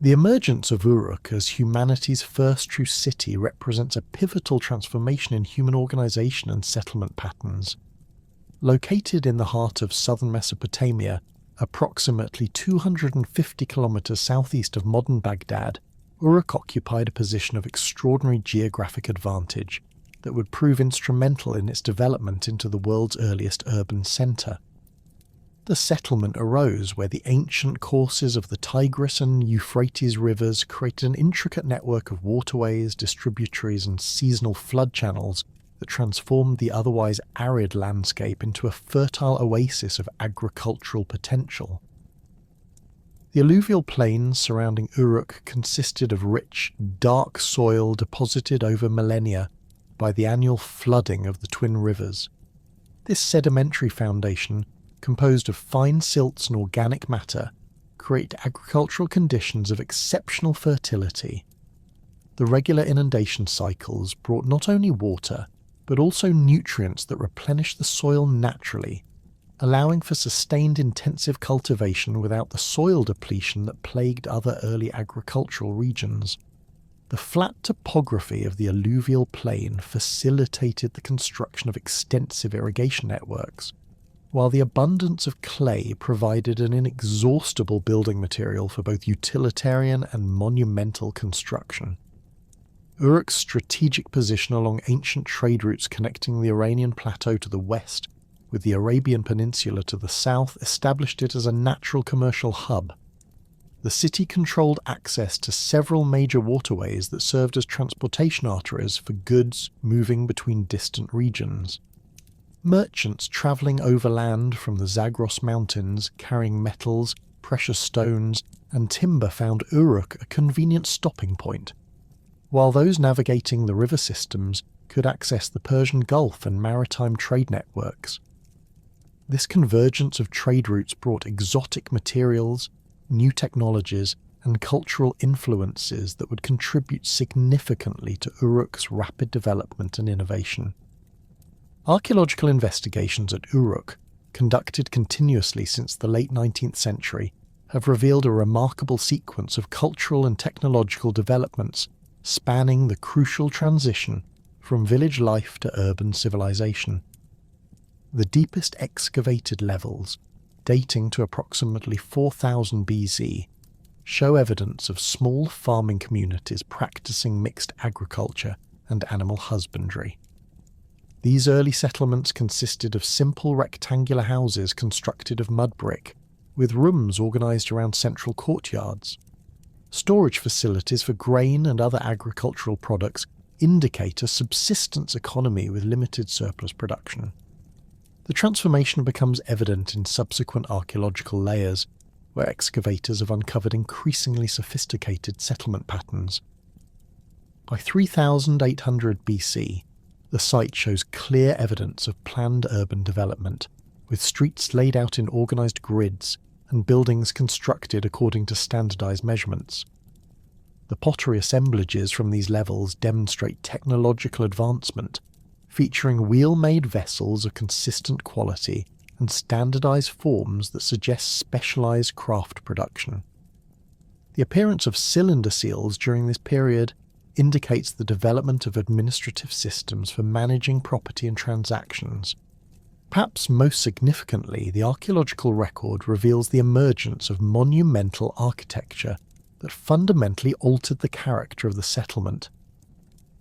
The emergence of Uruk as humanity's first true city represents a pivotal transformation in human organization and settlement patterns. Located in the heart of southern Mesopotamia, approximately 250 kilometers southeast of modern Baghdad, Uruk occupied a position of extraordinary geographic advantage that would prove instrumental in its development into the world's earliest urban centre. The settlement arose where the ancient courses of the Tigris and Euphrates rivers created an intricate network of waterways, distributaries and seasonal flood channels that transformed the otherwise arid landscape into a fertile oasis of agricultural potential. The alluvial plains surrounding Uruk consisted of rich, dark soil deposited over millennia by the annual flooding of the twin rivers. This sedimentary foundation, composed of fine silts and organic matter, create agricultural conditions of exceptional fertility. The regular inundation cycles brought not only water, but also nutrients that replenish the soil naturally, allowing for sustained intensive cultivation without the soil depletion that plagued other early agricultural regions. The flat topography of the alluvial plain facilitated the construction of extensive irrigation networks, while the abundance of clay provided an inexhaustible building material for both utilitarian and monumental construction. Uruk's strategic position along ancient trade routes connecting the Iranian plateau to the west with the Arabian Peninsula to the south established it as a natural commercial hub. The city controlled access to several major waterways that served as transportation arteries for goods moving between distant regions. Merchants travelling overland from the Zagros Mountains carrying metals, precious stones and timber found Uruk a convenient stopping point, while those navigating the river systems could access the Persian Gulf and maritime trade networks. This convergence of trade routes brought exotic materials, new technologies, and cultural influences that would contribute significantly to Uruk's rapid development and innovation. Archaeological investigations at Uruk, conducted continuously since the late 19th century, have revealed a remarkable sequence of cultural and technological developments spanning the crucial transition from village life to urban civilization. The deepest excavated levels, dating to approximately 4000 BC, show evidence of small farming communities practicing mixed agriculture and animal husbandry. These early settlements consisted of simple rectangular houses constructed of mud brick, with rooms organised around central courtyards. Storage facilities for grain and other agricultural products indicate a subsistence economy with limited surplus production. The transformation becomes evident in subsequent archaeological layers, where excavators have uncovered increasingly sophisticated settlement patterns. By 3800 BC, the site shows clear evidence of planned urban development, with streets laid out in organised grids and buildings constructed according to standardised measurements. The pottery assemblages from these levels demonstrate technological advancement, featuring wheel-made vessels of consistent quality and standardised forms that suggest specialised craft production. The appearance of cylinder seals during this period indicates the development of administrative systems for managing property and transactions. Perhaps most significantly, the archaeological record reveals the emergence of monumental architecture that fundamentally altered the character of the settlement.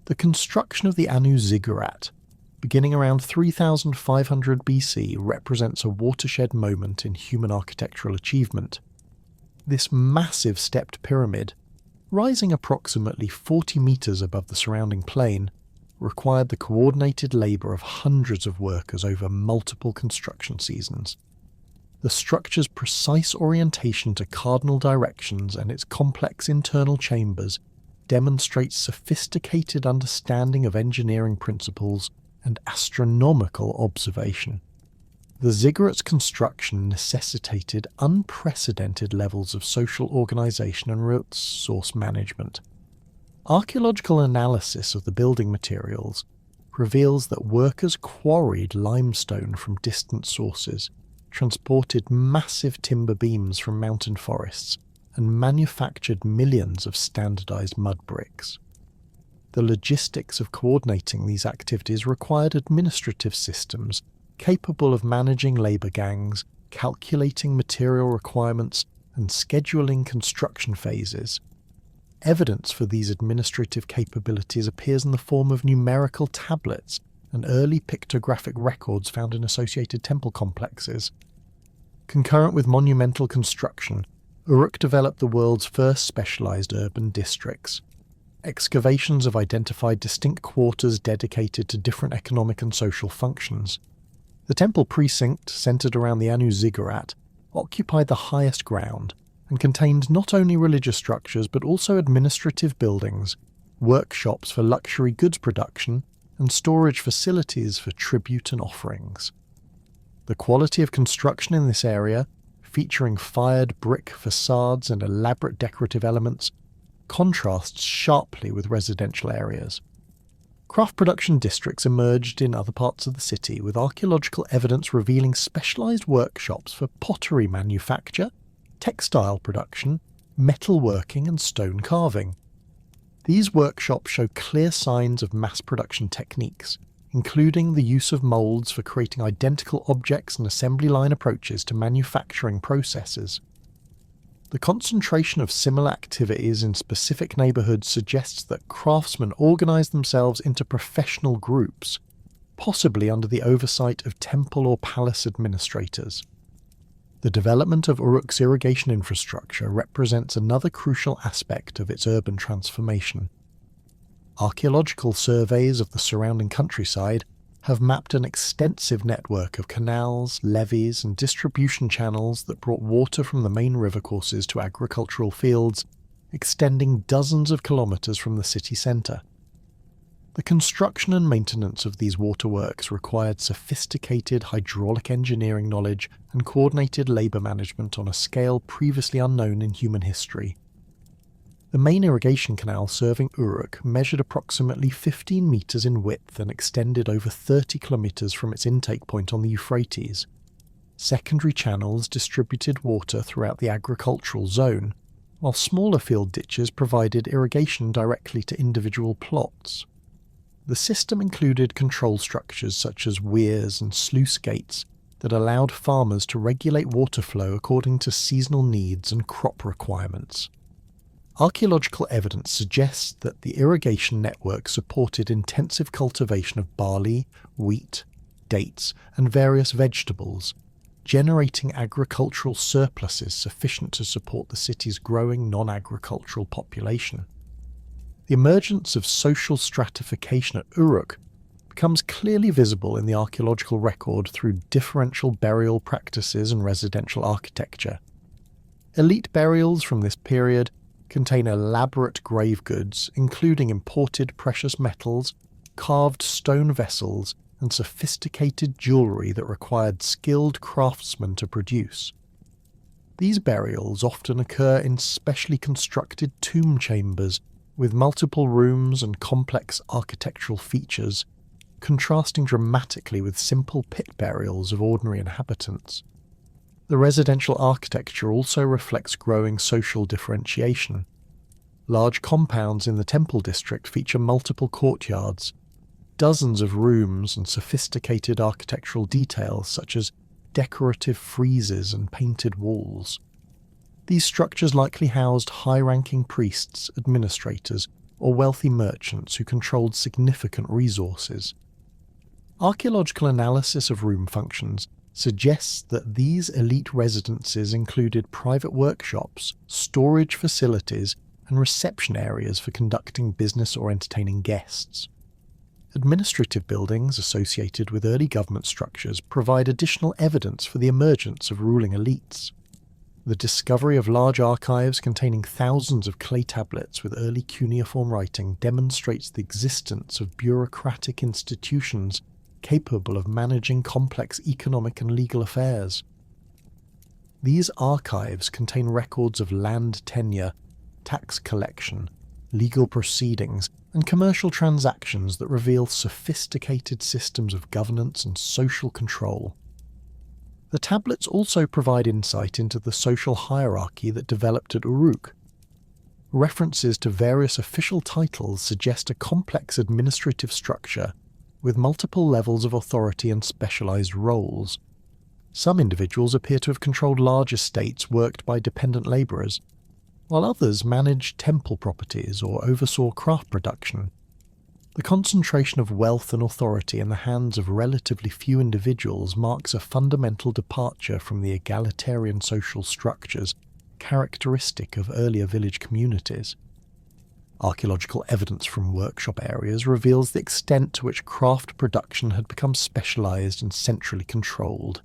The construction of the Anu Ziggurat, beginning around 3500 BC, represents a watershed moment in human architectural achievement. This massive stepped pyramid, rising approximately 40 metres above the surrounding plain, required the coordinated labour of hundreds of workers over multiple construction seasons. The structure's precise orientation to cardinal directions and its complex internal chambers demonstrates sophisticated understanding of engineering principles and astronomical observation. The ziggurat's construction necessitated unprecedented levels of social organisation and resource management. Archaeological analysis of the building materials reveals that workers quarried limestone from distant sources, transported massive timber beams from mountain forests, and manufactured millions of standardized mud bricks. The logistics of coordinating these activities required administrative systems capable of managing labor gangs, calculating material requirements, and scheduling construction phases. Evidence for these administrative capabilities appears in the form of numerical tablets and early pictographic records found in associated temple complexes. Concurrent with monumental construction, Uruk developed the world's first specialized urban districts. Excavations have identified distinct quarters dedicated to different economic and social functions. The temple precinct, centered around the Anu Ziggurat, occupied the highest ground and contained not only religious structures but also administrative buildings, workshops for luxury goods production, and storage facilities for tribute and offerings. The quality of construction in this area, featuring fired brick facades and elaborate decorative elements, contrasts sharply with residential areas. Craft production districts emerged in other parts of the city, with archaeological evidence revealing specialized workshops for pottery manufacture, textile production, metalworking, and stone carving. These workshops show clear signs of mass production techniques, including the use of molds for creating identical objects and assembly line approaches to manufacturing processes. The concentration of similar activities in specific neighborhoods suggests that craftsmen organized themselves into professional groups, possibly under the oversight of temple or palace administrators. The development of Uruk's irrigation infrastructure represents another crucial aspect of its urban transformation. Archaeological surveys of the surrounding countryside have mapped an extensive network of canals, levees, and distribution channels that brought water from the main river courses to agricultural fields, extending dozens of kilometers from the city centre. The construction and maintenance of these waterworks required sophisticated hydraulic engineering knowledge and coordinated labour management on a scale previously unknown in human history. The main irrigation canal serving Uruk measured approximately 15 metres in width and extended over 30 kilometres from its intake point on the Euphrates. Secondary channels distributed water throughout the agricultural zone, while smaller field ditches provided irrigation directly to individual plots. The system included control structures such as weirs and sluice gates that allowed farmers to regulate water flow according to seasonal needs and crop requirements. Archaeological evidence suggests that the irrigation network supported intensive cultivation of barley, wheat, dates, and various vegetables, generating agricultural surpluses sufficient to support the city's growing non-agricultural population. The emergence of social stratification at Uruk becomes clearly visible in the archaeological record through differential burial practices and residential architecture. Elite burials from this period contain elaborate grave goods, including imported precious metals, carved stone vessels, and sophisticated jewellery that required skilled craftsmen to produce. These burials often occur in specially constructed tomb chambers with multiple rooms and complex architectural features, contrasting dramatically with simple pit burials of ordinary inhabitants. The residential architecture also reflects growing social differentiation. Large compounds in the temple district feature multiple courtyards, dozens of rooms, and sophisticated architectural details such as decorative friezes and painted walls. These structures likely housed high-ranking priests, administrators, or wealthy merchants who controlled significant resources. Archaeological analysis of room functions suggests that these elite residences included private workshops, storage facilities, and reception areas for conducting business or entertaining guests. Administrative buildings associated with early government structures provide additional evidence for the emergence of ruling elites. The discovery of large archives containing thousands of clay tablets with early cuneiform writing demonstrates the existence of bureaucratic institutions capable of managing complex economic and legal affairs. These archives contain records of land tenure, tax collection, legal proceedings, and commercial transactions that reveal sophisticated systems of governance and social control. The tablets also provide insight into the social hierarchy that developed at Uruk. References to various official titles suggest a complex administrative structure with multiple levels of authority and specialized roles. Some individuals appear to have controlled large estates worked by dependent laborers, while others managed temple properties or oversaw craft production. The concentration of wealth and authority in the hands of relatively few individuals marks a fundamental departure from the egalitarian social structures characteristic of earlier village communities. Archaeological evidence from workshop areas reveals the extent to which craft production had become specialized and centrally controlled.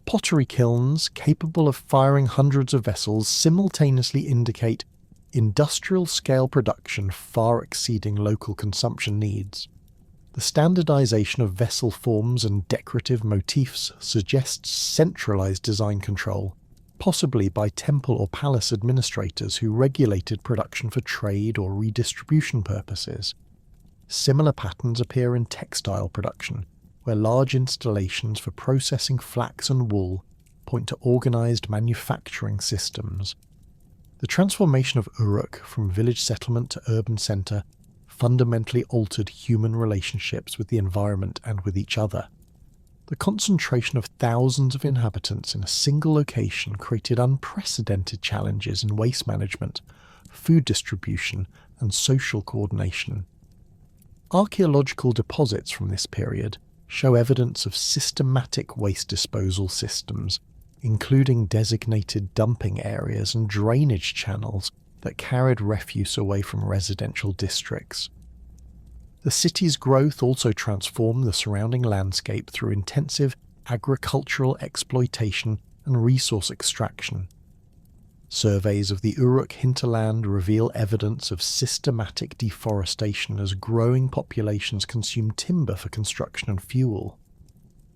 Pottery kilns, capable of firing hundreds of vessels, simultaneously indicate industrial-scale production far exceeding local consumption needs. The standardization of vessel forms and decorative motifs suggests centralized design control, possibly by temple or palace administrators who regulated production for trade or redistribution purposes. Similar patterns appear in textile production, where large installations for processing flax and wool point to organized manufacturing systems. The transformation of Uruk from village settlement to urban center fundamentally altered human relationships with the environment and with each other. The concentration of thousands of inhabitants in a single location created unprecedented challenges in waste management, food distribution, and social coordination. Archaeological deposits from this period show evidence of systematic waste disposal systems, including designated dumping areas and drainage channels that carried refuse away from residential districts. The city's growth also transformed the surrounding landscape through intensive agricultural exploitation and resource extraction. Surveys of the Uruk hinterland reveal evidence of systematic deforestation as growing populations consumed timber for construction and fuel.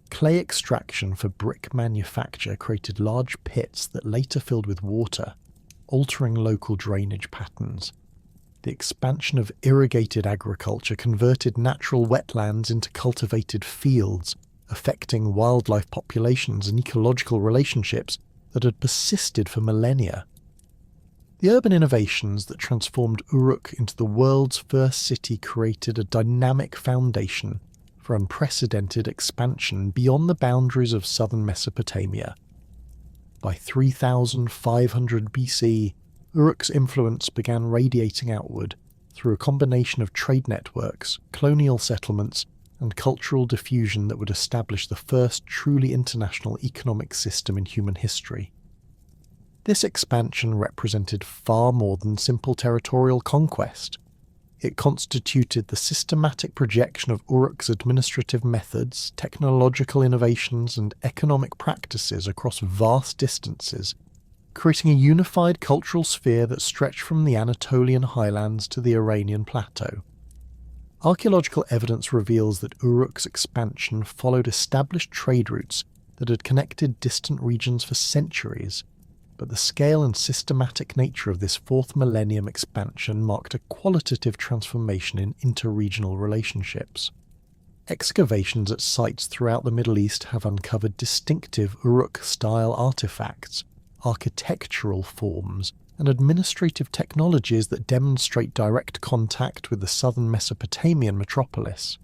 Clay extraction for brick manufacture created large pits that later filled with water, altering local drainage patterns. The expansion of irrigated agriculture converted natural wetlands into cultivated fields, affecting wildlife populations and ecological relationships that had persisted for millennia. The urban innovations that transformed Uruk into the world's first city created a dynamic foundation for unprecedented expansion beyond the boundaries of southern Mesopotamia. By 3500 BC, Uruk's influence began radiating outward through a combination of trade networks, colonial settlements, and cultural diffusion that would establish the first truly international economic system in human history. This expansion represented far more than simple territorial conquest. It constituted the systematic projection of Uruk's administrative methods, technological innovations, and economic practices across vast distances, creating a unified cultural sphere that stretched from the Anatolian highlands to the Iranian plateau. Archaeological evidence reveals that Uruk's expansion followed established trade routes that had connected distant regions for centuries, but the scale and systematic nature of this fourth millennium expansion marked a qualitative transformation in interregional relationships. Excavations at sites throughout the Middle East have uncovered distinctive Uruk-style artifacts, architectural forms, and administrative technologies that demonstrate direct contact with the southern Mesopotamian metropolis.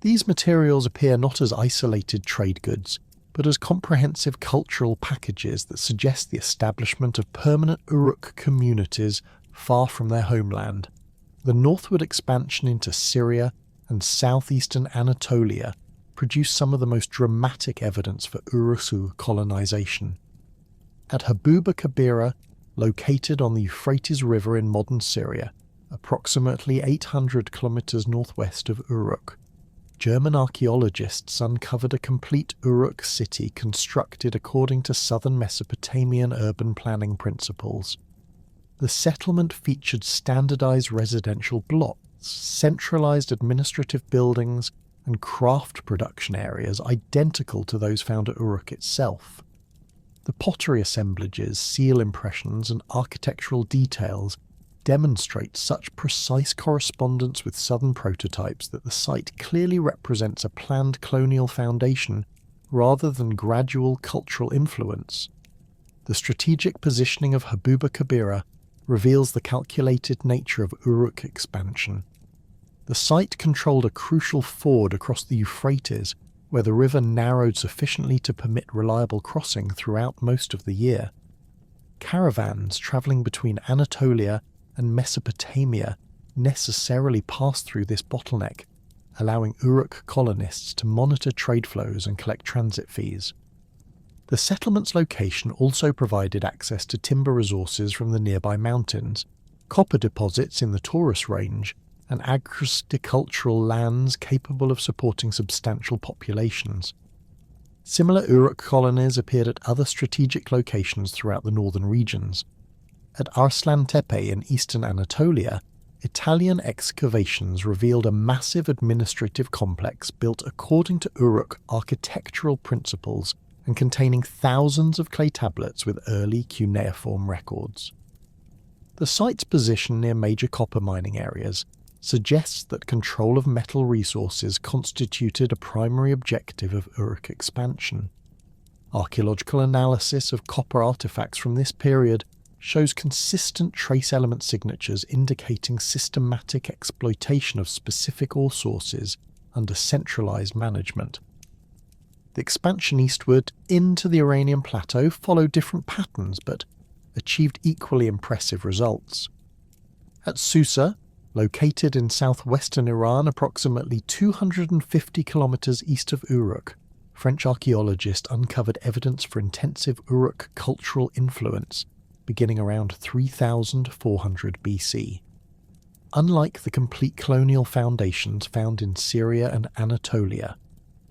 These materials appear not as isolated trade goods, but as comprehensive cultural packages that suggest the establishment of permanent Uruk communities far from their homeland. The northward expansion into Syria and southeastern Anatolia produced some of the most dramatic evidence for Uruk colonization. At Habuba Kabira, located on the Euphrates River in modern Syria, approximately 800 kilometers northwest of Uruk, German archaeologists uncovered a complete Uruk city constructed according to southern Mesopotamian urban planning principles. The settlement featured standardized residential blocks, centralized administrative buildings, and craft production areas identical to those found at Uruk itself. The pottery assemblages, seal impressions, and architectural details demonstrate such precise correspondence with southern prototypes that the site clearly represents a planned colonial foundation rather than gradual cultural influence. The strategic positioning of Habuba Kabira reveals the calculated nature of Uruk expansion. The site controlled a crucial ford across the Euphrates, where the river narrowed sufficiently to permit reliable crossing throughout most of the year. Caravans travelling between Anatolia and Mesopotamia necessarily passed through this bottleneck, allowing Uruk colonists to monitor trade flows and collect transit fees. The settlement's location also provided access to timber resources from the nearby mountains, copper deposits in the Taurus range, and agricultural lands capable of supporting substantial populations. Similar Uruk colonies appeared at other strategic locations throughout the northern regions. At Arslan Tepe in eastern Anatolia, Italian excavations revealed a massive administrative complex built according to Uruk architectural principles and containing thousands of clay tablets with early cuneiform records. The site's position near major copper mining areas suggests that control of metal resources constituted a primary objective of Uruk expansion. Archaeological analysis of copper artifacts from this period shows consistent trace element signatures indicating systematic exploitation of specific ore sources under centralized management. The expansion eastward into the Iranian plateau followed different patterns but achieved equally impressive results. At Susa, located in southwestern Iran approximately 250 kilometers east of Uruk, French archaeologists uncovered evidence for intensive Uruk cultural influence beginning around 3400 BC. Unlike the complete colonial foundations found in Syria and Anatolia,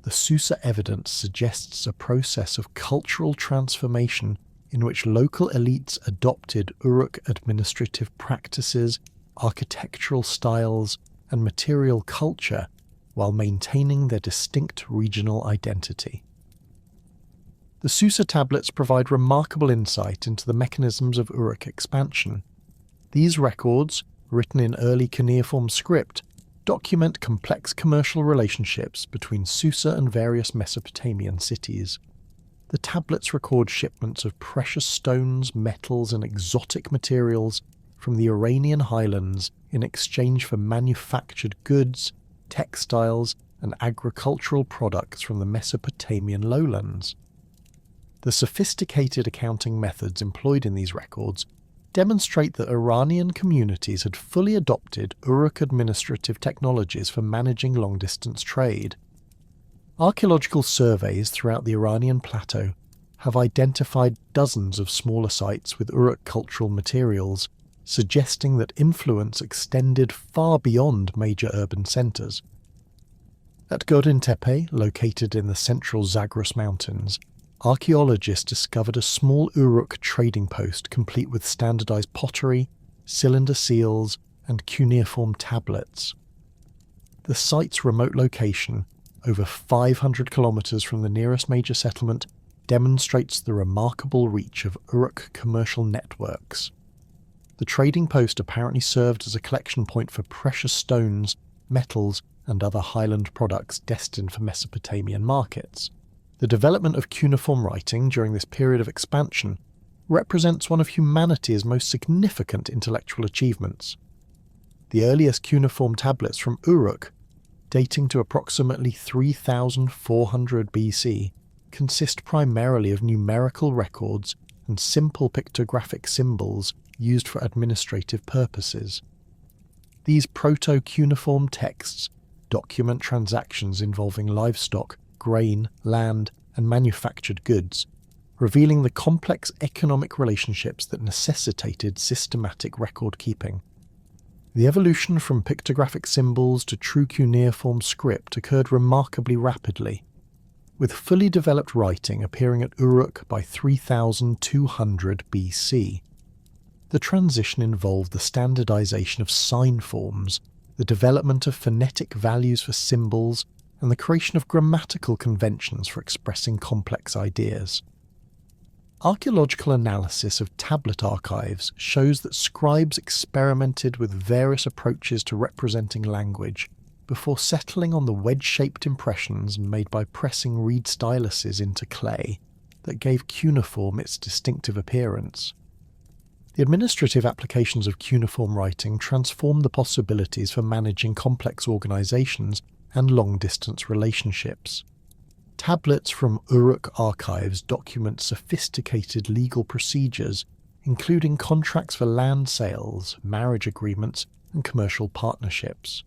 the Susa evidence suggests a process of cultural transformation in which local elites adopted Uruk administrative practices, architectural styles, and material culture while maintaining their distinct regional identity. The Susa tablets provide remarkable insight into the mechanisms of Uruk expansion. These records, written in early cuneiform script, document complex commercial relationships between Susa and various Mesopotamian cities. The tablets record shipments of precious stones, metals, and exotic materials from the Iranian highlands in exchange for manufactured goods, textiles, and agricultural products from the Mesopotamian lowlands. The sophisticated accounting methods employed in these records demonstrate that Iranian communities had fully adopted Uruk administrative technologies for managing long-distance trade. Archaeological surveys throughout the Iranian plateau have identified dozens of smaller sites with Uruk cultural materials, suggesting that influence extended far beyond major urban centres. At Godin Tepe, located in the central Zagros Mountains, archaeologists discovered a small Uruk trading post complete with standardized pottery, cylinder seals, and cuneiform tablets. The site's remote location, over 500 kilometers from the nearest major settlement, demonstrates the remarkable reach of Uruk commercial networks. The trading post apparently served as a collection point for precious stones, metals, and other highland products destined for Mesopotamian markets. The development of cuneiform writing during this period of expansion represents one of humanity's most significant intellectual achievements. The earliest cuneiform tablets from Uruk, dating to approximately 3400 BC, consist primarily of numerical records and simple pictographic symbols used for administrative purposes. These proto-cuneiform texts document transactions involving livestock, grain, land, and manufactured goods, revealing the complex economic relationships that necessitated systematic record-keeping. The evolution from pictographic symbols to true cuneiform script occurred remarkably rapidly, with fully developed writing appearing at Uruk by 3200 BC. The transition involved the standardization of sign forms, the development of phonetic values for symbols, and the creation of grammatical conventions for expressing complex ideas. Archaeological analysis of tablet archives shows that scribes experimented with various approaches to representing language before settling on the wedge-shaped impressions made by pressing reed styluses into clay that gave cuneiform its distinctive appearance. The administrative applications of cuneiform writing transformed the possibilities for managing complex organizations and long-distance relationships. Tablets from Uruk archives document sophisticated legal procedures, including contracts for land sales, marriage agreements, and commercial partnerships.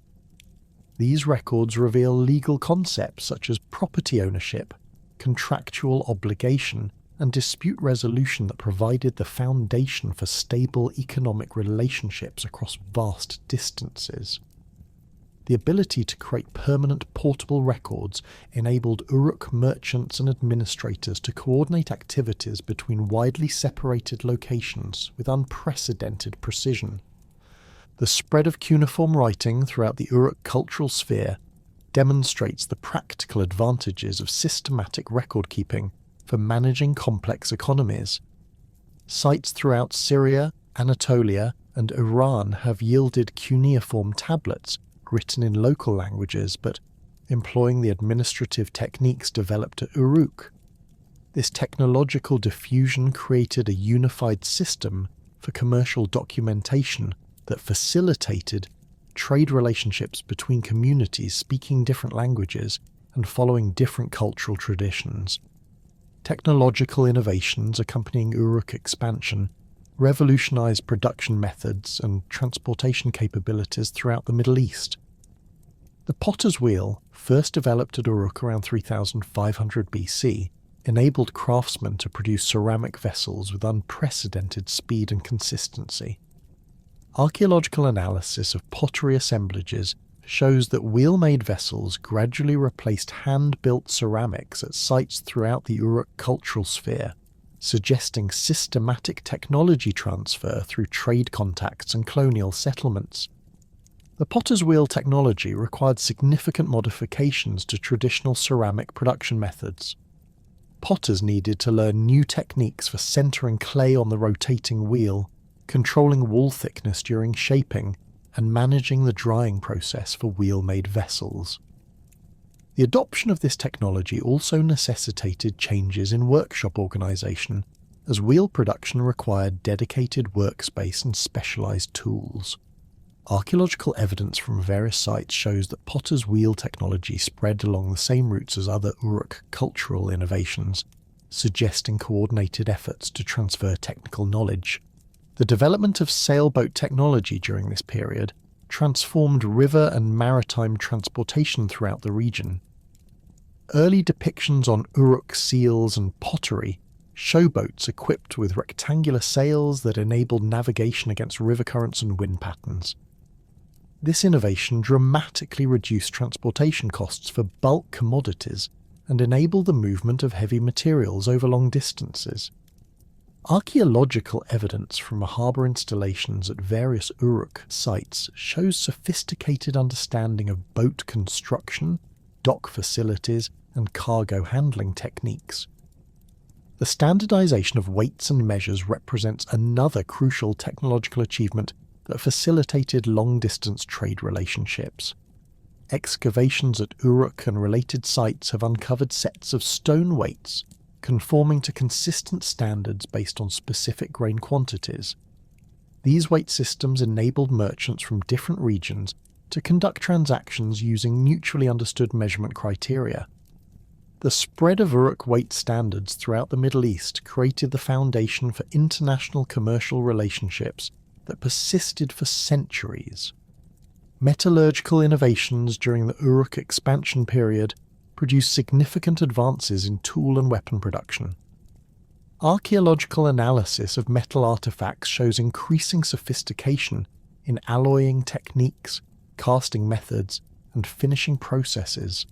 These records reveal legal concepts such as property ownership, contractual obligation, and dispute resolution that provided the foundation for stable economic relationships across vast distances. The ability to create permanent portable records enabled Uruk merchants and administrators to coordinate activities between widely separated locations with unprecedented precision. The spread of cuneiform writing throughout the Uruk cultural sphere demonstrates the practical advantages of systematic record-keeping for managing complex economies. Sites throughout Syria, Anatolia, and Iran have yielded cuneiform tablets written in local languages but employing the administrative techniques developed at Uruk. This technological diffusion created a unified system for commercial documentation that facilitated trade relationships between communities speaking different languages and following different cultural traditions. Technological innovations accompanying Uruk expansion revolutionized production methods and transportation capabilities throughout the Middle East. The potter's wheel, first developed at Uruk around 3500 BC, enabled craftsmen to produce ceramic vessels with unprecedented speed and consistency. Archaeological analysis of pottery assemblages shows that wheel-made vessels gradually replaced hand-built ceramics at sites throughout the Uruk cultural sphere, suggesting systematic technology transfer through trade contacts and colonial settlements. The potter's wheel technology required significant modifications to traditional ceramic production methods. Potters needed to learn new techniques for centering clay on the rotating wheel, controlling wall thickness during shaping, and managing the drying process for wheel-made vessels. The adoption of this technology also necessitated changes in workshop organisation, as wheel production required dedicated workspace and specialised tools. Archaeological evidence from various sites shows that potter's wheel technology spread along the same routes as other Uruk cultural innovations, suggesting coordinated efforts to transfer technical knowledge. The development of sailboat technology during this period transformed river and maritime transportation throughout the region. Early depictions on Uruk seals and pottery show boats equipped with rectangular sails that enabled navigation against river currents and wind patterns. This innovation dramatically reduced transportation costs for bulk commodities and enabled the movement of heavy materials over long distances. Archaeological evidence from harbour installations at various Uruk sites shows sophisticated understanding of boat construction, dock facilities, and cargo handling techniques. The standardization of weights and measures represents another crucial technological achievement that facilitated long-distance trade relationships. Excavations at Uruk and related sites have uncovered sets of stone weights conforming to consistent standards based on specific grain quantities. These weight systems enabled merchants from different regions to conduct transactions using mutually understood measurement criteria. The spread of Uruk weight standards throughout the Middle East created the foundation for international commercial relationships that persisted for centuries. Metallurgical innovations during the Uruk expansion period produced significant advances in tool and weapon production. Archaeological analysis of metal artifacts shows increasing sophistication in alloying techniques, casting methods, and finishing processes.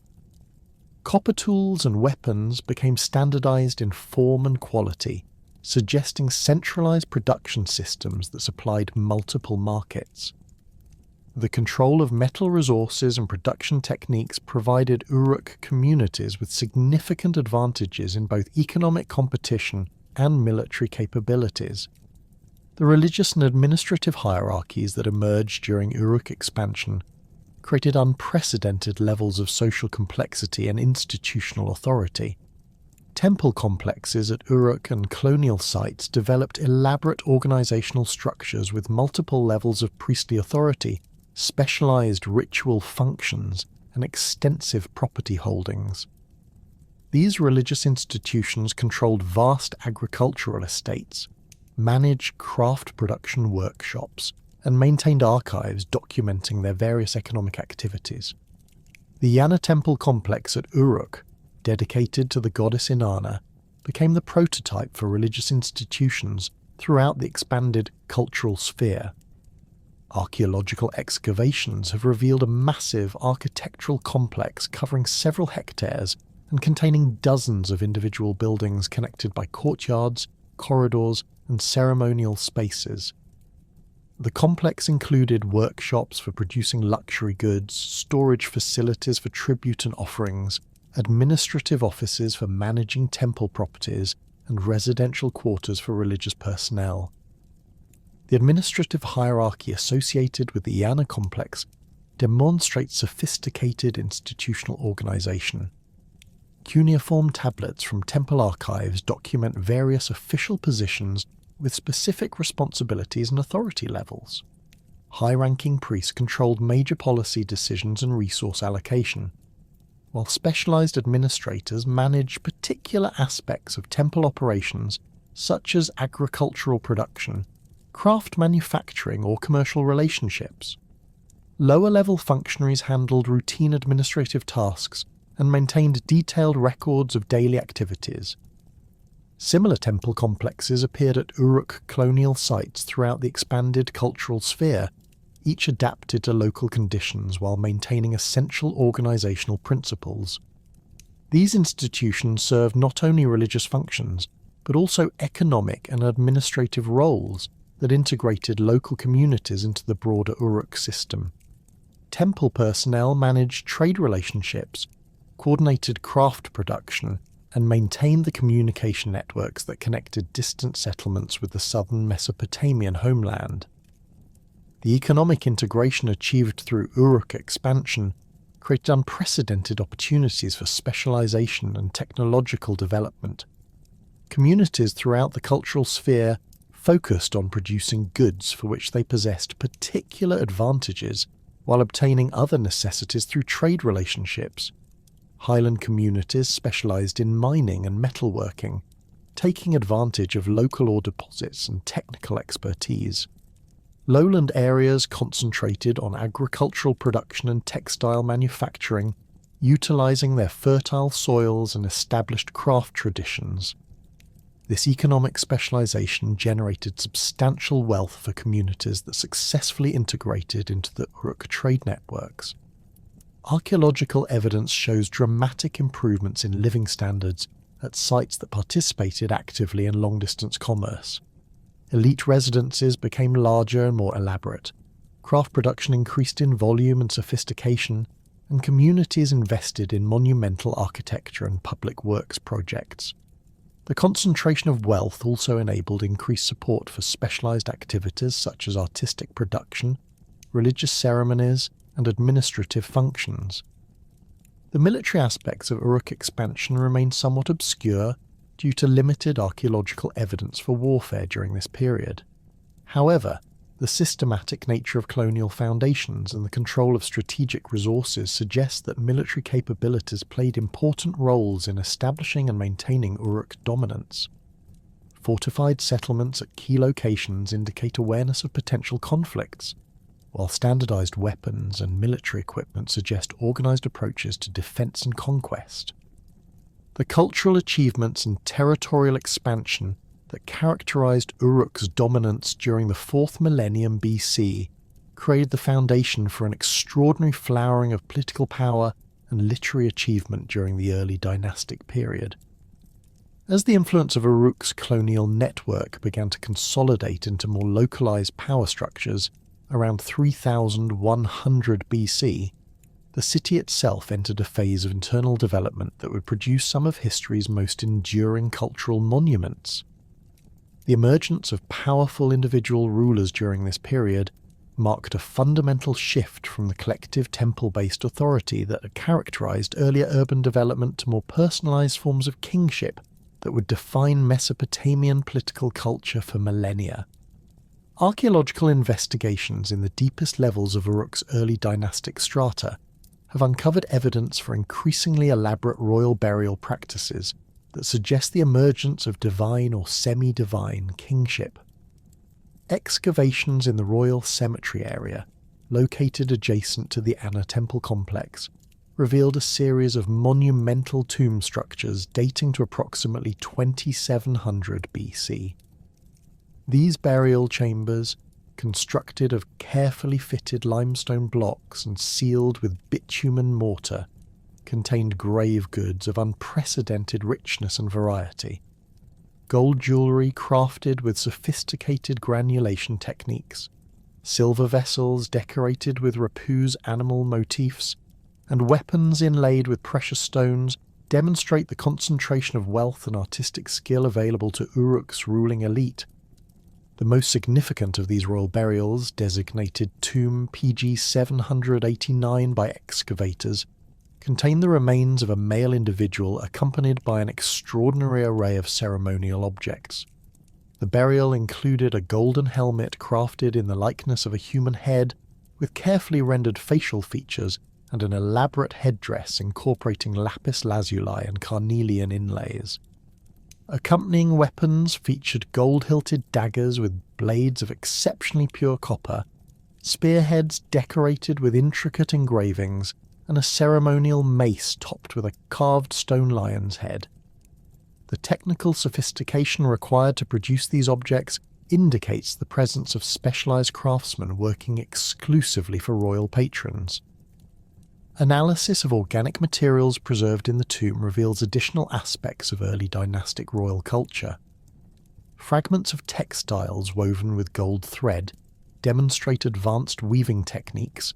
Copper tools and weapons became standardized in form and quality, suggesting centralized production systems that supplied multiple markets. The control of metal resources and production techniques provided Uruk communities with significant advantages in both economic competition and military capabilities. The religious and administrative hierarchies that emerged during Uruk expansion created unprecedented levels of social complexity and institutional authority. Temple complexes at Uruk and colonial sites developed elaborate organizational structures with multiple levels of priestly authority, specialized ritual functions, and extensive property holdings. These religious institutions controlled vast agricultural estates, managed craft production workshops, and maintained archives documenting their various economic activities. The Yana temple complex at Uruk, dedicated to the goddess Inanna, became the prototype for religious institutions throughout the expanded cultural sphere. Archaeological excavations have revealed a massive architectural complex covering several hectares and containing dozens of individual buildings connected by courtyards, corridors, and ceremonial spaces. The complex included workshops for producing luxury goods, storage facilities for tribute and offerings, administrative offices for managing temple properties, and residential quarters for religious personnel. The administrative hierarchy associated with the Yana complex demonstrates sophisticated institutional organization. Cuneiform tablets from temple archives document various official positions with specific responsibilities and authority levels. High-ranking priests controlled major policy decisions and resource allocation, while specialized administrators managed particular aspects of temple operations such as agricultural production, craft manufacturing, or commercial relationships. Lower-level functionaries handled routine administrative tasks and maintained detailed records of daily activities. Similar temple complexes appeared at Uruk colonial sites throughout the expanded cultural sphere, each adapted to local conditions while maintaining essential organizational principles. These institutions served not only religious functions, but also economic and administrative roles that integrated local communities into the broader Uruk system. Temple personnel managed trade relationships, coordinated craft production, and maintained the communication networks that connected distant settlements with the southern Mesopotamian homeland. The economic integration achieved through Uruk expansion created unprecedented opportunities for specialization and technological development. Communities throughout the cultural sphere focused on producing goods for which they possessed particular advantages while obtaining other necessities through trade relationships. Highland communities specialized in mining and metalworking, taking advantage of local ore deposits and technical expertise. Lowland areas concentrated on agricultural production and textile manufacturing, utilizing their fertile soils and established craft traditions. This economic specialization generated substantial wealth for communities that successfully integrated into the Uruk trade networks. Archaeological evidence shows dramatic improvements in living standards at sites that participated actively in long-distance commerce. Elite residences became larger and more elaborate, craft production increased in volume and sophistication, and communities invested in monumental architecture and public works projects. The concentration of wealth also enabled increased support for specialized activities such as artistic production, religious ceremonies, and administrative functions. The military aspects of Uruk expansion remain somewhat obscure due to limited archaeological evidence for warfare during this period. However, the systematic nature of colonial foundations and the control of strategic resources suggest that military capabilities played important roles in establishing and maintaining Uruk dominance. Fortified settlements at key locations indicate awareness of potential conflicts, while standardized weapons and military equipment suggest organized approaches to defense and conquest. The cultural achievements and territorial expansion that characterized Uruk's dominance during the 4th millennium BC created the foundation for an extraordinary flowering of political power and literary achievement during the early dynastic period. As the influence of Uruk's colonial network began to consolidate into more localized power structures, around 3100 BC, the city itself entered a phase of internal development that would produce some of history's most enduring cultural monuments. The emergence of powerful individual rulers during this period marked a fundamental shift from the collective temple-based authority that had characterized earlier urban development to more personalized forms of kingship that would define Mesopotamian political culture for millennia. Archaeological investigations in the deepest levels of Uruk's early dynastic strata have uncovered evidence for increasingly elaborate royal burial practices that suggest the emergence of divine or semi-divine kingship. Excavations in the royal cemetery area, located adjacent to the Anna temple complex, revealed a series of monumental tomb structures dating to approximately 2700 BC. These burial chambers, constructed of carefully fitted limestone blocks and sealed with bitumen mortar, contained grave goods of unprecedented richness and variety. Gold jewellery crafted with sophisticated granulation techniques, silver vessels decorated with Rapu's animal motifs, and weapons inlaid with precious stones demonstrate the concentration of wealth and artistic skill available to Uruk's ruling elite. The most significant of these royal burials, designated Tomb PG 789 by excavators, contain the remains of a male individual accompanied by an extraordinary array of ceremonial objects. The burial included a golden helmet crafted in the likeness of a human head, with carefully rendered facial features and an elaborate headdress incorporating lapis lazuli and carnelian inlays. Accompanying weapons featured gold-hilted daggers with blades of exceptionally pure copper, spearheads decorated with intricate engravings, and a ceremonial mace topped with a carved stone lion's head. The technical sophistication required to produce these objects indicates the presence of specialized craftsmen working exclusively for royal patrons. Analysis of organic materials preserved in the tomb reveals additional aspects of early dynastic royal culture. Fragments of textiles woven with gold thread demonstrate advanced weaving techniques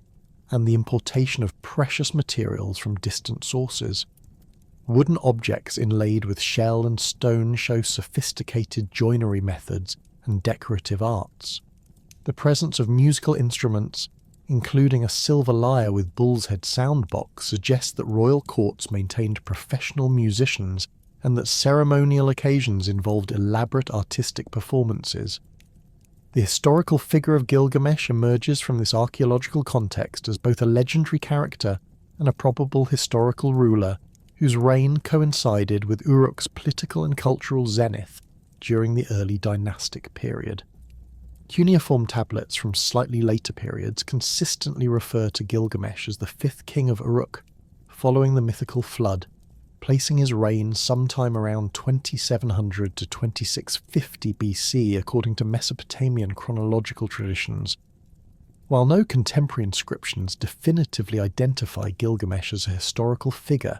and the importation of precious materials from distant sources. Wooden objects inlaid with shell and stone show sophisticated joinery methods and decorative arts. The presence of musical instruments, including a silver lyre with bull's head soundbox, suggests that royal courts maintained professional musicians and that ceremonial occasions involved elaborate artistic performances. The historical figure of Gilgamesh emerges from this archaeological context as both a legendary character and a probable historical ruler whose reign coincided with Uruk's political and cultural zenith during the early dynastic period. Cuneiform tablets from slightly later periods consistently refer to Gilgamesh as the fifth king of Uruk, following the mythical flood, placing his reign sometime around 2700 to 2650 BC according to Mesopotamian chronological traditions. While no contemporary inscriptions definitively identify Gilgamesh as a historical figure,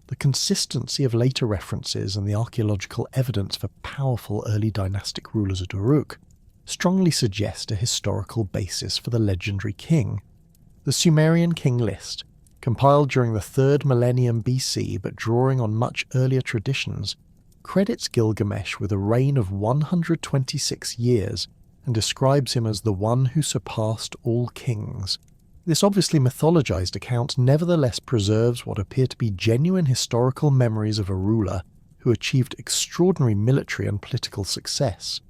the consistency of later references and the archaeological evidence for powerful early dynastic rulers at Uruk strongly suggest a historical basis for the legendary king. The Sumerian king list, compiled during the 3rd millennium BC but drawing on much earlier traditions, credits Gilgamesh with a reign of 126 years and describes him as the one who surpassed all kings. This obviously mythologized account nevertheless preserves what appear to be genuine historical memories of a ruler who achieved extraordinary military and political success.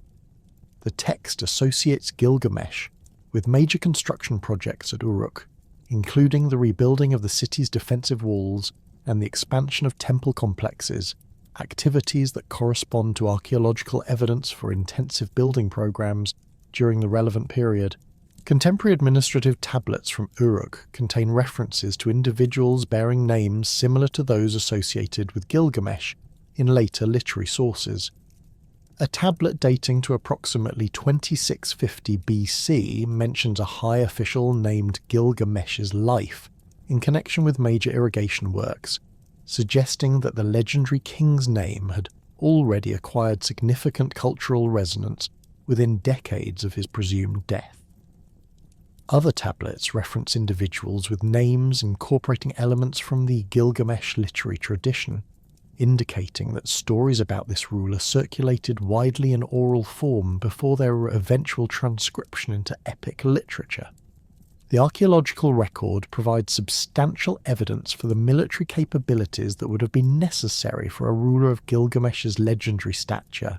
The text associates Gilgamesh with major construction projects at Uruk, including the rebuilding of the city's defensive walls and the expansion of temple complexes, activities that correspond to archaeological evidence for intensive building programs during the relevant period. Contemporary administrative tablets from Uruk contain references to individuals bearing names similar to those associated with Gilgamesh in later literary sources. A tablet dating to approximately 2650 BC mentions a high official named Gilgamesh's life in connection with major irrigation works, suggesting that the legendary king's name had already acquired significant cultural resonance within decades of his presumed death. Other tablets reference individuals with names incorporating elements from the Gilgamesh literary tradition. indicating that stories about this ruler circulated widely in oral form before their eventual transcription into epic literature. The archaeological record provides substantial evidence for the military capabilities that would have been necessary for a ruler of Gilgamesh's legendary stature.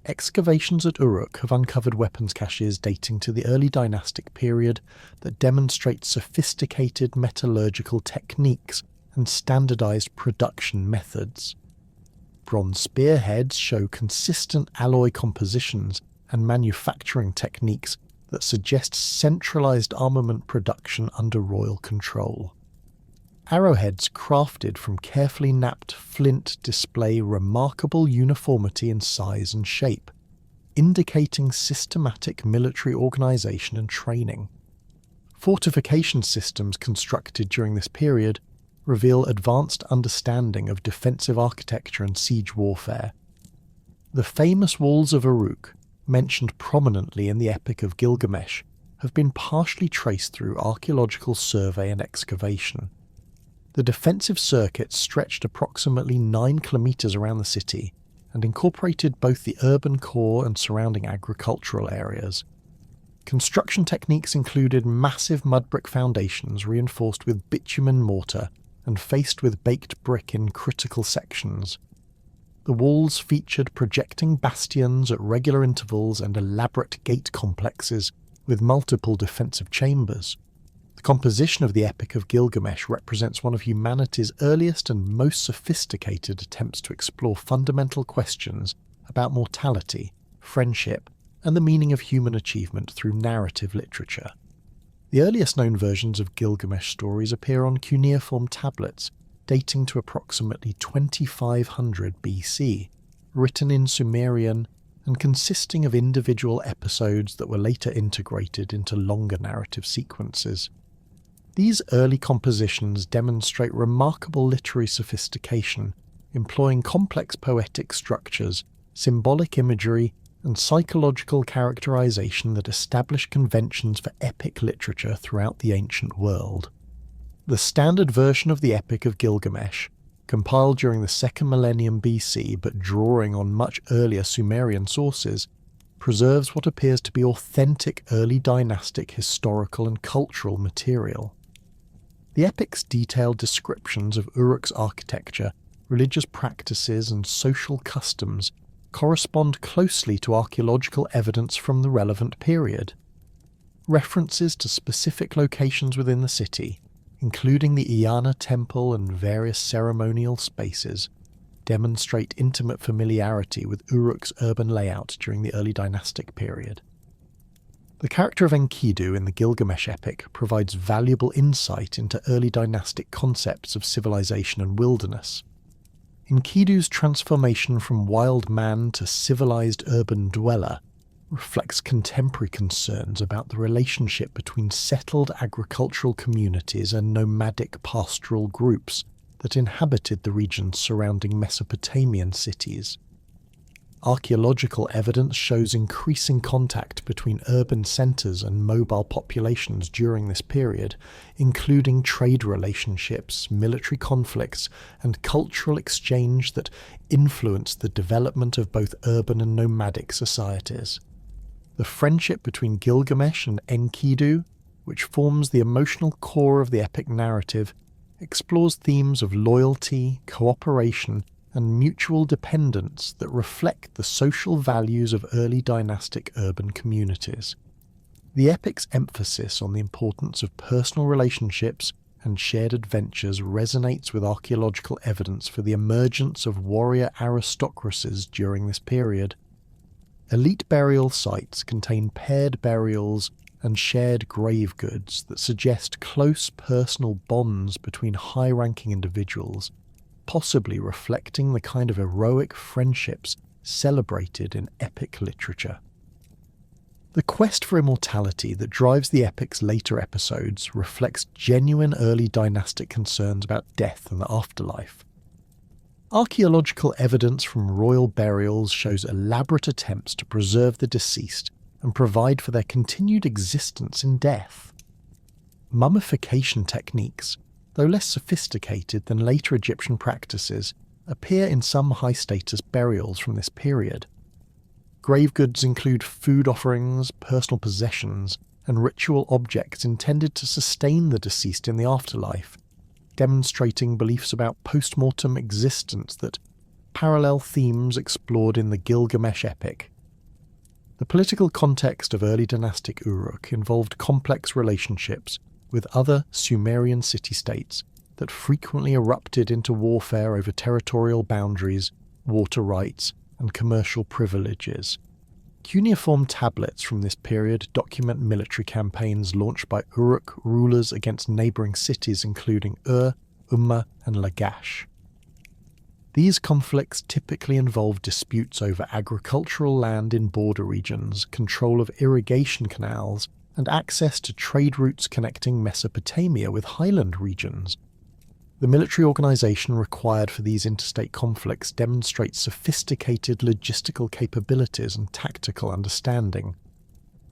Excavations at Uruk have uncovered weapons caches dating to the early dynastic period that demonstrate sophisticated metallurgical techniques and standardized production methods. Bronze spearheads show consistent alloy compositions and manufacturing techniques that suggest centralized armament production under royal control. Arrowheads crafted from carefully knapped flint display remarkable uniformity in size and shape, indicating systematic military organization and training. Fortification systems constructed during this period reveal advanced understanding of defensive architecture and siege warfare. The famous walls of Uruk, mentioned prominently in the Epic of Gilgamesh, have been partially traced through archaeological survey and excavation. The defensive circuit stretched approximately 9 kilometers around the city and incorporated both the urban core and surrounding agricultural areas. Construction techniques included massive mud brick foundations reinforced with bitumen mortar and faced with baked brick in critical sections. The walls featured projecting bastions at regular intervals and elaborate gate complexes with multiple defensive chambers. The composition of the Epic of Gilgamesh represents one of humanity's earliest and most sophisticated attempts to explore fundamental questions about mortality, friendship, and the meaning of human achievement through narrative literature. The earliest known versions of Gilgamesh stories appear on cuneiform tablets dating to approximately 2500 BC, written in Sumerian and consisting of individual episodes that were later integrated into longer narrative sequences. These early compositions demonstrate remarkable literary sophistication, employing complex poetic structures, symbolic imagery, and psychological characterization that establish conventions for epic literature throughout the ancient world. The standard version of the Epic of Gilgamesh, compiled during the 2nd millennium BC but drawing on much earlier Sumerian sources, preserves what appears to be authentic early dynastic historical and cultural material. The epic's detailed descriptions of Uruk's architecture, religious practices, and social customs correspond closely to archaeological evidence from the relevant period. References to specific locations within the city, including the Iana temple and various ceremonial spaces, demonstrate intimate familiarity with Uruk's urban layout during the early dynastic period. The character of Enkidu in the Gilgamesh epic provides valuable insight into early dynastic concepts of civilization and wilderness. Enkidu's transformation from wild man to civilized urban dweller reflects contemporary concerns about the relationship between settled agricultural communities and nomadic pastoral groups that inhabited the regions surrounding Mesopotamian cities. Archaeological evidence shows increasing contact between urban centres and mobile populations during this period, including trade relationships, military conflicts, and cultural exchange that influenced the development of both urban and nomadic societies. The friendship between Gilgamesh and Enkidu, which forms the emotional core of the epic narrative, explores themes of loyalty, cooperation, and mutual dependence that reflect the social values of early dynastic urban communities. The epic's emphasis on the importance of personal relationships and shared adventures resonates with archaeological evidence for the emergence of warrior aristocracies during this period. Elite burial sites contain paired burials and shared grave goods that suggest close personal bonds between high-ranking individuals, possibly reflecting the kind of heroic friendships celebrated in epic literature. The quest for immortality that drives the epic's later episodes reflects genuine early dynastic concerns about death and the afterlife. Archaeological evidence from royal burials shows elaborate attempts to preserve the deceased and provide for their continued existence in death. Mummification techniques, though less sophisticated than later Egyptian practices, appear in some high-status burials from this period. Grave goods include food offerings, personal possessions, and ritual objects intended to sustain the deceased in the afterlife, demonstrating beliefs about post-mortem existence that parallel themes explored in the Gilgamesh epic. The political context of early dynastic Uruk involved complex relationships with other Sumerian city-states that frequently erupted into warfare over territorial boundaries, water rights, and commercial privileges. Cuneiform tablets from this period document military campaigns launched by Uruk rulers against neighbouring cities including Umma, and Lagash. These conflicts typically involve disputes over agricultural land in border regions, control of irrigation canals, and access to trade routes connecting Mesopotamia with highland regions. The military organisation required for these interstate conflicts demonstrates sophisticated logistical capabilities and tactical understanding.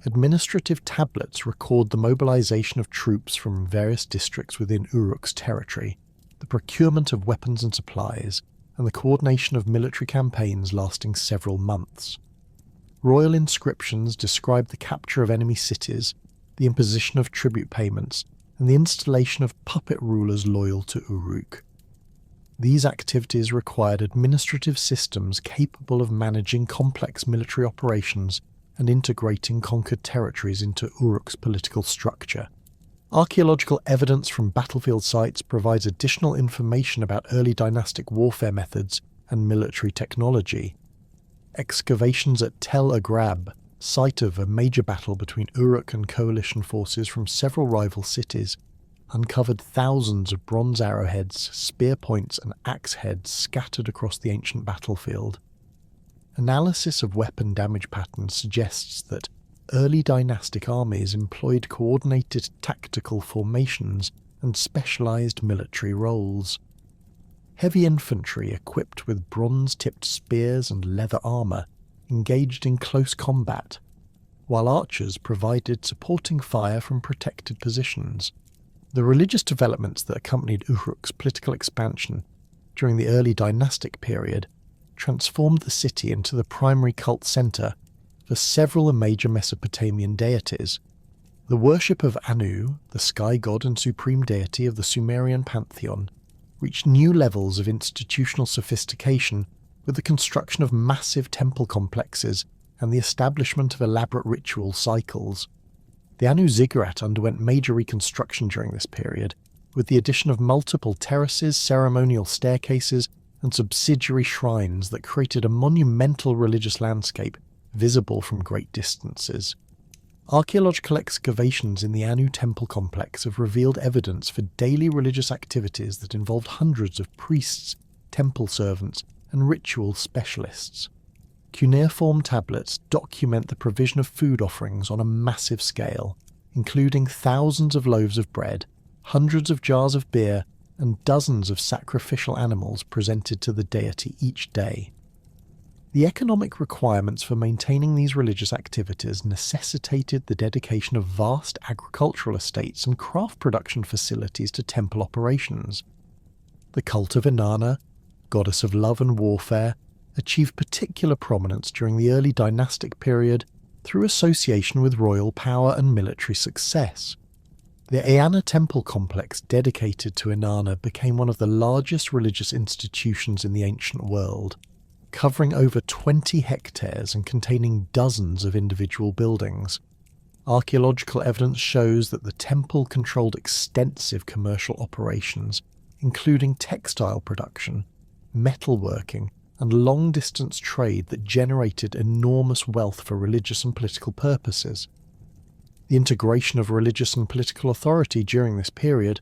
Administrative tablets record the mobilisation of troops from various districts within Uruk's territory, the procurement of weapons and supplies, and the coordination of military campaigns lasting several months. Royal inscriptions describe the capture of enemy cities, the imposition of tribute payments, and the installation of puppet rulers loyal to Uruk. These activities required administrative systems capable of managing complex military operations and integrating conquered territories into Uruk's political structure. Archaeological evidence from battlefield sites provides additional information about early dynastic warfare methods and military technology. Excavations at Tel Agrab, site of a major battle between Uruk and coalition forces from several rival cities, uncovered thousands of bronze arrowheads, spear points, and axe heads scattered across the ancient battlefield. Analysis of weapon damage patterns suggests that early dynastic armies employed coordinated tactical formations and specialised military roles. Heavy infantry equipped with bronze-tipped spears and leather armour engaged in close combat, while archers provided supporting fire from protected positions. The religious developments that accompanied Uruk's political expansion during the early dynastic period transformed the city into the primary cult centre for several major Mesopotamian deities. The worship of Anu, the sky god and supreme deity of the Sumerian pantheon, reached new levels of institutional sophistication with the construction of massive temple complexes and the establishment of elaborate ritual cycles. The Anu ziggurat underwent major reconstruction during this period, with the addition of multiple terraces, ceremonial staircases, and subsidiary shrines that created a monumental religious landscape visible from great distances. Archaeological excavations in the Anu temple complex have revealed evidence for daily religious activities that involved hundreds of priests, temple servants, and ritual specialists. Cuneiform tablets document the provision of food offerings on a massive scale, including thousands of loaves of bread, hundreds of jars of beer, and dozens of sacrificial animals presented to the deity each day. The economic requirements for maintaining these religious activities necessitated the dedication of vast agricultural estates and craft production facilities to temple operations. The cult of Inanna, goddess of love and warfare, achieved particular prominence during the early dynastic period through association with royal power and military success. The Eanna temple complex dedicated to Inanna became one of the largest religious institutions in the ancient world, covering over 20 hectares and containing dozens of individual buildings. Archaeological evidence shows that the temple controlled extensive commercial operations, including textile production, metalworking, and long-distance trade that generated enormous wealth for religious and political purposes. The integration of religious and political authority during this period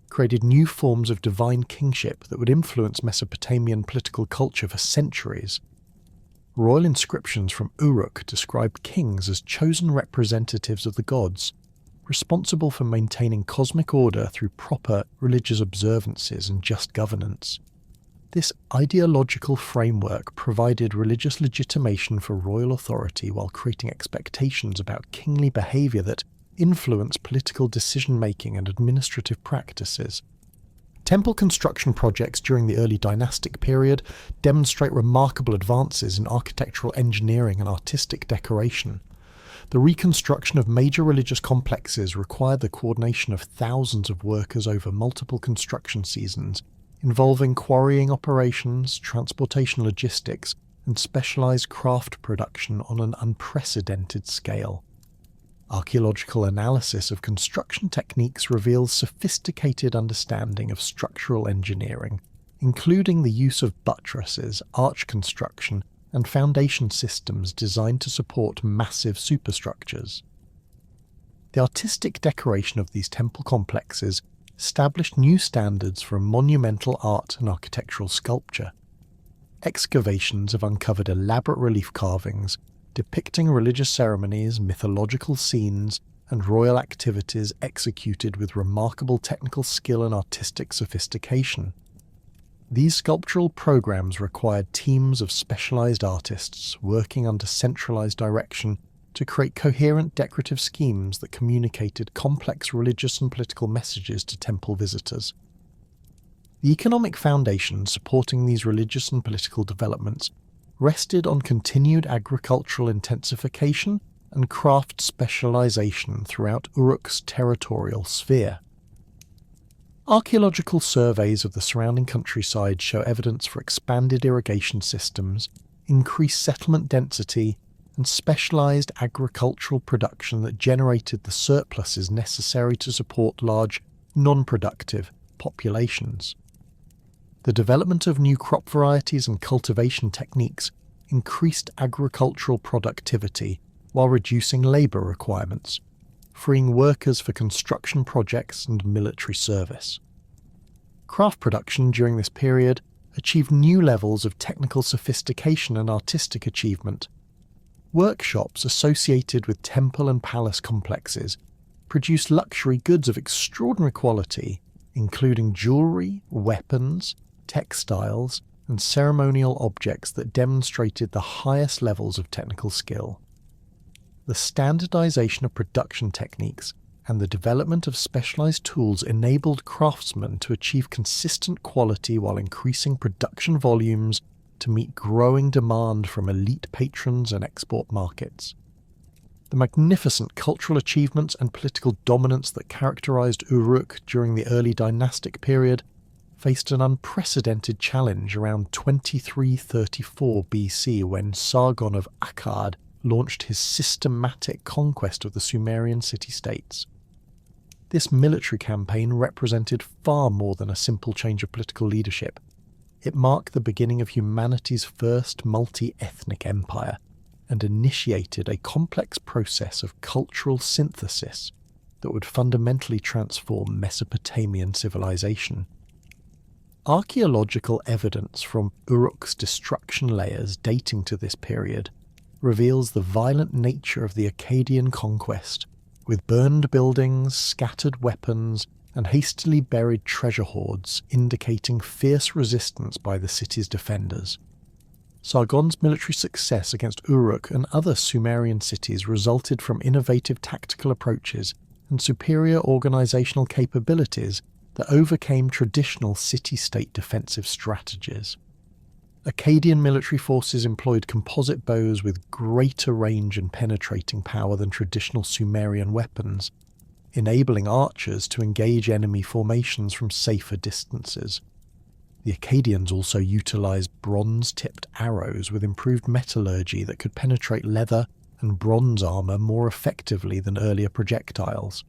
created new forms of divine kingship that would influence Mesopotamian political culture for centuries. Royal inscriptions from Uruk described kings as chosen representatives of the gods, responsible for maintaining cosmic order through proper religious observances and just governance. This ideological framework provided religious legitimation for royal authority while creating expectations about kingly behaviour that influence political decision-making and administrative practices. Temple construction projects during the early dynastic period demonstrate remarkable advances in architectural engineering and artistic decoration. The reconstruction of major religious complexes required the coordination of thousands of workers over multiple construction seasons, involving quarrying operations, transportation logistics, and specialized craft production on an unprecedented scale. Archaeological analysis of construction techniques reveals sophisticated understanding of structural engineering, including the use of buttresses, arch construction, and foundation systems designed to support massive superstructures. The artistic decoration of these temple complexes established new standards for monumental art and architectural sculpture. Excavations have uncovered elaborate relief carvings depicting religious ceremonies, mythological scenes, and royal activities executed with remarkable technical skill and artistic sophistication. These sculptural programs required teams of specialized artists working under centralized direction to create coherent decorative schemes that communicated complex religious and political messages to temple visitors. The economic foundation supporting these religious and political developments rested on continued agricultural intensification and craft specialization throughout Uruk's territorial sphere. Archaeological surveys of the surrounding countryside show evidence for expanded irrigation systems, increased settlement density, and specialized agricultural production that generated the surpluses necessary to support large, non-productive populations. The development of new crop varieties and cultivation techniques increased agricultural productivity while reducing labor requirements, freeing workers for construction projects and military service. Craft production during this period achieved new levels of technical sophistication and artistic achievement. Workshops associated with temple and palace complexes produced luxury goods of extraordinary quality, including jewelry, weapons, textiles, and ceremonial objects that demonstrated the highest levels of technical skill. The standardization of production techniques and the development of specialized tools enabled craftsmen to achieve consistent quality while increasing production volumes to meet growing demand from elite patrons and export markets. The magnificent cultural achievements and political dominance that characterized Uruk during the early dynastic period faced an unprecedented challenge around 2334 BC when Sargon of Akkad launched his systematic conquest of the Sumerian city-states. This military campaign represented far more than a simple change of political leadership. It marked the beginning of humanity's first multi-ethnic empire and initiated a complex process of cultural synthesis that would fundamentally transform Mesopotamian civilization. Archaeological evidence from Uruk's destruction layers dating to this period reveals the violent nature of the Akkadian conquest, with burned buildings, scattered weapons, and hastily buried treasure hoards indicating fierce resistance by the city's defenders. Sargon's military success against Uruk and other Sumerian cities resulted from innovative tactical approaches and superior organizational capabilities that overcame traditional city-state defensive strategies. Akkadian military forces employed composite bows with greater range and penetrating power than traditional Sumerian weapons, enabling archers to engage enemy formations from safer distances. The Akkadians also utilized bronze-tipped arrows with improved metallurgy that could penetrate leather and bronze armor more effectively than earlier projectiles.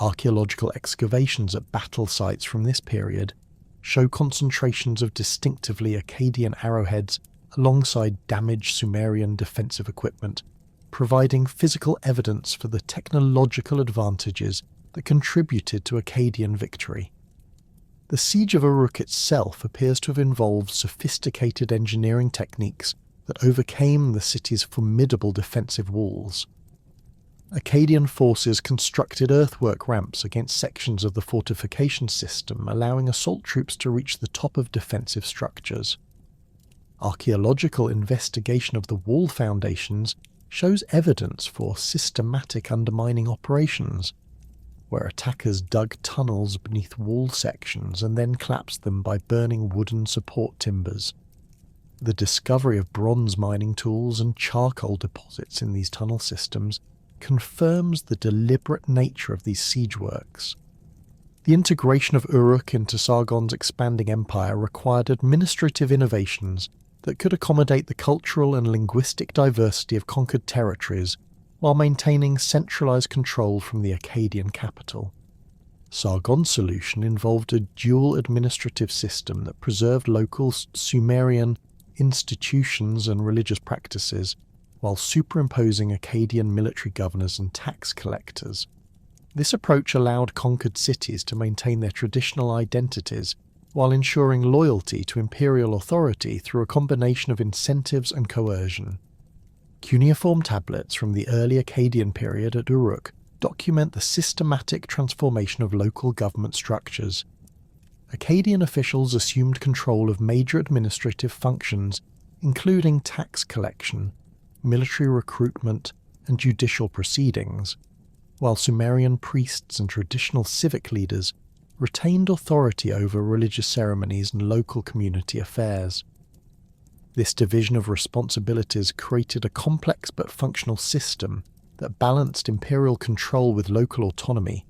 Archaeological excavations at battle sites from this period show concentrations of distinctively Akkadian arrowheads alongside damaged Sumerian defensive equipment, providing physical evidence for the technological advantages that contributed to Akkadian victory. The siege of Uruk itself appears to have involved sophisticated engineering techniques that overcame the city's formidable defensive walls. Akkadian forces constructed earthwork ramps against sections of the fortification system, allowing assault troops to reach the top of defensive structures. Archaeological investigation of the wall foundations shows evidence for systematic undermining operations. where attackers dug tunnels beneath wall sections and then collapsed them by burning wooden support timbers. The discovery of bronze mining tools and charcoal deposits in these tunnel systems confirms the deliberate nature of these siege works. The integration of Uruk into Sargon's expanding empire required administrative innovations that could accommodate the cultural and linguistic diversity of conquered territories while maintaining centralized control from the Akkadian capital. Sargon's solution involved a dual administrative system that preserved local Sumerian institutions and religious practices while superimposing Akkadian military governors and tax collectors. This approach allowed conquered cities to maintain their traditional identities while ensuring loyalty to imperial authority through a combination of incentives and coercion. Cuneiform tablets from the early Akkadian period at Uruk document the systematic transformation of local government structures. Akkadian officials assumed control of major administrative functions, including tax collection, military recruitment, and judicial proceedings, while Sumerian priests and traditional civic leaders retained authority over religious ceremonies and local community affairs. This division of responsibilities created a complex but functional system that balanced imperial control with local autonomy,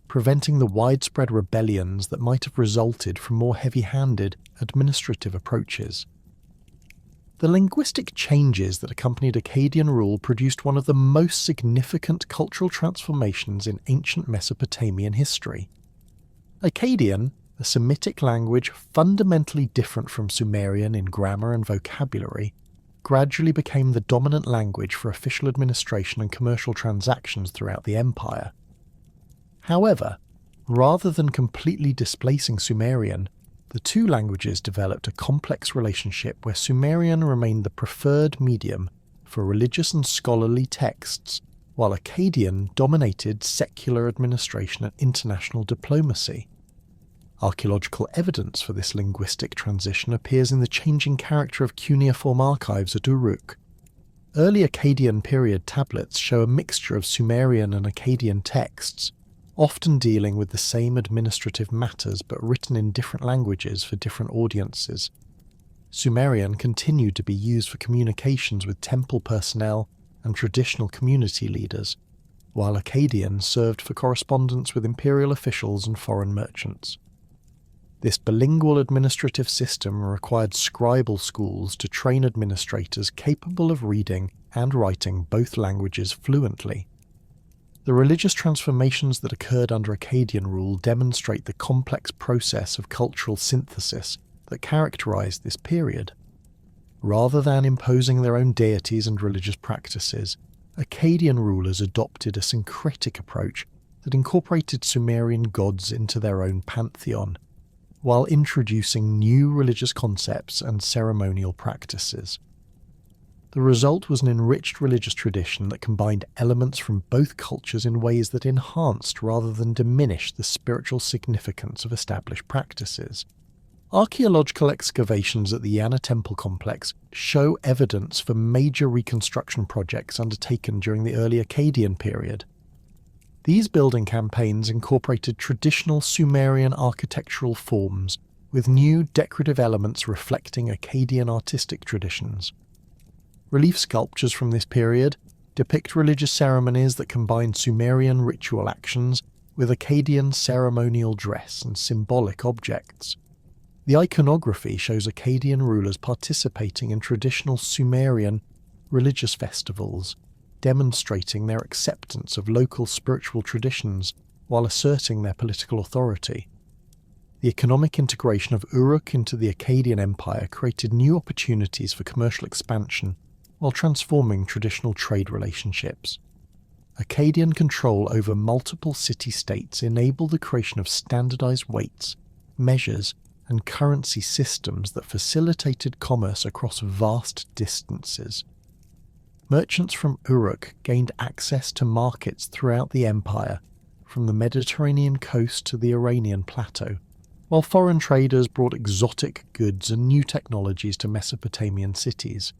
preventing the widespread rebellions that might have resulted from more heavy-handed administrative approaches. The linguistic changes that accompanied Akkadian rule produced one of the most significant cultural transformations in ancient Mesopotamian history. Akkadian, a Semitic language fundamentally different from Sumerian in grammar and vocabulary, gradually became the dominant language for official administration and commercial transactions throughout the empire. However, rather than completely displacing Sumerian, the two languages developed a complex relationship where Sumerian remained the preferred medium for religious and scholarly texts, while Akkadian dominated secular administration and international diplomacy. Archaeological evidence for this linguistic transition appears in the changing character of cuneiform archives at Uruk. Early Akkadian period tablets show a mixture of Sumerian and Akkadian texts, often dealing with the same administrative matters but written in different languages for different audiences. Sumerian continued to be used for communications with temple personnel and traditional community leaders, while Akkadian served for correspondence with imperial officials and foreign merchants. This bilingual administrative system required scribal schools to train administrators capable of reading and writing both languages fluently. The religious transformations that occurred under Akkadian rule demonstrate the complex process of cultural synthesis that characterized this period. Rather than imposing their own deities and religious practices, Akkadian rulers adopted a syncretic approach that incorporated Sumerian gods into their own pantheon, while introducing new religious concepts and ceremonial practices. The result was an enriched religious tradition that combined elements from both cultures in ways that enhanced rather than diminished the spiritual significance of established practices. Archaeological excavations at the Yana Temple complex show evidence for major reconstruction projects undertaken during the early Akkadian period. These building campaigns incorporated traditional Sumerian architectural forms with new decorative elements reflecting Akkadian artistic traditions. Relief sculptures from this period depict religious ceremonies that combine Sumerian ritual actions with Akkadian ceremonial dress and symbolic objects. The iconography shows Akkadian rulers participating in traditional Sumerian religious festivals, demonstrating their acceptance of local spiritual traditions while asserting their political authority. The economic integration of Uruk into the Akkadian Empire created new opportunities for commercial expansion while transforming traditional trade relationships. Akkadian control over multiple city-states enabled the creation of standardized weights, measures, and currency systems that facilitated commerce across vast distances. Merchants from Uruk gained access to markets throughout the empire, from the Mediterranean coast to the Iranian plateau, while foreign traders brought exotic goods and new technologies to Mesopotamian cities.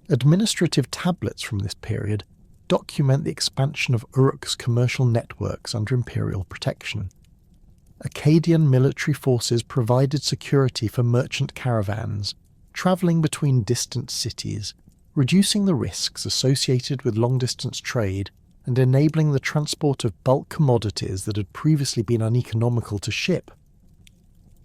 Administrative tablets from this period document the expansion of Uruk's commercial networks under imperial protection. Akkadian military forces provided security for merchant caravans, travelling between distant cities, reducing the risks associated with long-distance trade and enabling the transport of bulk commodities that had previously been uneconomical to ship.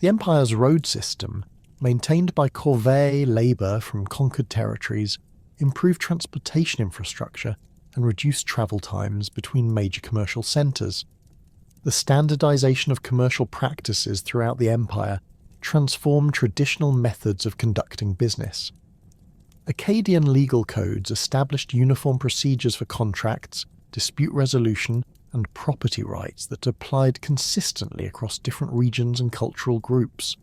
The empire's road system, maintained by corvée labour from conquered territories, improved transportation infrastructure and reduced travel times between major commercial centres. The standardisation of commercial practices throughout the empire transformed traditional methods of conducting business. Akkadian legal codes established uniform procedures for contracts, dispute resolution, and property rights that applied consistently across different regions and cultural groups.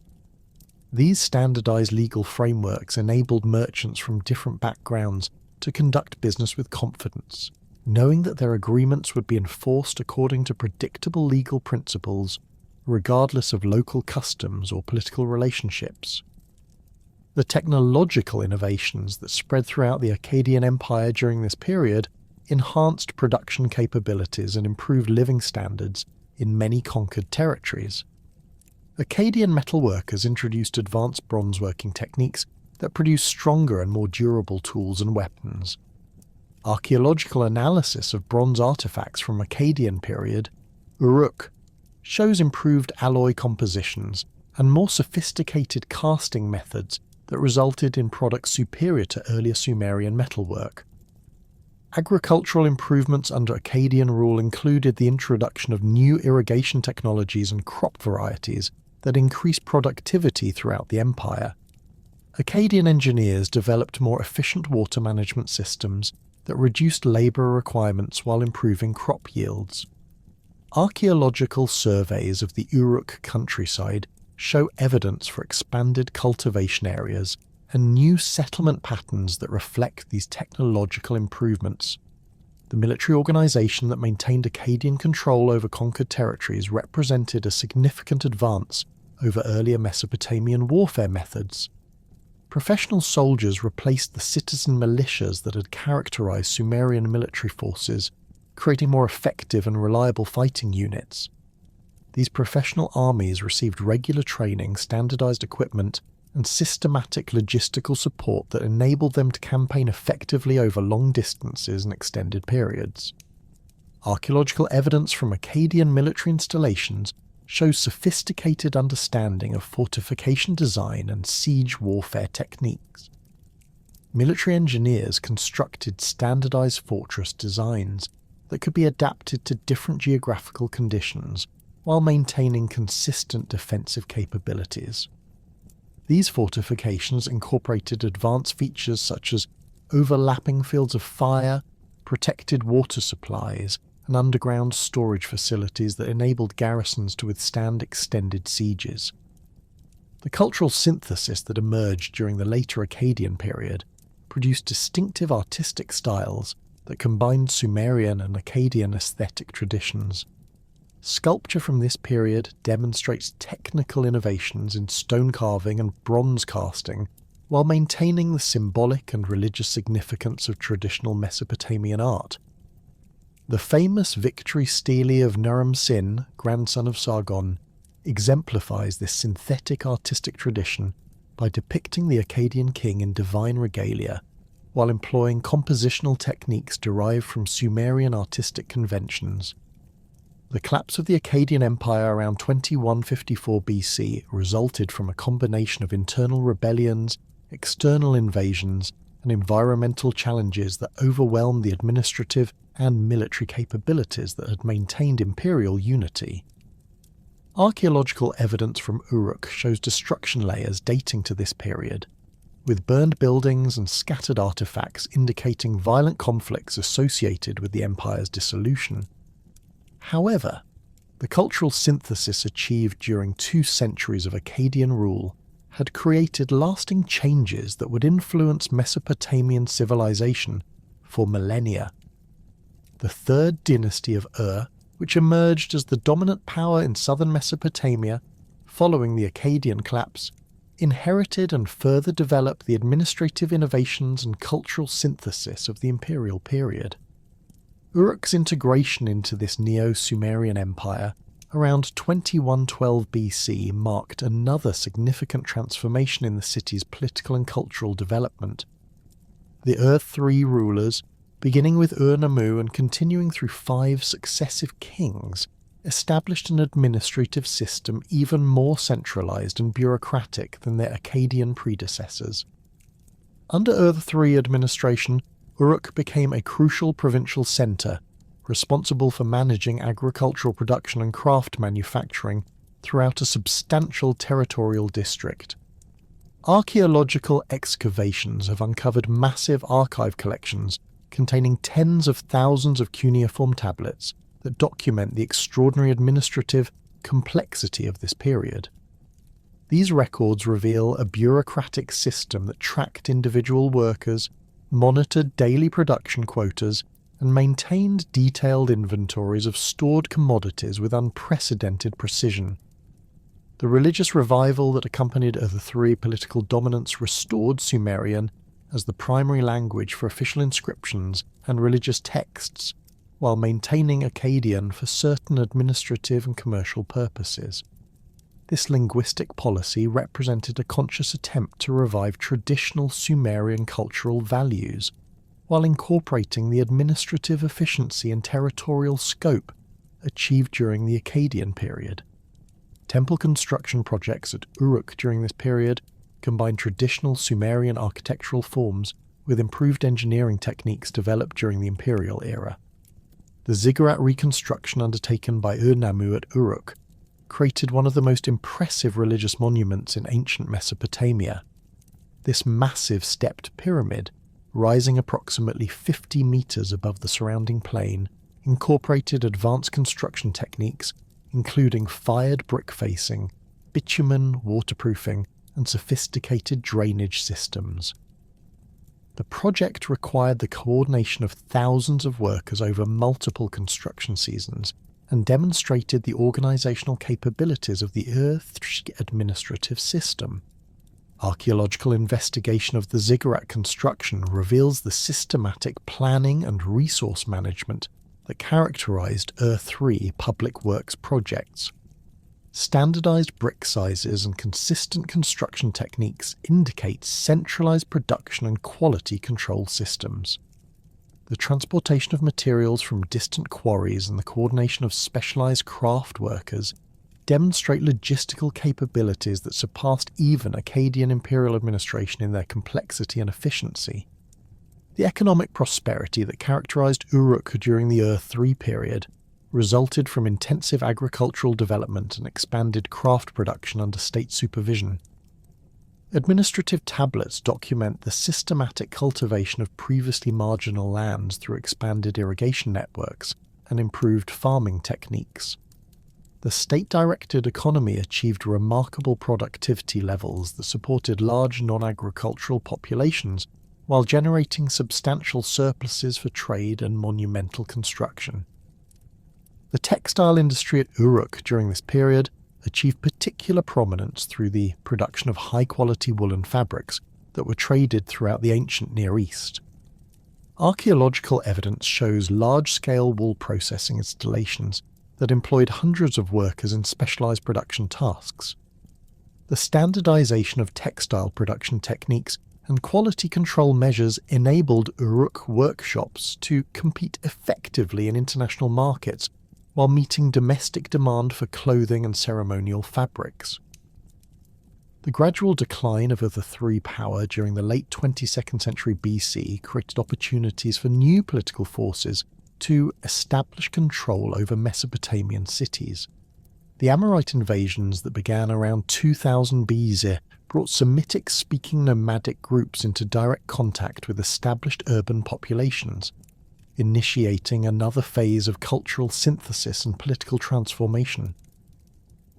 These standardised legal frameworks enabled merchants from different backgrounds to conduct business with confidence, knowing that their agreements would be enforced according to predictable legal principles, regardless of local customs or political relationships. The technological innovations that spread throughout the Akkadian Empire during this period enhanced production capabilities and improved living standards in many conquered territories. Akkadian metalworkers introduced advanced bronze-working techniques that produced stronger and more durable tools and weapons. Archaeological analysis of bronze artifacts from Akkadian period, Uruk, shows improved alloy compositions and more sophisticated casting methods that resulted in products superior to earlier Sumerian metalwork. Agricultural improvements under Akkadian rule included the introduction of new irrigation technologies and crop varieties that increased productivity throughout the empire. Akkadian engineers developed more efficient water management systems that reduced labour requirements while improving crop yields. Archaeological surveys of the Uruk countryside show evidence for expanded cultivation areas and new settlement patterns that reflect these technological improvements. The military organisation that maintained Akkadian control over conquered territories represented a significant advance over earlier Mesopotamian warfare methods. Professional soldiers replaced the citizen militias that had characterised Sumerian military forces, creating more effective and reliable fighting units. These professional armies received regular training, standardised equipment, and systematic logistical support that enabled them to campaign effectively over long distances and extended periods. Archaeological evidence from Akkadian military installations shows sophisticated understanding of fortification design and siege warfare techniques. Military engineers constructed standardised fortress designs that could be adapted to different geographical conditions while maintaining consistent defensive capabilities. These fortifications incorporated advanced features such as overlapping fields of fire, protected water supplies, and underground storage facilities that enabled garrisons to withstand extended sieges. The cultural synthesis that emerged during the later Akkadian period produced distinctive artistic styles that combined Sumerian and Akkadian aesthetic traditions. Sculpture from this period demonstrates technical innovations in stone carving and bronze casting while maintaining the symbolic and religious significance of traditional Mesopotamian art. The famous victory stele of Naram-Sin, grandson of Sargon, exemplifies this synthetic artistic tradition by depicting the Akkadian king in divine regalia, while employing compositional techniques derived from Sumerian artistic conventions. The collapse of the Akkadian Empire around 2154 BC resulted from a combination of internal rebellions, external invasions, and environmental challenges that overwhelmed the administrative and military capabilities that had maintained imperial unity. Archaeological evidence from Uruk shows destruction layers dating to this period, with burned buildings and scattered artifacts indicating violent conflicts associated with the empire's dissolution. However, the cultural synthesis achieved during 2 centuries of Akkadian rule had created lasting changes that would influence Mesopotamian civilization for millennia. The third dynasty of Ur, which emerged as the dominant power in southern Mesopotamia following the Akkadian collapse, inherited and further developed the administrative innovations and cultural synthesis of the imperial period. Uruk's integration into this Neo-Sumerian empire around 2112 BC marked another significant transformation in the city's political and cultural development. The Ur-3 rulers, beginning with Ur-Nammu and continuing through 5 successive kings, established an administrative system even more centralized and bureaucratic than their Akkadian predecessors. Under Ur-3 administration, Uruk became a crucial provincial centre, responsible for managing agricultural production and craft manufacturing throughout a substantial territorial district. Archaeological excavations have uncovered massive archive collections containing tens of thousands of cuneiform tablets that document the extraordinary administrative complexity of this period. These records reveal a bureaucratic system that tracked individual workers, monitored daily production quotas, and maintained detailed inventories of stored commodities with unprecedented precision. The religious revival that accompanied Ur-3 political dominance restored Sumerian as the primary language for official inscriptions and religious texts, while maintaining Akkadian for certain administrative and commercial purposes. This linguistic policy represented a conscious attempt to revive traditional Sumerian cultural values, while incorporating the administrative efficiency and territorial scope achieved during the Akkadian period. Temple construction projects at Uruk during this period combined traditional Sumerian architectural forms with improved engineering techniques developed during the imperial era. The ziggurat reconstruction undertaken by Ur-Nammu at Uruk created one of the most impressive religious monuments in ancient Mesopotamia. This massive stepped pyramid, rising approximately 50 meters above the surrounding plain, incorporated advanced construction techniques including fired brick facing, bitumen waterproofing, and sophisticated drainage systems. The project required the coordination of thousands of workers over multiple construction seasons and demonstrated the organizational capabilities of the Ur-3 administrative system. Archaeological investigation of the ziggurat construction reveals the systematic planning and resource management that characterized Ur-3 public works projects. Standardized brick sizes and consistent construction techniques indicate centralized production and quality control systems. The transportation of materials from distant quarries and the coordination of specialized craft workers demonstrate logistical capabilities that surpassed even Akkadian imperial administration in their complexity and efficiency. The economic prosperity that characterized Uruk during the Ur-3 period resulted from intensive agricultural development and expanded craft production under state supervision. Administrative tablets document the systematic cultivation of previously marginal lands through expanded irrigation networks and improved farming techniques. The state-directed economy achieved remarkable productivity levels that supported large non-agricultural populations while generating substantial surpluses for trade and monumental construction. The textile industry at Uruk during this period achieved particular prominence through the production of high-quality woolen fabrics that were traded throughout the ancient Near East. Archaeological evidence shows large-scale wool processing installations that employed hundreds of workers in specialized production tasks. The standardization of textile production techniques and quality control measures enabled Uruk workshops to compete effectively in international markets while meeting domestic demand for clothing and ceremonial fabrics. The gradual decline of Ur-3 power during the late 22nd century BC created opportunities for new political forces to establish control over Mesopotamian cities. The Amorite invasions that began around 2000 BC brought Semitic-speaking nomadic groups into direct contact with established urban populations, initiating another phase of cultural synthesis and political transformation.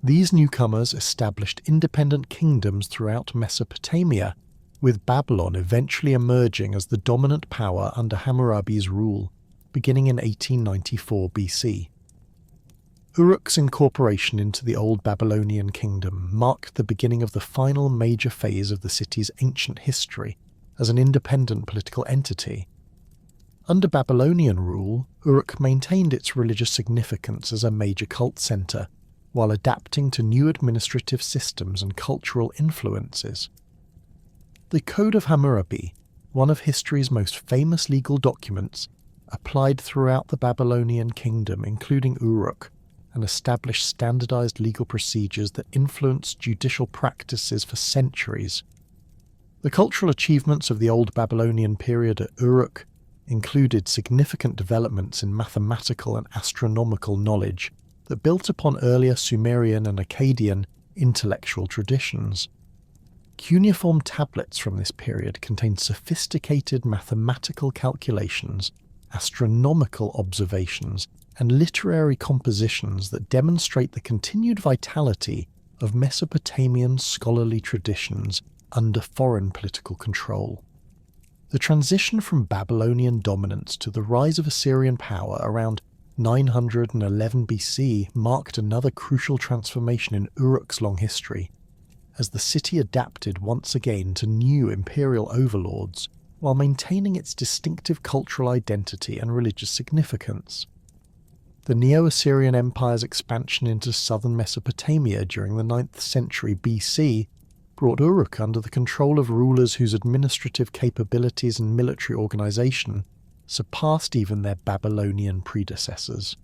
These newcomers established independent kingdoms throughout Mesopotamia, with Babylon eventually emerging as the dominant power under Hammurabi's rule, beginning in 1894 BC. Uruk's incorporation into the Old Babylonian kingdom marked the beginning of the final major phase of the city's ancient history as an independent political entity. Under Babylonian rule, Uruk maintained its religious significance as a major cult centre, while adapting to new administrative systems and cultural influences. The Code of Hammurabi, one of history's most famous legal documents, applied throughout the Babylonian kingdom, including Uruk, and established standardized legal procedures that influenced judicial practices for centuries. The cultural achievements of the Old Babylonian period at Uruk included significant developments in mathematical and astronomical knowledge that built upon earlier Sumerian and Akkadian intellectual traditions. Cuneiform tablets from this period contain sophisticated mathematical calculations, astronomical observations, and literary compositions that demonstrate the continued vitality of Mesopotamian scholarly traditions under foreign political control. The transition from Babylonian dominance to the rise of Assyrian power around 911 BC marked another crucial transformation in Uruk's long history, as the city adapted once again to new imperial overlords while maintaining its distinctive cultural identity and religious significance. The Neo-Assyrian Empire's expansion into southern Mesopotamia during the 9th century BC brought Uruk under the control of rulers whose administrative capabilities and military organization surpassed even their Babylonian predecessors.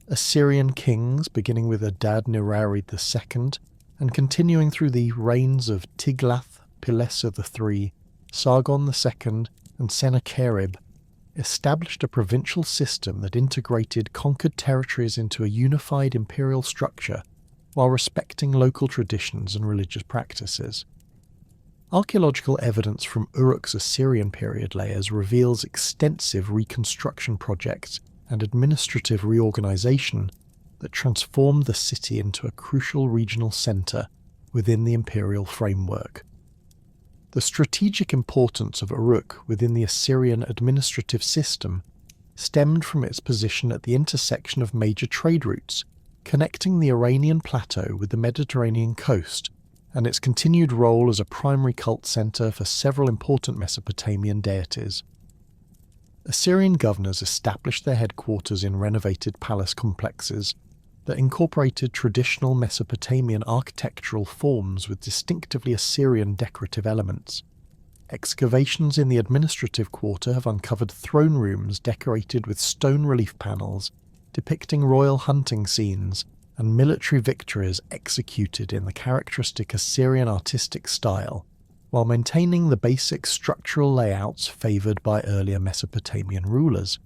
Assyrian kings, beginning with Adad-nirari II and continuing through the reigns of Tiglath-Pileser III, Sargon II, and Sennacherib, established a provincial system that integrated conquered territories into a unified imperial structure while respecting local traditions and religious practices. Archaeological evidence from Uruk's Assyrian period layers reveals extensive reconstruction projects and administrative reorganization that transformed the city into a crucial regional centre within the imperial framework. The strategic importance of Uruk within the Assyrian administrative system stemmed from its position at the intersection of major trade routes, connecting the Iranian plateau with the Mediterranean coast, and its continued role as a primary cult centre for several important Mesopotamian deities. Assyrian governors established their headquarters in renovated palace complexes that incorporated traditional Mesopotamian architectural forms with distinctively Assyrian decorative elements. Excavations in the administrative quarter have uncovered throne rooms decorated with stone relief panels depicting royal hunting scenes and military victories executed in the characteristic Assyrian artistic style, while maintaining the basic structural layouts favoured by earlier Mesopotamian rulers.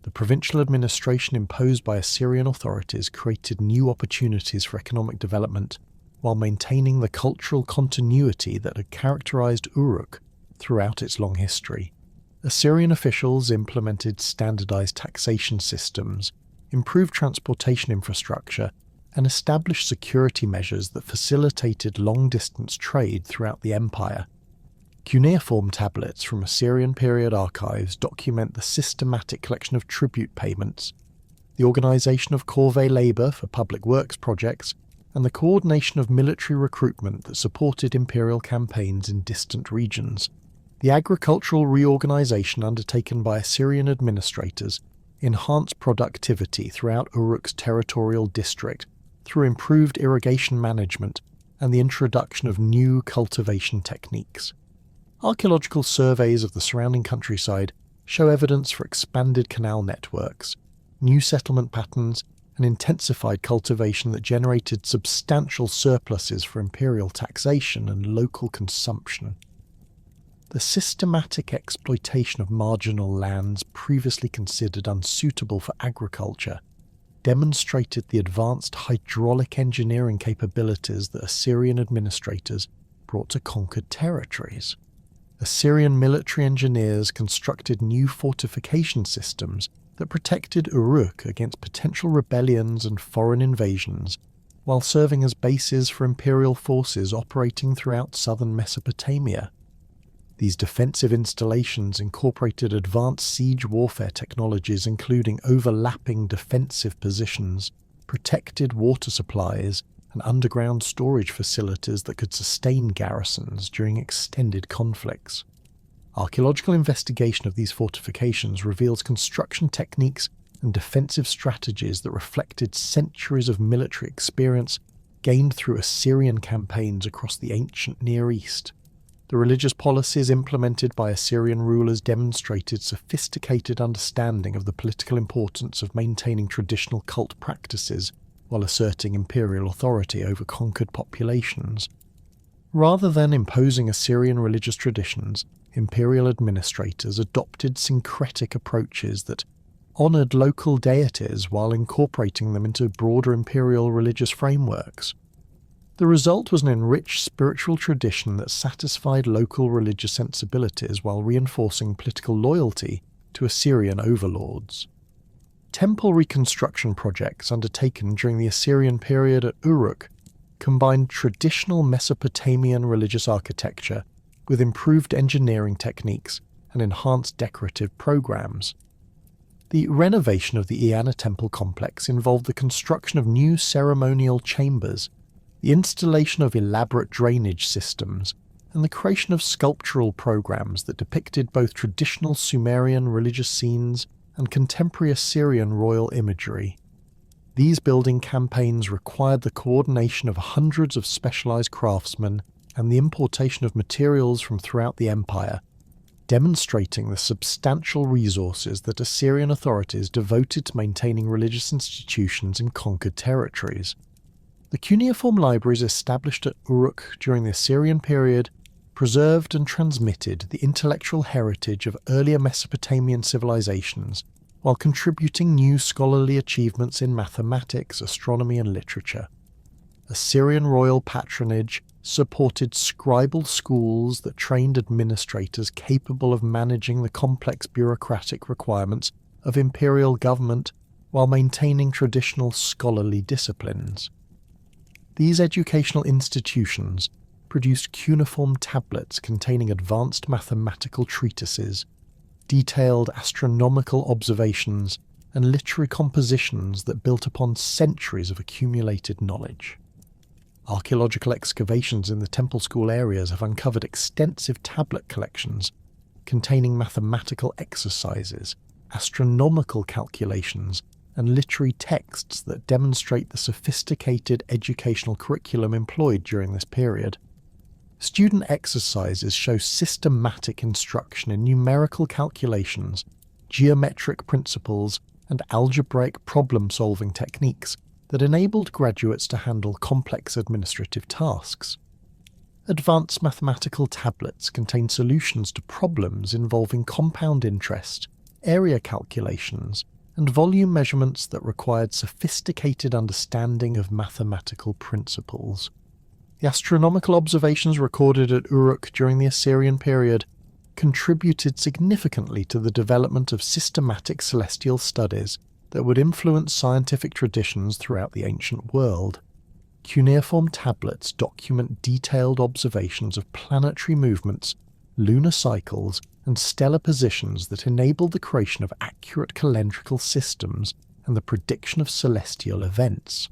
The provincial administration imposed by Assyrian authorities created new opportunities for economic development while maintaining the cultural continuity that had characterized Uruk throughout its long history. Assyrian officials implemented standardized taxation systems, improved transportation infrastructure, and established security measures that facilitated long-distance trade throughout the empire. Cuneiform tablets from Assyrian period archives document the systematic collection of tribute payments, the organisation of corvée labour for public works projects, and the coordination of military recruitment that supported imperial campaigns in distant regions. The agricultural reorganisation undertaken by Assyrian administrators enhanced productivity throughout Uruk's territorial district through improved irrigation management and the introduction of new cultivation techniques. Archaeological surveys of the surrounding countryside show evidence for expanded canal networks, new settlement patterns, and intensified cultivation that generated substantial surpluses for imperial taxation and local consumption. The systematic exploitation of marginal lands previously considered unsuitable for agriculture demonstrated the advanced hydraulic engineering capabilities that Assyrian administrators brought to conquered territories. Assyrian military engineers constructed new fortification systems that protected Uruk against potential rebellions and foreign invasions, while serving as bases for imperial forces operating throughout southern Mesopotamia. These defensive installations incorporated advanced siege warfare technologies including overlapping defensive positions, protected water supplies, and underground storage facilities that could sustain garrisons during extended conflicts. Archaeological investigation of these fortifications reveals construction techniques and defensive strategies that reflected centuries of military experience gained through Assyrian campaigns across the ancient Near East. The religious policies implemented by Assyrian rulers demonstrated sophisticated understanding of the political importance of maintaining traditional cult practices while asserting imperial authority over conquered populations. Rather than imposing Assyrian religious traditions, imperial administrators adopted syncretic approaches that honoured local deities while incorporating them into broader imperial religious frameworks. The result was an enriched spiritual tradition that satisfied local religious sensibilities while reinforcing political loyalty to Assyrian overlords. Temple reconstruction projects undertaken during the Assyrian period at Uruk combined traditional Mesopotamian religious architecture with improved engineering techniques and enhanced decorative programs. The renovation of the Eanna temple complex involved the construction of new ceremonial chambers, the installation of elaborate drainage systems, and the creation of sculptural programs that depicted both traditional Sumerian religious scenes and contemporary Assyrian royal imagery. These building campaigns required the coordination of hundreds of specialized craftsmen and the importation of materials from throughout the empire, demonstrating the substantial resources that Assyrian authorities devoted to maintaining religious institutions in conquered territories. The cuneiform libraries established at Uruk during the Assyrian period preserved and transmitted the intellectual heritage of earlier Mesopotamian civilizations while contributing new scholarly achievements in mathematics, astronomy and literature. Assyrian royal patronage supported scribal schools that trained administrators capable of managing the complex bureaucratic requirements of imperial government while maintaining traditional scholarly disciplines. These educational institutions produced cuneiform tablets containing advanced mathematical treatises, detailed astronomical observations, and literary compositions that built upon centuries of accumulated knowledge. Archaeological excavations in the temple school areas have uncovered extensive tablet collections containing mathematical exercises, astronomical calculations, and literary texts that demonstrate the sophisticated educational curriculum employed during this period. Student exercises show systematic instruction in numerical calculations, geometric principles, and algebraic problem-solving techniques that enabled graduates to handle complex administrative tasks. Advanced mathematical tablets contain solutions to problems involving compound interest, area calculations, and volume measurements that required sophisticated understanding of mathematical principles. The astronomical observations recorded at Uruk during the Assyrian period contributed significantly to the development of systematic celestial studies that would influence scientific traditions throughout the ancient world. Cuneiform tablets document detailed observations of planetary movements, lunar cycles, and stellar positions that enabled the creation of accurate calendrical systems and the prediction of celestial events.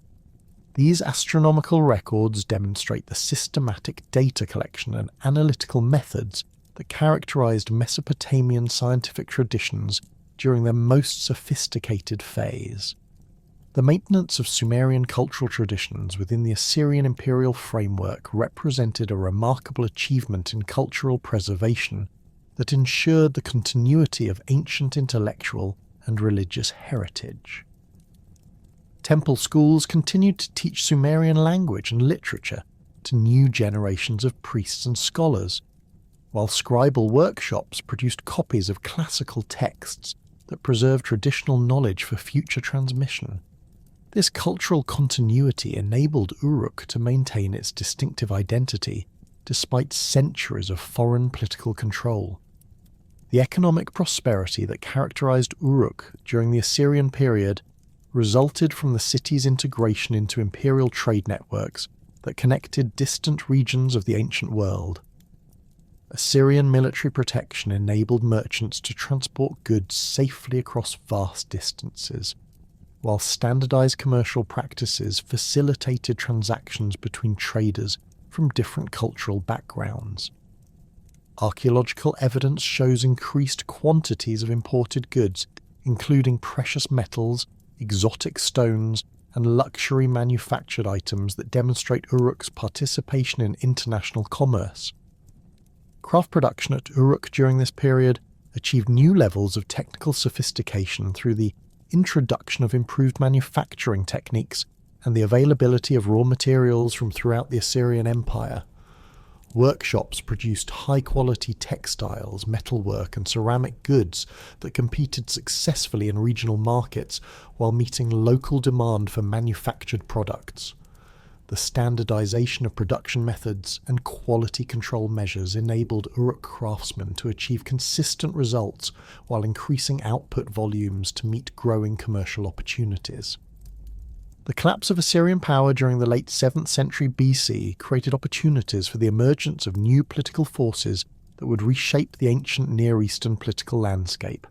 These astronomical records demonstrate the systematic data collection and analytical methods that characterized Mesopotamian scientific traditions during their most sophisticated phase. The maintenance of Sumerian cultural traditions within the Assyrian imperial framework represented a remarkable achievement in cultural preservation that ensured the continuity of ancient intellectual and religious heritage. Temple schools continued to teach Sumerian language and literature to new generations of priests and scholars, while scribal workshops produced copies of classical texts that preserved traditional knowledge for future transmission. This cultural continuity enabled Uruk to maintain its distinctive identity despite centuries of foreign political control. The economic prosperity that characterized Uruk during the Assyrian period resulted from the city's integration into imperial trade networks that connected distant regions of the ancient world. Assyrian military protection enabled merchants to transport goods safely across vast distances, while standardized commercial practices facilitated transactions between traders from different cultural backgrounds. Archaeological evidence shows increased quantities of imported goods, including precious metals, exotic stones, and luxury manufactured items that demonstrate Uruk's participation in international commerce. Craft production at Uruk during this period achieved new levels of technical sophistication through the introduction of improved manufacturing techniques and the availability of raw materials from throughout the Assyrian Empire. Workshops produced high-quality textiles, metalwork and ceramic goods that competed successfully in regional markets while meeting local demand for manufactured products. The standardization of production methods and quality control measures enabled Uruk craftsmen to achieve consistent results while increasing output volumes to meet growing commercial opportunities. The collapse of Assyrian power during the late 7th century BC created opportunities for the emergence of new political forces that would reshape the ancient Near Eastern political landscape.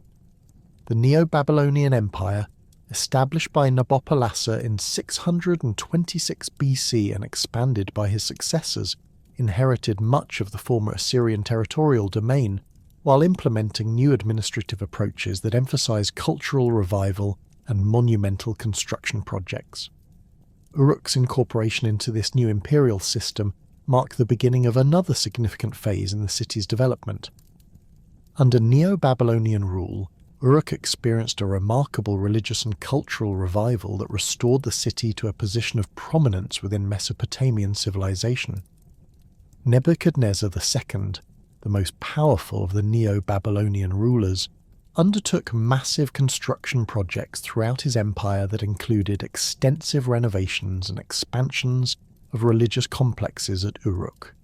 The Neo-Babylonian Empire, established by Nabopolassar in 626 BC and expanded by his successors, inherited much of the former Assyrian territorial domain, while implementing new administrative approaches that emphasize cultural revival and monumental construction projects. Uruk's incorporation into this new imperial system marked the beginning of another significant phase in the city's development. Under Neo-Babylonian rule, Uruk experienced a remarkable religious and cultural revival that restored the city to a position of prominence within Mesopotamian civilization. Nebuchadnezzar II, the most powerful of the Neo-Babylonian rulers, undertook massive construction projects throughout his empire that included extensive renovations and expansions of religious complexes at Uruk.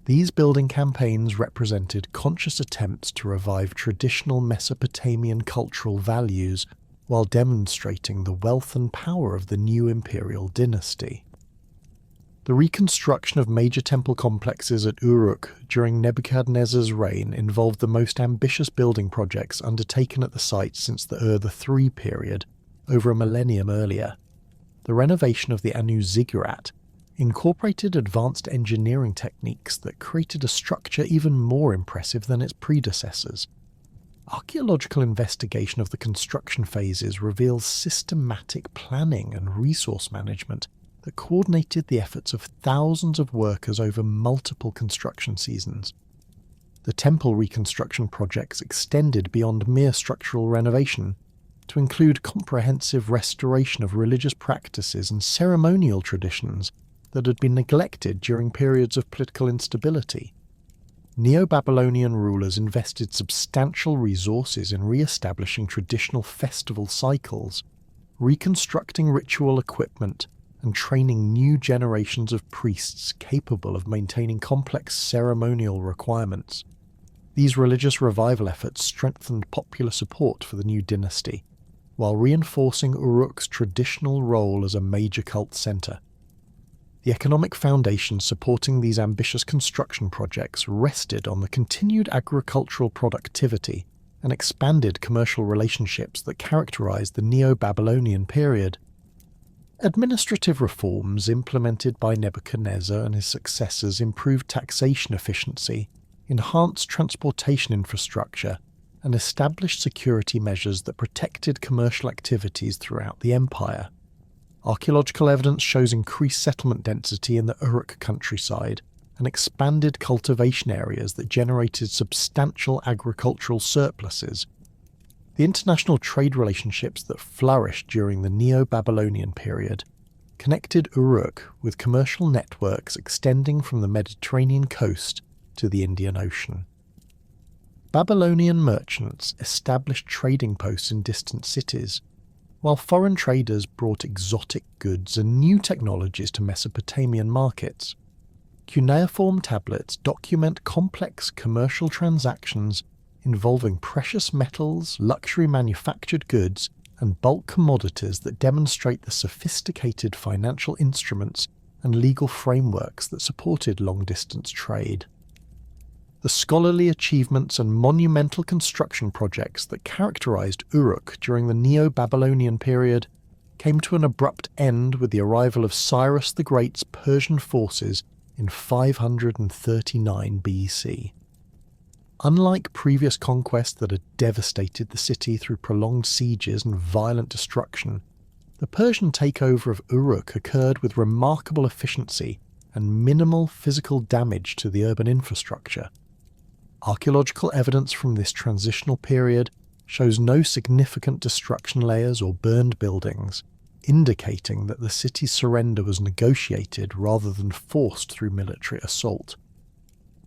These building campaigns represented conscious attempts to revive traditional Mesopotamian cultural values while demonstrating the wealth and power of the new imperial dynasty. The reconstruction of major temple complexes at Uruk during Nebuchadnezzar's reign involved the most ambitious building projects undertaken at the site since the Ur III period, over a millennium earlier. The renovation of the Anu Ziggurat incorporated advanced engineering techniques that created a structure even more impressive than its predecessors. Archaeological investigation of the construction phases reveals systematic planning and resource management that coordinated the efforts of thousands of workers over multiple construction seasons. The temple reconstruction projects extended beyond mere structural renovation to include comprehensive restoration of religious practices and ceremonial traditions that had been neglected during periods of political instability. Neo-Babylonian rulers invested substantial resources in re-establishing traditional festival cycles, reconstructing ritual equipment, and training new generations of priests capable of maintaining complex ceremonial requirements. These religious revival efforts strengthened popular support for the new dynasty, while reinforcing Uruk's traditional role as a major cult centre. The economic foundations supporting these ambitious construction projects rested on the continued agricultural productivity and expanded commercial relationships that characterized the Neo-Babylonian period. Administrative reforms implemented by Nebuchadnezzar and his successors improved taxation efficiency, enhanced transportation infrastructure, and established security measures that protected commercial activities throughout the empire. Archaeological evidence shows increased settlement density in the Uruk countryside and expanded cultivation areas that generated substantial agricultural surpluses. The international trade relationships that flourished during the Neo-Babylonian period connected Uruk with commercial networks extending from the Mediterranean coast to the Indian Ocean. Babylonian merchants established trading posts in distant cities, while foreign traders brought exotic goods and new technologies to Mesopotamian markets. Cuneiform tablets document complex commercial transactions involving precious metals, luxury manufactured goods, and bulk commodities that demonstrate the sophisticated financial instruments and legal frameworks that supported long-distance trade. The scholarly achievements and monumental construction projects that characterized Uruk during the Neo-Babylonian period came to an abrupt end with the arrival of Cyrus the Great's Persian forces in 539 BC. Unlike previous conquests that had devastated the city through prolonged sieges and violent destruction, the Persian takeover of Uruk occurred with remarkable efficiency and minimal physical damage to the urban infrastructure. Archaeological evidence from this transitional period shows no significant destruction layers or burned buildings, indicating that the city's surrender was negotiated rather than forced through military assault.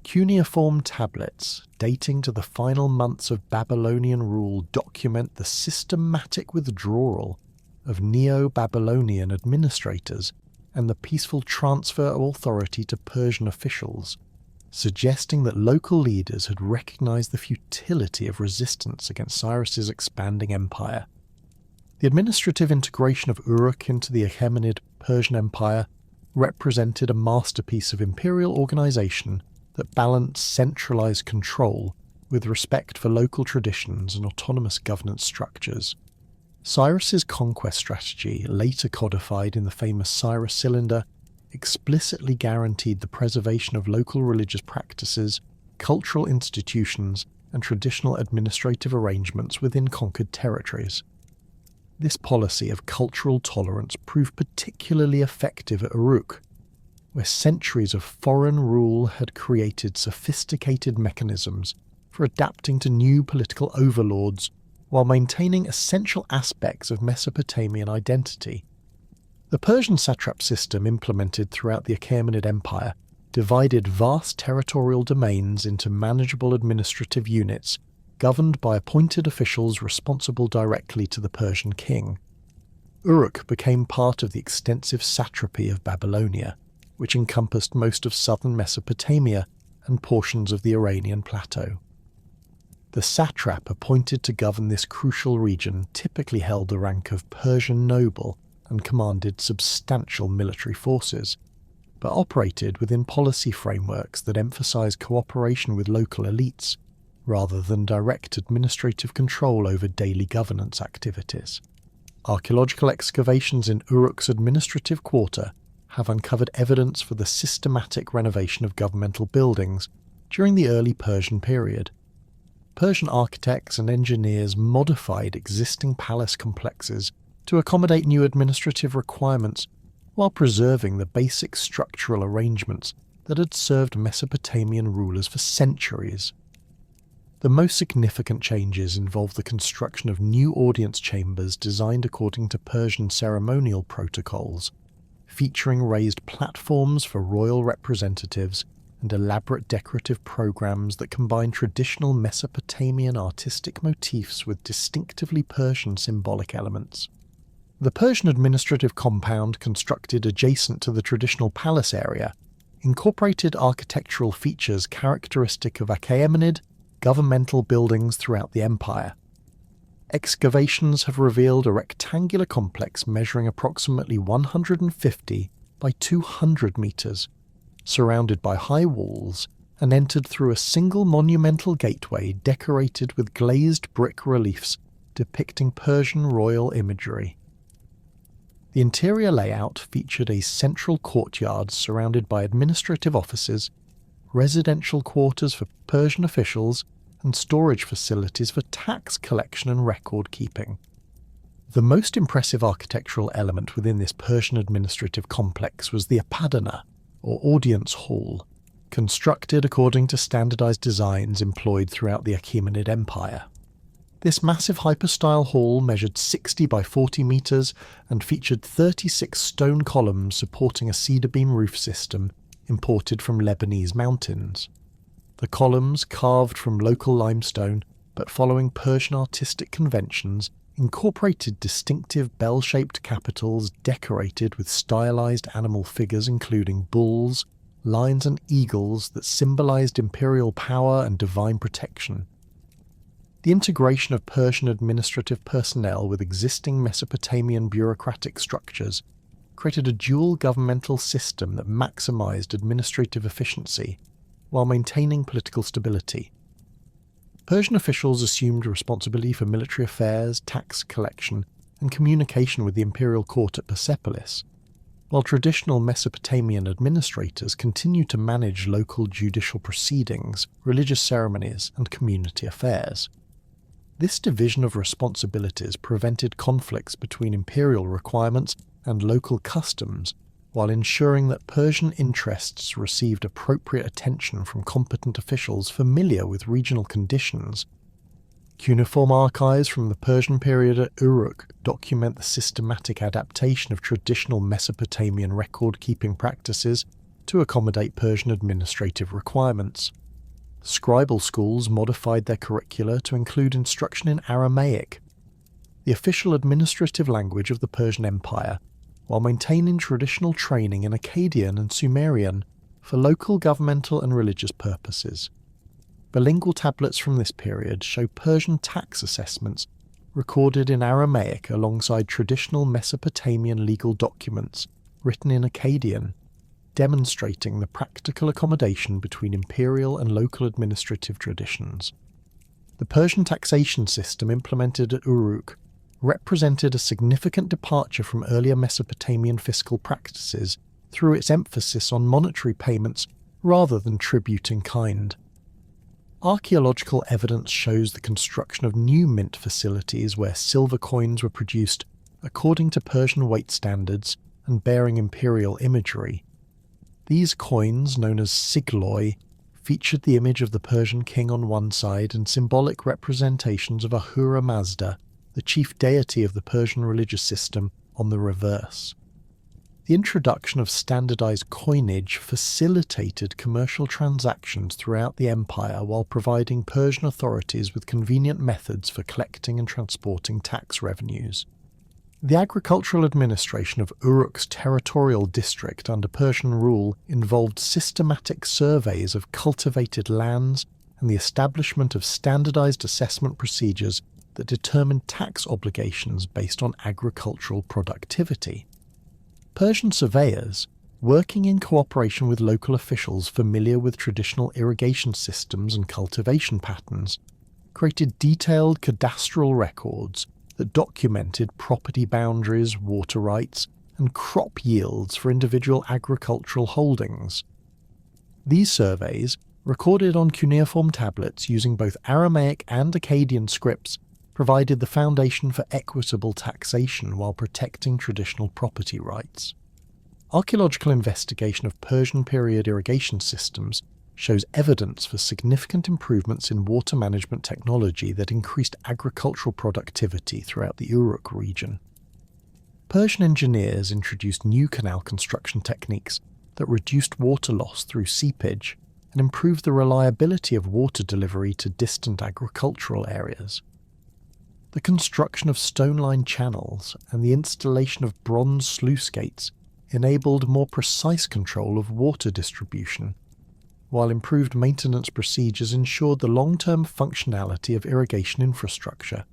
Cuneiform tablets dating to the final months of Babylonian rule document the systematic withdrawal of Neo-Babylonian administrators and the peaceful transfer of authority to Persian officials, suggesting that local leaders had recognized the futility of resistance against Cyrus's expanding empire. The administrative integration of Uruk into the Achaemenid Persian Empire represented a masterpiece of imperial organization that balanced centralized control with respect for local traditions and autonomous governance structures. Cyrus's conquest strategy, later codified in the famous Cyrus Cylinder, explicitly guaranteed the preservation of local religious practices, cultural institutions, and traditional administrative arrangements within conquered territories. This policy of cultural tolerance proved particularly effective at Uruk, where centuries of foreign rule had created sophisticated mechanisms for adapting to new political overlords while maintaining essential aspects of Mesopotamian identity. The Persian satrap system implemented throughout the Achaemenid Empire divided vast territorial domains into manageable administrative units governed by appointed officials responsible directly to the Persian king. Uruk became part of the extensive satrapy of Babylonia, which encompassed most of southern Mesopotamia and portions of the Iranian plateau. The satrap appointed to govern this crucial region typically held the rank of Persian noble and commanded substantial military forces, but operated within policy frameworks that emphasized cooperation with local elites, rather than direct administrative control over daily governance activities. Archaeological excavations in Uruk's administrative quarter have uncovered evidence for the systematic renovation of governmental buildings during the early Persian period. Persian architects and engineers modified existing palace complexes to accommodate new administrative requirements while preserving the basic structural arrangements that had served Mesopotamian rulers for centuries. The most significant changes involved the construction of new audience chambers designed according to Persian ceremonial protocols, featuring raised platforms for royal representatives and elaborate decorative programs that combine traditional Mesopotamian artistic motifs with distinctively Persian symbolic elements. The Persian administrative compound, constructed adjacent to the traditional palace area, incorporated architectural features characteristic of Achaemenid governmental buildings throughout the empire. Excavations have revealed a rectangular complex measuring approximately 150 by 200 meters, surrounded by high walls and entered through a single monumental gateway decorated with glazed brick reliefs depicting Persian royal imagery. The interior layout featured a central courtyard surrounded by administrative offices, residential quarters for Persian officials, and storage facilities for tax collection and record keeping. The most impressive architectural element within this Persian administrative complex was the Abandonment, or audience hall, constructed according to standardized designs employed throughout the Achaemenid Empire. This massive hypostyle hall measured 60 by 40 meters and featured 36 stone columns supporting a cedar beam roof system imported from Lebanese mountains. The columns, carved from local limestone but following Persian artistic conventions, incorporated distinctive bell-shaped capitals decorated with stylized animal figures including bulls, lions and eagles that symbolized imperial power and divine protection. The integration of Persian administrative personnel with existing Mesopotamian bureaucratic structures created a dual governmental system that maximized administrative efficiency while maintaining political stability. Persian officials assumed responsibility for military affairs, tax collection, and communication with the imperial court at Persepolis. while traditional Mesopotamian administrators continued to manage local judicial proceedings, religious ceremonies, and community affairs. This division of responsibilities prevented conflicts between imperial requirements and local customs, while ensuring that Persian interests received appropriate attention from competent officials familiar with regional conditions. Cuneiform archives from the Persian period at Uruk document the systematic adaptation of traditional Mesopotamian record-keeping practices to accommodate Persian administrative requirements. Scribal schools modified their curricula to include instruction in Aramaic, the official administrative language of the Persian Empire, while maintaining traditional training in Akkadian and Sumerian for local governmental and religious purposes. Bilingual tablets from this period show Persian tax assessments recorded in Aramaic alongside traditional Mesopotamian legal documents written in Akkadian, demonstrating the practical accommodation between imperial and local administrative traditions. The Persian taxation system implemented at Uruk represented a significant departure from earlier Mesopotamian fiscal practices through its emphasis on monetary payments rather than tribute in kind. Archaeological evidence shows the construction of new mint facilities where silver coins were produced according to Persian weight standards and bearing imperial imagery. These coins, known as sigloi, featured the image of the Persian king on one side and symbolic representations of Ahura Mazda, the chief deity of the Persian religious system, on the reverse. The introduction of standardized coinage facilitated commercial transactions throughout the empire while providing Persian authorities with convenient methods for collecting and transporting tax revenues. The agricultural administration of Uruk's territorial district under Persian rule involved systematic surveys of cultivated lands and the establishment of standardized assessment procedures that determined tax obligations based on agricultural productivity. Persian surveyors, working in cooperation with local officials familiar with traditional irrigation systems and cultivation patterns, created detailed cadastral records that documented property boundaries, water rights, and crop yields for individual agricultural holdings. These surveys, recorded on cuneiform tablets using both Aramaic and Akkadian scripts, provided the foundation for equitable taxation while protecting traditional property rights. Archaeological investigation of Persian period irrigation systems shows evidence for significant improvements in water management technology that increased agricultural productivity throughout the Uruk region. Persian engineers introduced new canal construction techniques that reduced water loss through seepage and improved the reliability of water delivery to distant agricultural areas. The construction of stone-lined channels and the installation of bronze sluice gates enabled more precise control of water distribution, while improved maintenance procedures ensured the long-term functionality of irrigation infrastructure.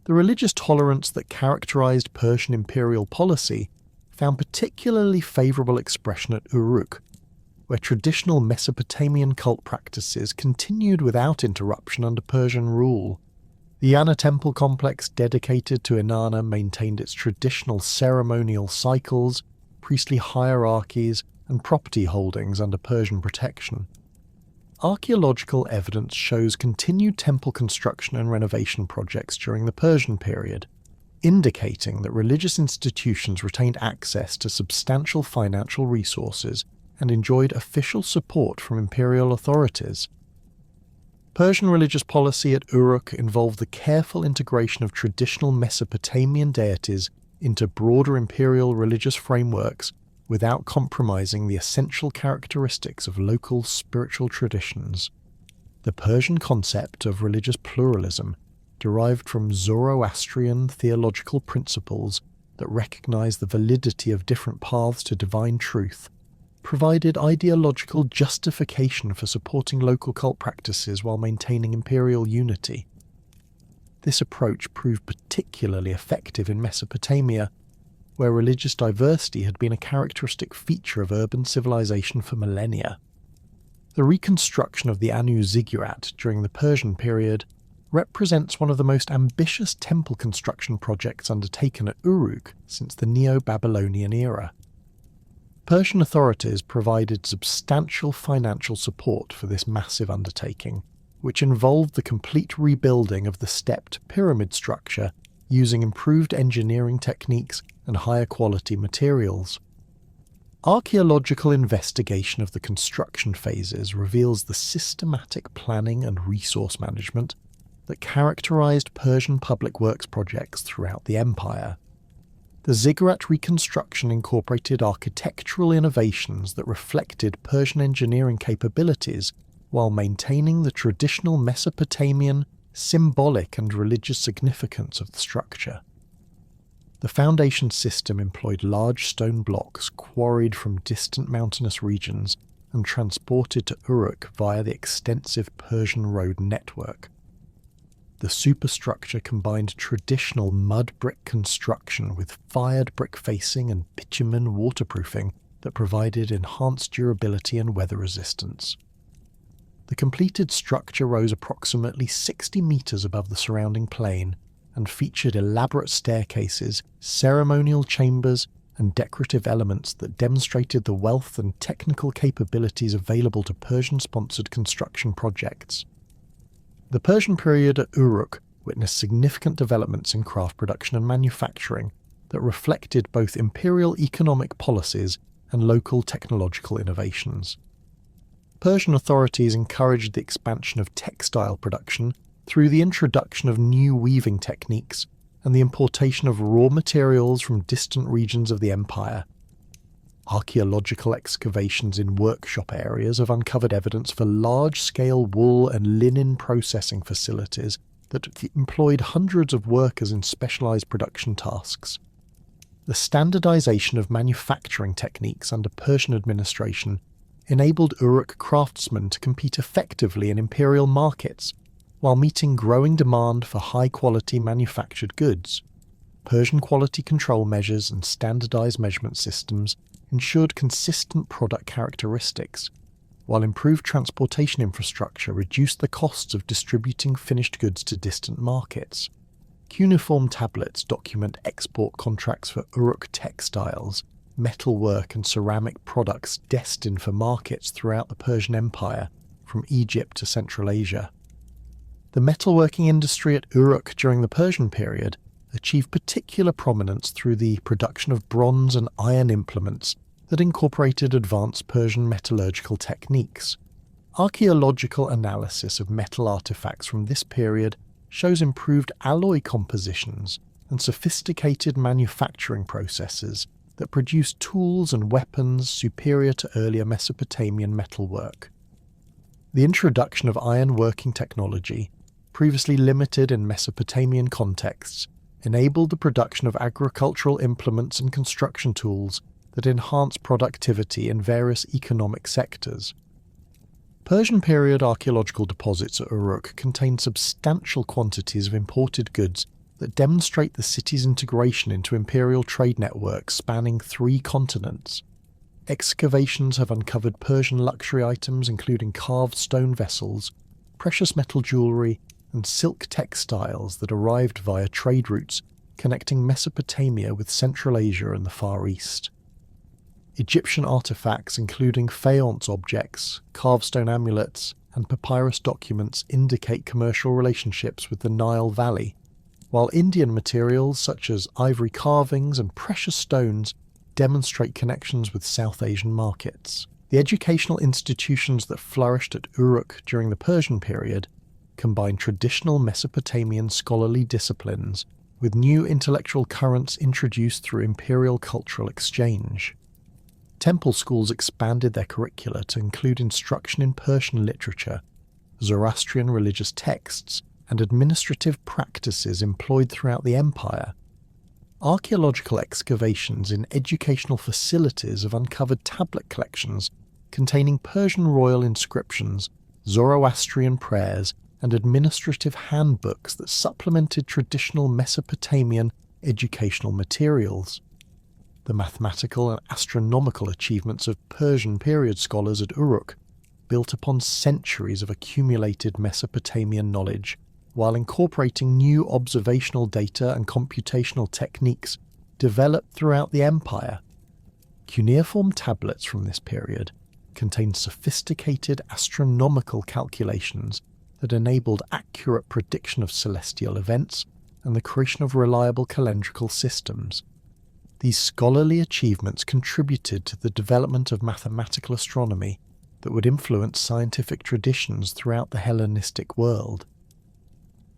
The religious tolerance that characterized Persian imperial policy found particularly favorable expression at Uruk, where traditional Mesopotamian cult practices continued without interruption under Persian rule. The Yana temple complex dedicated to Inanna maintained its traditional ceremonial cycles, priestly hierarchies, and property holdings under Persian protection. Archaeological evidence shows continued temple construction and renovation projects during the Persian period, indicating that religious institutions retained access to substantial financial resources and enjoyed official support from imperial authorities. Persian religious policy at Uruk involved the careful integration of traditional Mesopotamian deities into broader imperial religious frameworks without compromising the essential characteristics of local spiritual traditions. The Persian concept of religious pluralism derived from Zoroastrian theological principles that recognize the validity of different paths to divine truth, provided ideological justification for supporting local cult practices while maintaining imperial unity. This approach proved particularly effective in Mesopotamia, where religious diversity had been a characteristic feature of urban civilization for millennia. The reconstruction of the Anu ziggurat during the Persian period represents one of the most ambitious temple construction projects undertaken at Uruk since the Neo-Babylonian era. Persian authorities provided substantial financial support for this massive undertaking, which involved the complete rebuilding of the stepped pyramid structure using improved engineering techniques and higher quality materials. Archaeological investigation of the construction phases reveals the systematic planning and resource management that characterized Persian public works projects throughout the empire. The ziggurat reconstruction incorporated architectural innovations that reflected Persian engineering capabilities while maintaining the traditional Mesopotamian, symbolic and religious significance of the structure. The foundation system employed large stone blocks quarried from distant mountainous regions and transported to Uruk via the extensive Persian road network. The superstructure combined traditional mud brick construction with fired brick facing and bitumen waterproofing that provided enhanced durability and weather resistance. The completed structure rose approximately 60 metres above the surrounding plain and featured elaborate staircases, ceremonial chambers, and decorative elements that demonstrated the wealth and technical capabilities available to Persian-sponsored construction projects. The Persian period at Uruk witnessed significant developments in craft production and manufacturing that reflected both imperial economic policies and local technological innovations. Persian authorities encouraged the expansion of textile production through the introduction of new weaving techniques and the importation of raw materials from distant regions of the empire. Archaeological excavations in workshop areas have uncovered evidence for large-scale wool and linen processing facilities that employed hundreds of workers in specialized production tasks. The standardization of manufacturing techniques under Persian administration enabled Uruk craftsmen to compete effectively in imperial markets while meeting growing demand for high-quality manufactured goods. Persian quality control measures and standardized measurement systems ensured consistent product characteristics, while improved transportation infrastructure reduced the costs of distributing finished goods to distant markets. Cuneiform tablets document export contracts for Uruk textiles, metalwork and ceramic products destined for markets throughout the Persian Empire, from Egypt to Central Asia. The metalworking industry at Uruk during the Persian period achieved particular prominence through the production of bronze and iron implements that incorporated advanced Persian metallurgical techniques. Archaeological analysis of metal artifacts from this period shows improved alloy compositions and sophisticated manufacturing processes that produced tools and weapons superior to earlier Mesopotamian metalwork. The introduction of iron working technology, previously limited in Mesopotamian contexts, enabled the production of agricultural implements and construction tools that enhance productivity in various economic sectors. Persian period archaeological deposits at Uruk contain substantial quantities of imported goods that demonstrate the city's integration into imperial trade networks spanning 3 continents. Excavations have uncovered Persian luxury items including carved stone vessels, precious metal jewellery, and silk textiles that arrived via trade routes connecting Mesopotamia with Central Asia and the Far East. Egyptian artifacts including faience objects, carved stone amulets, and papyrus documents indicate commercial relationships with the Nile Valley, while Indian materials such as ivory carvings and precious stones demonstrate connections with South Asian markets. The educational institutions that flourished at Uruk during the Persian period combine traditional Mesopotamian scholarly disciplines with new intellectual currents introduced through imperial cultural exchange. Temple schools expanded their curricula to include instruction in Persian literature, Zoroastrian religious texts, and administrative practices employed throughout the empire. Archaeological excavations in educational facilities have uncovered tablet collections containing Persian royal inscriptions, Zoroastrian prayers, and administrative handbooks that supplemented traditional Mesopotamian educational materials. The mathematical and astronomical achievements of Persian period scholars at Uruk built upon centuries of accumulated Mesopotamian knowledge, while incorporating new observational data and computational techniques developed throughout the empire. Cuneiform tablets from this period contained sophisticated astronomical calculations that enabled accurate prediction of celestial events and the creation of reliable calendrical systems. These scholarly achievements contributed to the development of mathematical astronomy that would influence scientific traditions throughout the Hellenistic world.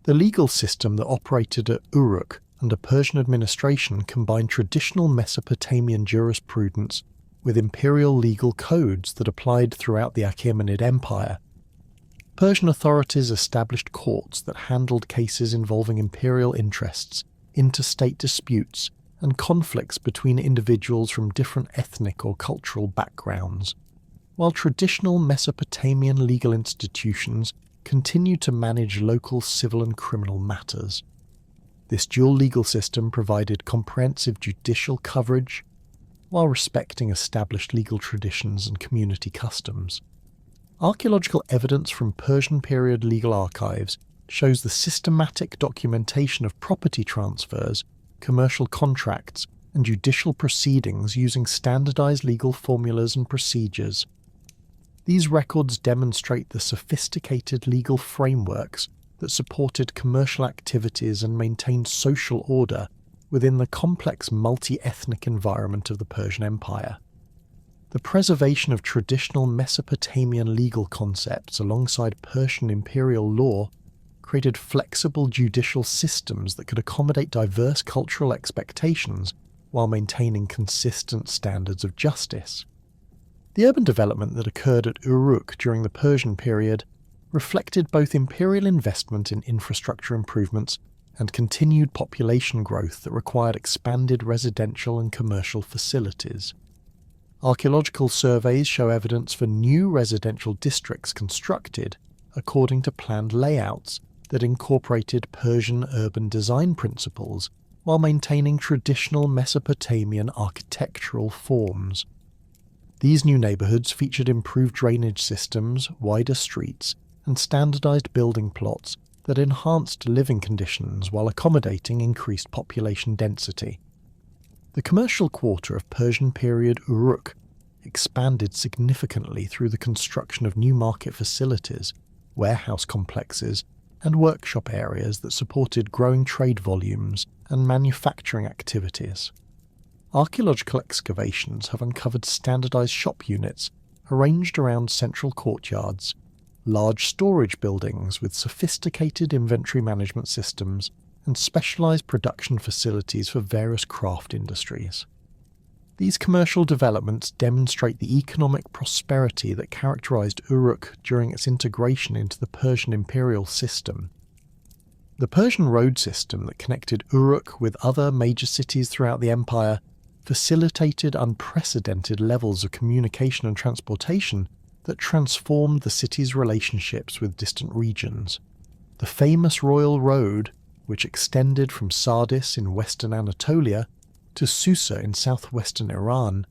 The legal system that operated at Uruk under Persian administration combined traditional Mesopotamian jurisprudence with imperial legal codes that applied throughout the Achaemenid Empire. Persian authorities established courts that handled cases involving imperial interests, interstate disputes, and conflicts between individuals from different ethnic or cultural backgrounds, while traditional Mesopotamian legal institutions continued to manage local civil and criminal matters. This dual legal system provided comprehensive judicial coverage while respecting established legal traditions and community customs. Archaeological evidence from Persian period legal archives shows the systematic documentation of property transfers, commercial contracts, and judicial proceedings using standardized legal formulas and procedures. These records demonstrate the sophisticated legal frameworks that supported commercial activities and maintained social order within the complex multi-ethnic environment of the Persian Empire. The preservation of traditional Mesopotamian legal concepts alongside Persian imperial law created flexible judicial systems that could accommodate diverse cultural expectations while maintaining consistent standards of justice. The urban development that occurred at Uruk during the Persian period reflected both imperial investment in infrastructure improvements and continued population growth that required expanded residential and commercial facilities. Archaeological surveys show evidence for new residential districts constructed according to planned layouts that incorporated Persian urban design principles while maintaining traditional Mesopotamian architectural forms. These new neighbourhoods featured improved drainage systems, wider streets, and standardized building plots that enhanced living conditions while accommodating increased population density. The commercial quarter of Persian period Uruk expanded significantly through the construction of new market facilities, warehouse complexes, and workshop areas that supported growing trade volumes and manufacturing activities. Archaeological excavations have uncovered standardized shop units arranged around central courtyards, large storage buildings with sophisticated inventory management systems, and specialized production facilities for various craft industries. These commercial developments demonstrate the economic prosperity that characterized Uruk during its integration into the Persian imperial system. The Persian road system that connected Uruk with other major cities throughout the empire facilitated unprecedented levels of communication and transportation that transformed the city's relationships with distant regions. The famous Royal Road, which extended from Sardis in western Anatolia to Susa in southwestern Iran,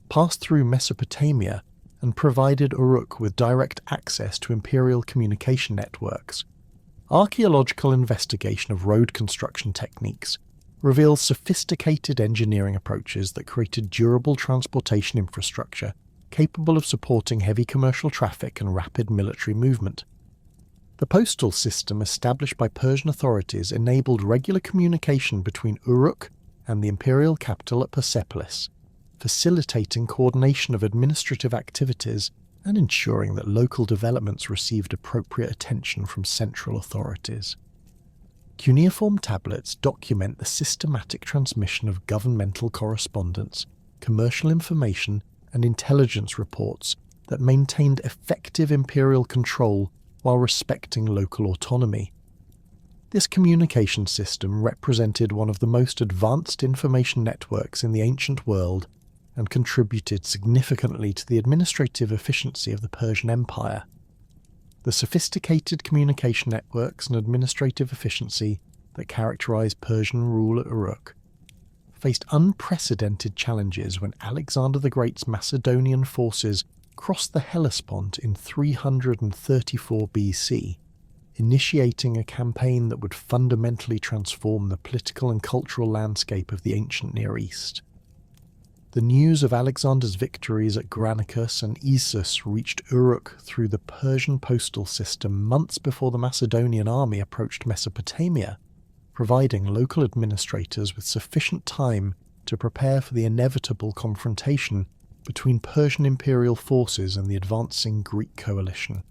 passed through Mesopotamia and provided Uruk with direct access to imperial communication networks. Archaeological investigation of road construction techniques reveals sophisticated engineering approaches that created durable transportation infrastructure capable of supporting heavy commercial traffic and rapid military movement. The postal system established by Persian authorities enabled regular communication between Uruk and the imperial capital at Persepolis, facilitating coordination of administrative activities and ensuring that local developments received appropriate attention from central authorities. Cuneiform tablets document the systematic transmission of governmental correspondence, commercial information, and intelligence reports that maintained effective imperial control while respecting local autonomy. This communication system represented one of the most advanced information networks in the ancient world and contributed significantly to the administrative efficiency of the Persian Empire. The sophisticated communication networks and administrative efficiency that characterized Persian rule at Uruk faced unprecedented challenges when Alexander the Great's Macedonian forces crossed the Hellespont in 334 BC. initiating a campaign that would fundamentally transform the political and cultural landscape of the ancient Near East. The news of Alexander's victories at Granicus and Issus reached Uruk through the Persian postal system months before the Macedonian army approached Mesopotamia, providing local administrators with sufficient time to prepare for the inevitable confrontation between Persian imperial forces and the advancing Greek coalition.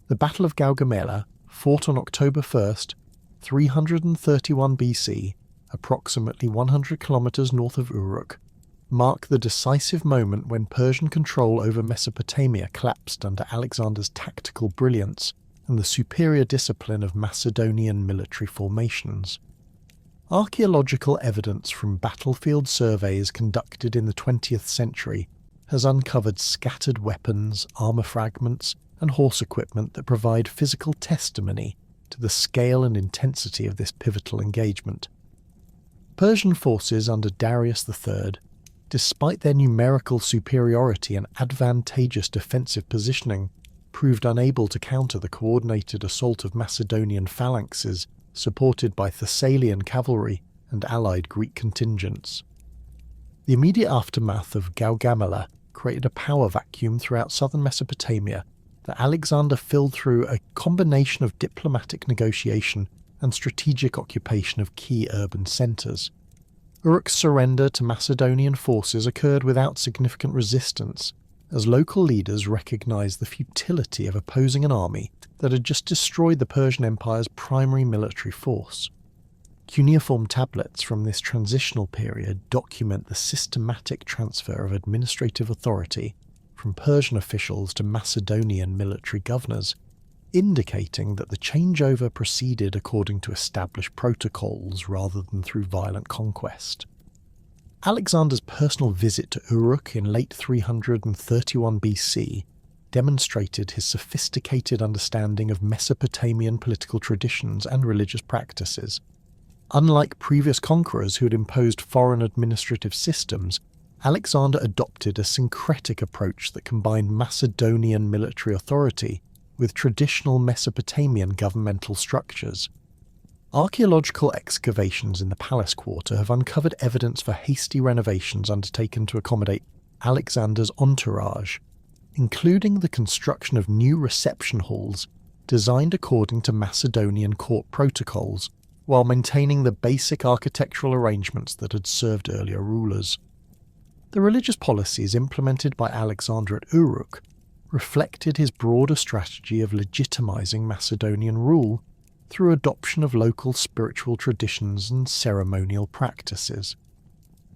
The Battle of Gaugamela, fought on October 1st, 331 BC, approximately 100 kilometers north of Uruk, mark the decisive moment when Persian control over Mesopotamia collapsed under Alexander's tactical brilliance and the superior discipline of Macedonian military formations. Archaeological evidence from battlefield surveys conducted in the 20th century has uncovered scattered weapons, armour fragments, and horse equipment that provide physical testimony to the scale and intensity of this pivotal engagement. Persian forces under Darius III, despite their numerical superiority and advantageous defensive positioning, proved unable to counter the coordinated assault of Macedonian phalanxes supported by Thessalian cavalry and allied Greek contingents. The immediate aftermath of Gaugamela created a power vacuum throughout southern Mesopotamia that Alexander filled through a combination of diplomatic negotiation and strategic occupation of key urban centres. Uruk's surrender to Macedonian forces occurred without significant resistance, as local leaders recognised the futility of opposing an army that had just destroyed the Persian Empire's primary military force. Cuneiform tablets from this transitional period document the systematic transfer of administrative authority from Persian officials to Macedonian military governors, indicating that the changeover proceeded according to established protocols rather than through violent conquest. Alexander's personal visit to Uruk in late 331 BC demonstrated his sophisticated understanding of Mesopotamian political traditions and religious practices. Unlike previous conquerors who had imposed foreign administrative systems, Alexander adopted a syncretic approach that combined Macedonian military authority with traditional Mesopotamian governmental structures. Archaeological excavations in the palace quarter have uncovered evidence for hasty renovations undertaken to accommodate Alexander's entourage, including the construction of new reception halls designed according to Macedonian court protocols, while maintaining the basic architectural arrangements that had served earlier rulers. The religious policies implemented by Alexander at Uruk reflected his broader strategy of legitimizing Macedonian rule through adoption of local spiritual traditions and ceremonial practices.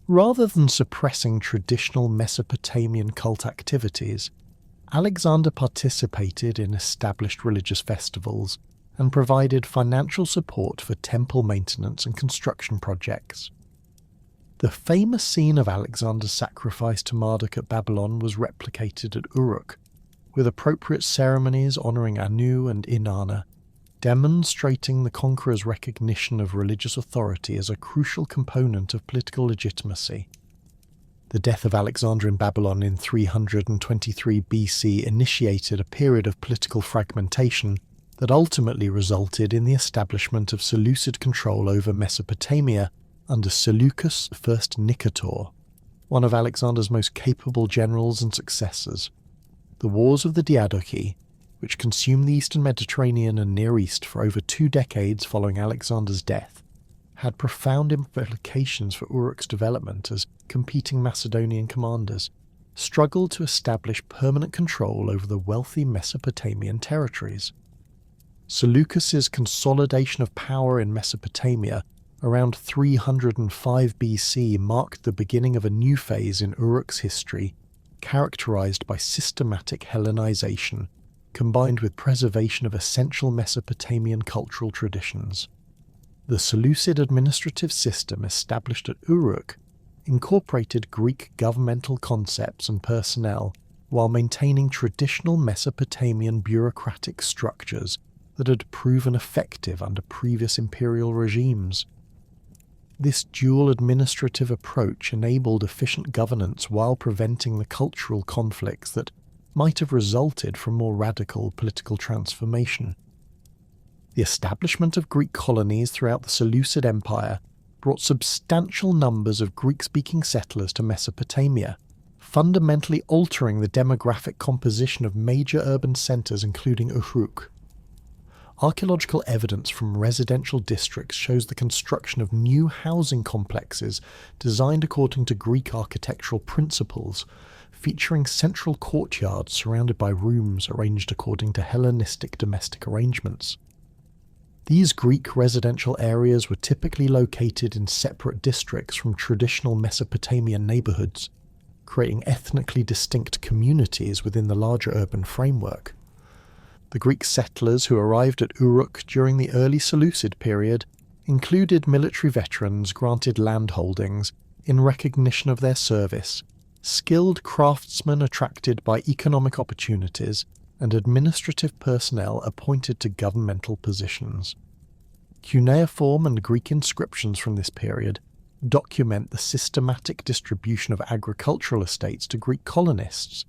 Rather than suppressing traditional Mesopotamian cult activities, Alexander participated in established religious festivals and provided financial support for temple maintenance and construction projects. The famous scene of Alexander's sacrifice to Marduk at Babylon was replicated at Uruk, with appropriate ceremonies honouring Anu and Inanna, demonstrating the conqueror's recognition of religious authority as a crucial component of political legitimacy. The death of Alexander in Babylon in 323 BC initiated a period of political fragmentation that ultimately resulted in the establishment of Seleucid control over Mesopotamia under Seleucus I Nicator, one of Alexander's most capable generals and successors. The Wars of the Diadochi, which consumed the eastern Mediterranean and Near East for over 2 decades following Alexander's death, had profound implications for Uruk's development as competing Macedonian commanders struggled to establish permanent control over the wealthy Mesopotamian territories. Seleucus's consolidation of power in Mesopotamia around 305 BC marked the beginning of a new phase in Uruk's history, characterized by systematic Hellenization, combined with preservation of essential Mesopotamian cultural traditions. The Seleucid administrative system established at Uruk incorporated Greek governmental concepts and personnel while maintaining traditional Mesopotamian bureaucratic structures that had proven effective under previous imperial regimes. This dual administrative approach enabled efficient governance while preventing the cultural conflicts that might have resulted from more radical political transformation. The establishment of Greek colonies throughout the Seleucid Empire brought substantial numbers of Greek-speaking settlers to Mesopotamia, fundamentally altering the demographic composition of major urban centres including Uruk. Archaeological evidence from residential districts shows the construction of new housing complexes designed according to Greek architectural principles, featuring central courtyards surrounded by rooms arranged according to Hellenistic domestic arrangements. These Greek residential areas were typically located in separate districts from traditional Mesopotamian neighbourhoods, creating ethnically distinct communities within the larger urban framework. The Greek settlers who arrived at Uruk during the early Seleucid period included military veterans granted landholdings in recognition of their service, skilled craftsmen attracted by economic opportunities, and administrative personnel appointed to governmental positions. Cuneiform and Greek inscriptions from this period document the systematic distribution of agricultural estates to Greek colonists,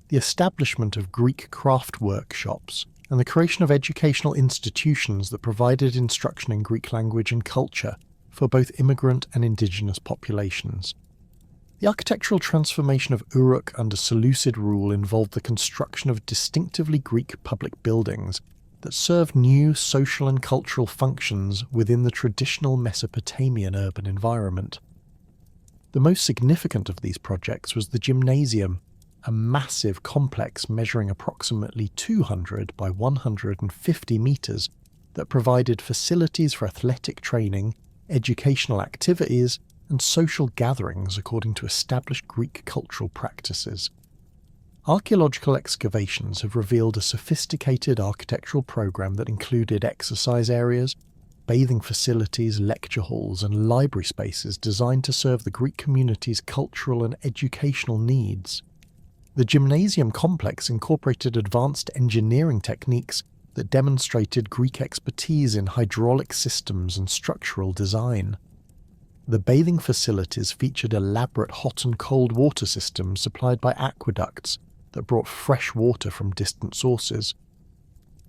the establishment of Greek craft workshops, and the creation of educational institutions that provided instruction in Greek language and culture for both immigrant and indigenous populations. The architectural transformation of Uruk under Seleucid rule involved the construction of distinctively Greek public buildings that served new social and cultural functions within the traditional Mesopotamian urban environment. The most significant of these projects was the gymnasium, a massive complex measuring approximately 200 by 150 metres that provided facilities for athletic training, educational activities, and social gatherings according to established Greek cultural practices. Archaeological excavations have revealed a sophisticated architectural program that included exercise areas, bathing facilities, lecture halls, and library spaces designed to serve the Greek community's cultural and educational needs. The gymnasium complex incorporated advanced engineering techniques that demonstrated Greek expertise in hydraulic systems and structural design. The bathing facilities featured elaborate hot and cold water systems supplied by aqueducts that brought fresh water from distant sources,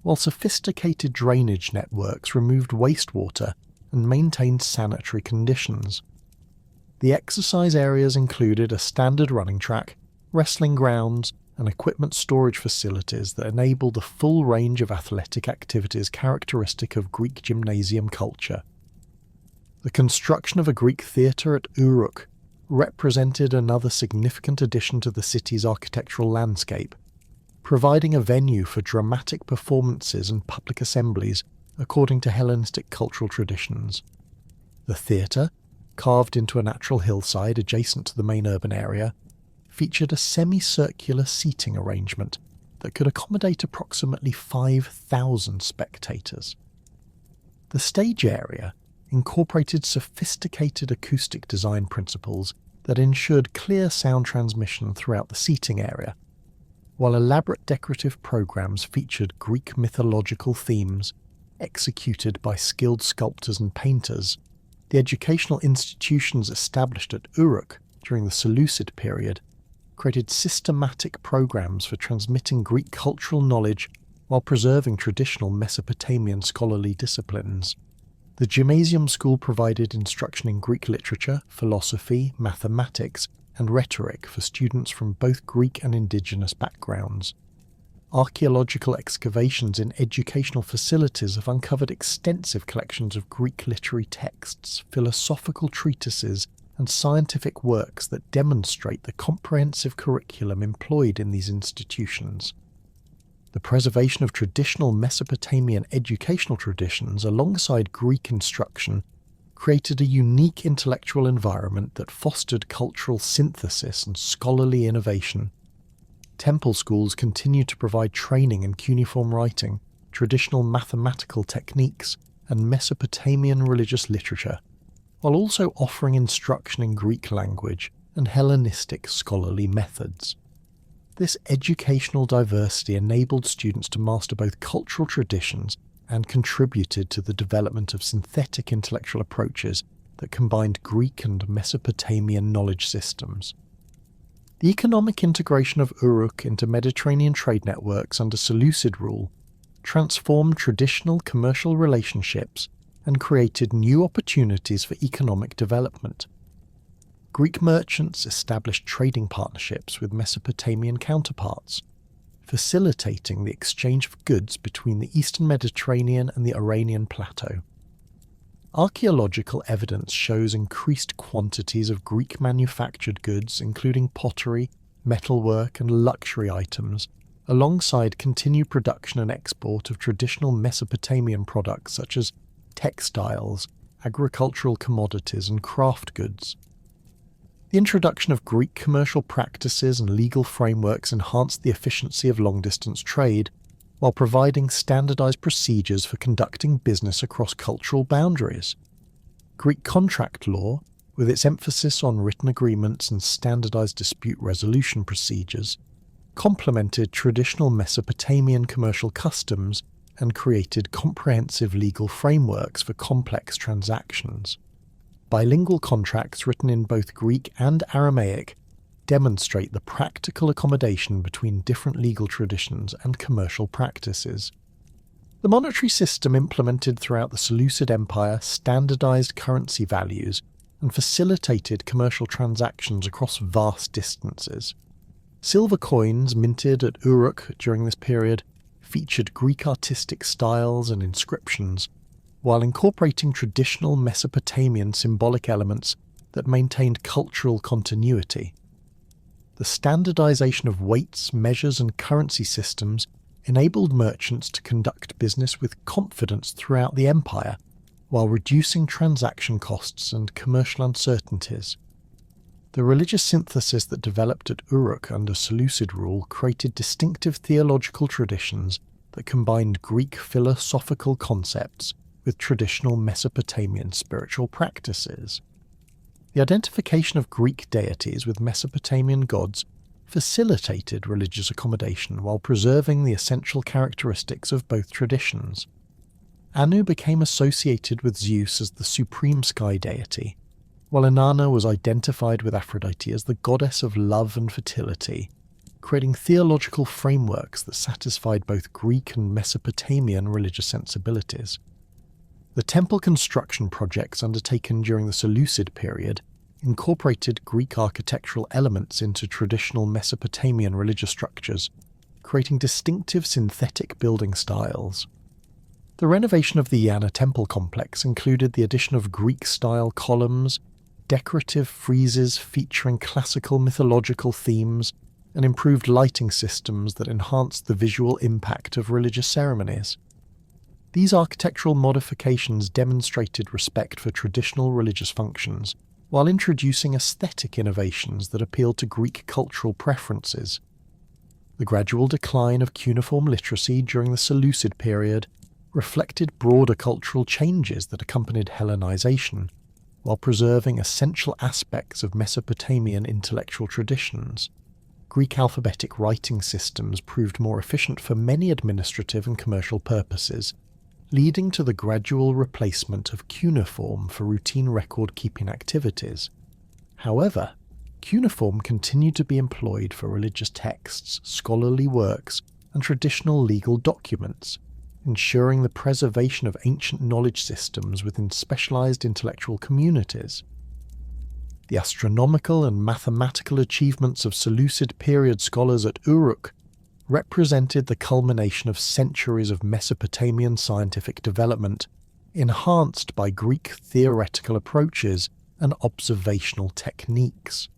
while sophisticated drainage networks removed wastewater and maintained sanitary conditions. The exercise areas included a standard running track, wrestling grounds, and equipment storage facilities that enabled the full range of athletic activities characteristic of Greek gymnasium culture. The construction of a Greek theatre at Uruk represented another significant addition to the city's architectural landscape, providing a venue for dramatic performances and public assemblies according to Hellenistic cultural traditions. The theatre, carved into a natural hillside adjacent to the main urban area, featured a semicircular seating arrangement that could accommodate approximately 5,000 spectators. The stage area incorporated sophisticated acoustic design principles that ensured clear sound transmission throughout the seating area, while elaborate decorative programs featured Greek mythological themes executed by skilled sculptors and painters. The educational institutions established at Uruk during the Seleucid period created systematic programs for transmitting Greek cultural knowledge while preserving traditional Mesopotamian scholarly disciplines. The gymnasium school provided instruction in Greek literature, philosophy, mathematics, and rhetoric for students from both Greek and indigenous backgrounds. Archaeological excavations in educational facilities have uncovered extensive collections of Greek literary texts, philosophical treatises, and scientific works that demonstrate the comprehensive curriculum employed in these institutions. The preservation of traditional Mesopotamian educational traditions alongside Greek instruction created a unique intellectual environment that fostered cultural synthesis and scholarly innovation. Temple schools continued to provide training in cuneiform writing, traditional mathematical techniques, and Mesopotamian religious literature, while also offering instruction in Greek language and Hellenistic scholarly methods. This educational diversity enabled students to master both cultural traditions and contributed to the development of synthetic intellectual approaches that combined Greek and Mesopotamian knowledge systems. The economic integration of Uruk into Mediterranean trade networks under Seleucid rule transformed traditional commercial relationships and created new opportunities for economic development. Greek merchants established trading partnerships with Mesopotamian counterparts, facilitating the exchange of goods between the Eastern Mediterranean and the Iranian plateau. Archaeological evidence shows increased quantities of Greek manufactured goods, including pottery, metalwork, and luxury items, alongside continued production and export of traditional Mesopotamian products such as textiles, agricultural commodities, and craft goods. The introduction of Greek commercial practices and legal frameworks enhanced the efficiency of long-distance trade, while providing standardized procedures for conducting business across cultural boundaries. Greek contract law, with its emphasis on written agreements and standardized dispute resolution procedures, complemented traditional Mesopotamian commercial customs and created comprehensive legal frameworks for complex transactions. Bilingual contracts written in both Greek and Aramaic demonstrate the practical accommodation between different legal traditions and commercial practices. The monetary system implemented throughout the Seleucid Empire standardized currency values and facilitated commercial transactions across vast distances. Silver coins minted at Uruk during this period featured Greek artistic styles and inscriptions, while incorporating traditional Mesopotamian symbolic elements that maintained cultural continuity. The standardization of weights, measures, and currency systems enabled merchants to conduct business with confidence throughout the empire, while reducing transaction costs and commercial uncertainties. The religious synthesis that developed at Uruk under Seleucid rule created distinctive theological traditions that combined Greek philosophical concepts with traditional Mesopotamian spiritual practices. The identification of Greek deities with Mesopotamian gods facilitated religious accommodation while preserving the essential characteristics of both traditions. Anu became associated with Zeus as the supreme sky deity, while Inanna was identified with Aphrodite as the goddess of love and fertility, creating theological frameworks that satisfied both Greek and Mesopotamian religious sensibilities. The temple construction projects undertaken during the Seleucid period incorporated Greek architectural elements into traditional Mesopotamian religious structures, creating distinctive synthetic building styles. The renovation of the Yana temple complex included the addition of Greek-style columns, decorative friezes featuring classical mythological themes, and improved lighting systems that enhanced the visual impact of religious ceremonies. These architectural modifications demonstrated respect for traditional religious functions, while introducing aesthetic innovations that appealed to Greek cultural preferences. The gradual decline of cuneiform literacy during the Seleucid period reflected broader cultural changes that accompanied Hellenization, while preserving essential aspects of Mesopotamian intellectual traditions. Greek alphabetic writing systems proved more efficient for many administrative and commercial purposes, leading to the gradual replacement of cuneiform for routine record-keeping activities. However, cuneiform continued to be employed for religious texts, scholarly works, and traditional legal documents, ensuring the preservation of ancient knowledge systems within specialized intellectual communities. The astronomical and mathematical achievements of Seleucid period scholars at Uruk represented the culmination of centuries of Mesopotamian scientific development, enhanced by Greek theoretical approaches and observational techniques.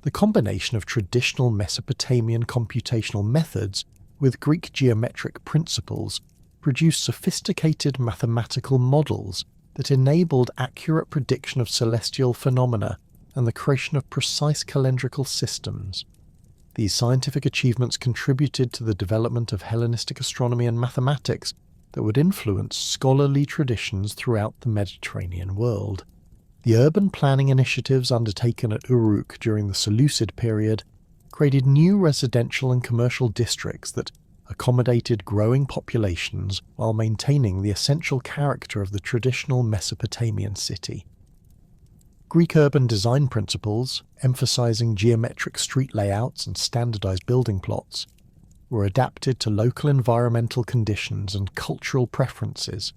The combination of traditional Mesopotamian computational methods with Greek geometric principles produced sophisticated mathematical models that enabled accurate prediction of celestial phenomena and the creation of precise calendrical systems. These scientific achievements contributed to the development of Hellenistic astronomy and mathematics that would influence scholarly traditions throughout the Mediterranean world. The urban planning initiatives undertaken at Uruk during the Seleucid period created new residential and commercial districts that accommodated growing populations while maintaining the essential character of the traditional Mesopotamian city. Greek urban design principles, emphasizing geometric street layouts and standardized building plots, were adapted to local environmental conditions and cultural preferences.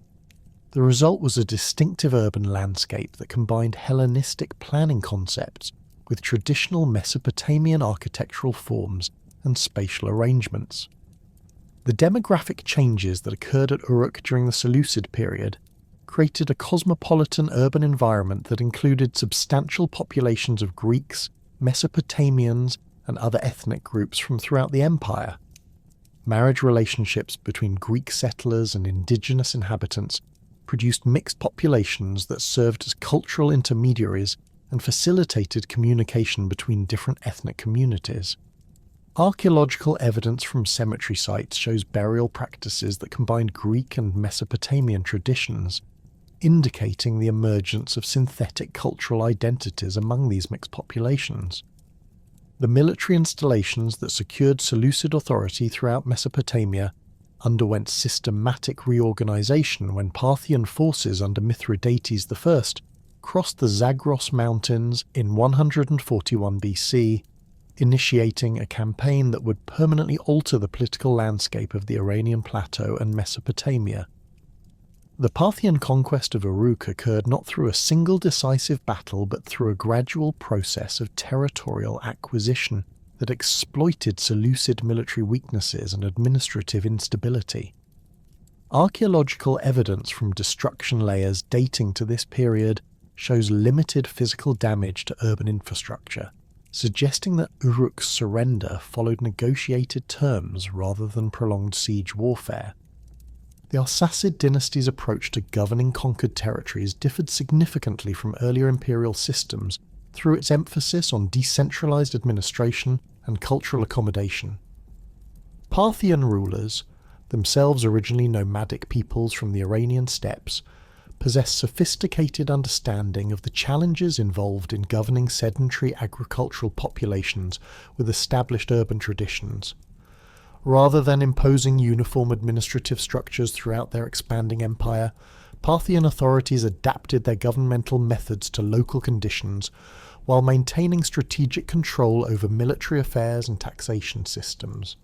The result was a distinctive urban landscape that combined Hellenistic planning concepts with traditional Mesopotamian architectural forms and spatial arrangements. The demographic changes that occurred at Uruk during the Seleucid period created a cosmopolitan urban environment that included substantial populations of Greeks, Mesopotamians, and other ethnic groups from throughout the empire. Marriage relationships between Greek settlers and indigenous inhabitants produced mixed populations that served as cultural intermediaries and facilitated communication between different ethnic communities. Archaeological evidence from cemetery sites shows burial practices that combined Greek and Mesopotamian traditions, indicating the emergence of synthetic cultural identities among these mixed populations. The military installations that secured Seleucid authority throughout Mesopotamia underwent systematic reorganization when Parthian forces under Mithridates I crossed the Zagros Mountains in 141 BC, initiating a campaign that would permanently alter the political landscape of the Iranian Plateau and Mesopotamia. The Parthian conquest of Uruk occurred not through a single decisive battle but through a gradual process of territorial acquisition that exploited Seleucid military weaknesses and administrative instability. Archaeological evidence from destruction layers dating to this period shows limited physical damage to urban infrastructure, suggesting that Uruk's surrender followed negotiated terms rather than prolonged siege warfare. The Arsacid dynasty's approach to governing conquered territories differed significantly from earlier imperial systems through its emphasis on decentralized administration and cultural accommodation. Parthian rulers, themselves originally nomadic peoples from the Iranian steppes, possessed sophisticated understanding of the challenges involved in governing sedentary agricultural populations with established urban traditions. Rather than imposing uniform administrative structures throughout their expanding empire, Parthian authorities adapted their governmental methods to local conditions while maintaining strategic control over military affairs and taxation systems.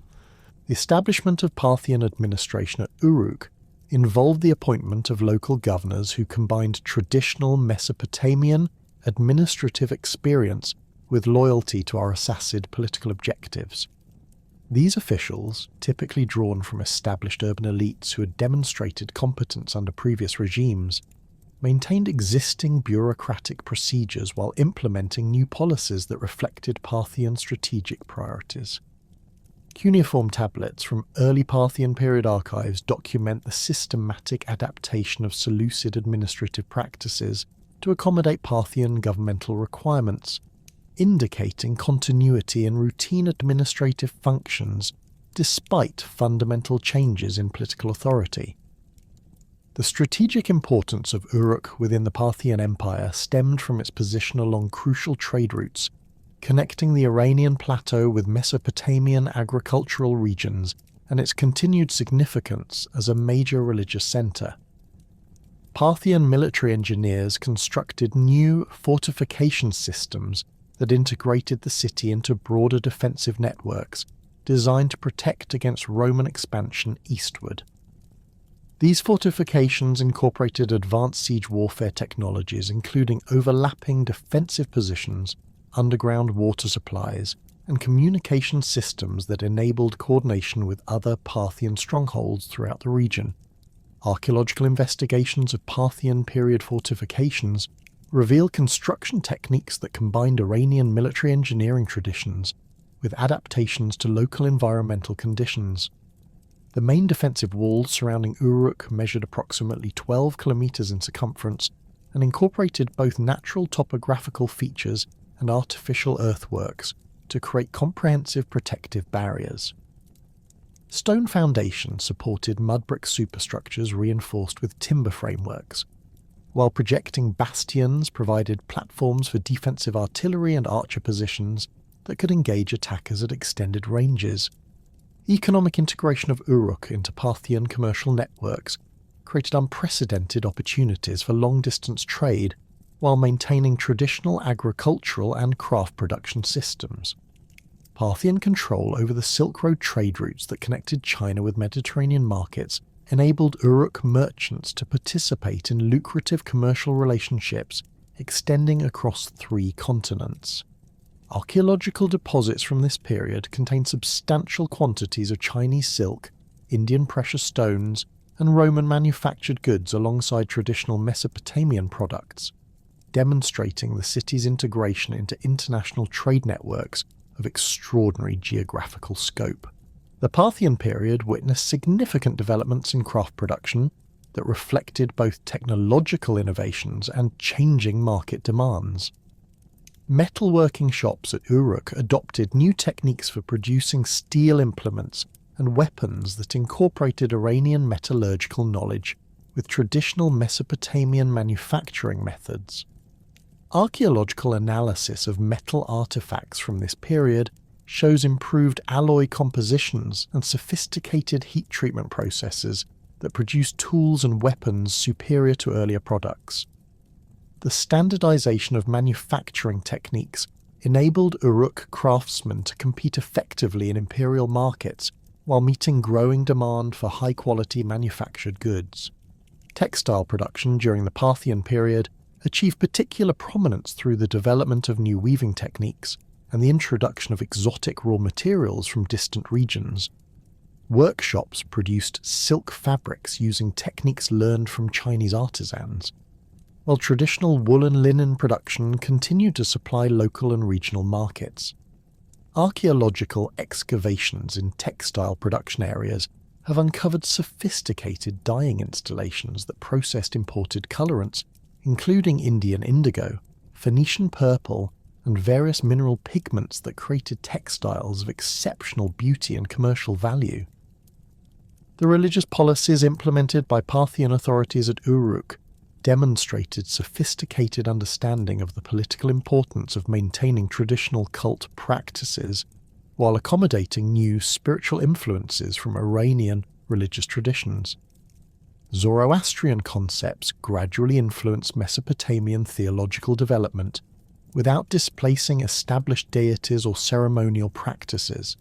The establishment of Parthian administration at Uruk involved the appointment of local governors who combined traditional Mesopotamian administrative experience with loyalty to Arsacid political objectives. These officials, typically drawn from established urban elites who had demonstrated competence under previous regimes, maintained existing bureaucratic procedures while implementing new policies that reflected Parthian strategic priorities. Cuneiform tablets from early Parthian period archives document the systematic adaptation of Seleucid administrative practices to accommodate Parthian governmental requirements, indicating continuity in routine administrative functions despite fundamental changes in political authority. The strategic importance of Uruk within the Parthian Empire stemmed from its position along crucial trade routes, connecting the Iranian plateau with Mesopotamian agricultural regions and its continued significance as a major religious centre. Parthian military engineers constructed new fortification systems that integrated the city into broader defensive networks designed to protect against Roman expansion eastward. These fortifications incorporated advanced siege warfare technologies including overlapping defensive positions, underground water supplies, and communication systems that enabled coordination with other Parthian strongholds throughout the region. Archaeological investigations of Parthian period fortifications reveal construction techniques that combined Iranian military engineering traditions with adaptations to local environmental conditions. The main defensive walls surrounding Uruk measured approximately 12 kilometers in circumference and incorporated both natural topographical features and artificial earthworks to create comprehensive protective barriers. Stone foundations supported mud brick superstructures reinforced with timber frameworks, while projecting bastions provided platforms for defensive artillery and archer positions that could engage attackers at extended ranges. Economic integration of Uruk into Parthian commercial networks created unprecedented opportunities for long-distance trade while maintaining traditional agricultural and craft production systems. Parthian control over the Silk Road trade routes that connected China with Mediterranean markets enabled Uruk merchants to participate in lucrative commercial relationships extending across 3 continents. Archaeological deposits from this period contain substantial quantities of Chinese silk, Indian precious stones, and Roman manufactured goods alongside traditional Mesopotamian products, demonstrating the city's integration into international trade networks of extraordinary geographical scope. The Parthian period witnessed significant developments in craft production that reflected both technological innovations and changing market demands. Metalworking shops at Uruk adopted new techniques for producing steel implements and weapons that incorporated Iranian metallurgical knowledge with traditional Mesopotamian manufacturing methods. Archaeological analysis of metal artifacts from this period shows improved alloy compositions and sophisticated heat treatment processes that produce tools and weapons superior to earlier products. The standardization of manufacturing techniques enabled Uruk craftsmen to compete effectively in imperial markets while meeting growing demand for high-quality manufactured goods. Textile production during the Parthian period achieved particular prominence through the development of new weaving techniques and the introduction of exotic raw materials from distant regions. Workshops produced silk fabrics using techniques learned from Chinese artisans, while traditional wool and linen production continued to supply local and regional markets. Archaeological excavations in textile production areas have uncovered sophisticated dyeing installations that processed imported colorants, including Indian indigo, Phoenician purple, and various mineral pigments that created textiles of exceptional beauty and commercial value. The religious policies implemented by Parthian authorities at Uruk demonstrated sophisticated understanding of the political importance of maintaining traditional cult practices while accommodating new spiritual influences from Iranian religious traditions. Zoroastrian concepts gradually influenced Mesopotamian theological development without displacing established deities or ceremonial practices.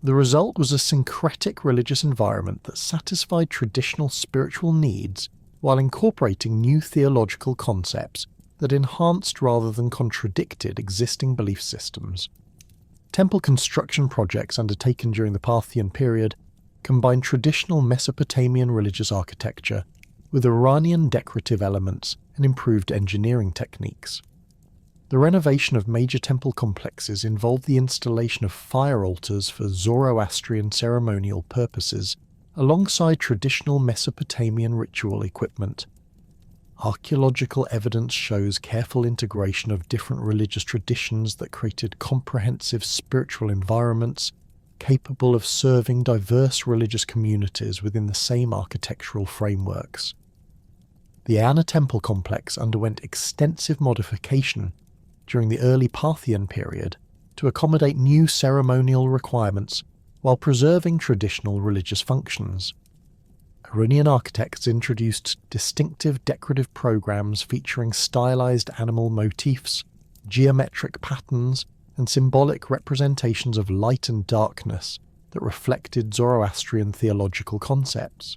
The result was a syncretic religious environment that satisfied traditional spiritual needs while incorporating new theological concepts that enhanced rather than contradicted existing belief systems. Temple construction projects undertaken during the Parthian period combined traditional Mesopotamian religious architecture with Iranian decorative elements and improved engineering techniques. The renovation of major temple complexes involved the installation of fire altars for Zoroastrian ceremonial purposes, alongside traditional Mesopotamian ritual equipment. Archaeological evidence shows careful integration of different religious traditions that created comprehensive spiritual environments capable of serving diverse religious communities within the same architectural frameworks. The Eanna temple complex underwent extensive modification during the early Parthian period to accommodate new ceremonial requirements while preserving traditional religious functions. Iranian architects introduced distinctive decorative programs featuring stylized animal motifs, geometric patterns, and symbolic representations of light and darkness that reflected Zoroastrian theological concepts.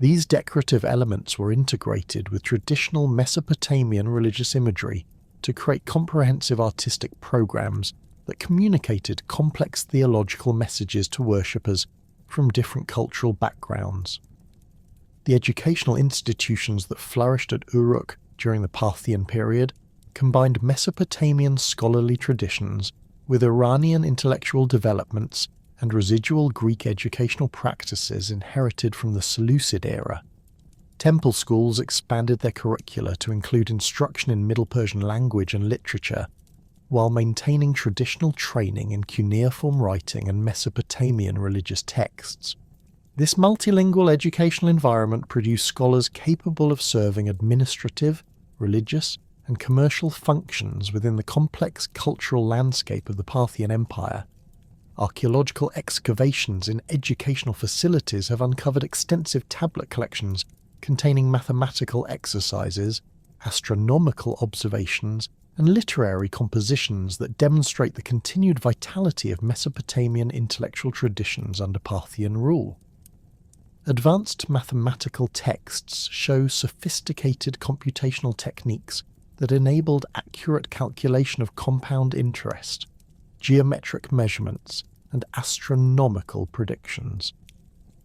These decorative elements were integrated with traditional Mesopotamian religious imagery to create comprehensive artistic programs that communicated complex theological messages to worshippers from different cultural backgrounds. The educational institutions that flourished at Uruk during the Parthian period combined Mesopotamian scholarly traditions with Iranian intellectual developments and residual Greek educational practices inherited from the Seleucid era. Temple schools expanded their curricula to include instruction in Middle Persian language and literature, while maintaining traditional training in cuneiform writing and Mesopotamian religious texts. This multilingual educational environment produced scholars capable of serving administrative, religious, and commercial functions within the complex cultural landscape of the Parthian Empire. Archaeological excavations in educational facilities have uncovered extensive tablet collections containing mathematical exercises, astronomical observations, and literary compositions that demonstrate the continued vitality of Mesopotamian intellectual traditions under Parthian rule. Advanced mathematical texts show sophisticated computational techniques that enabled accurate calculation of compound interest, geometric measurements, and astronomical predictions.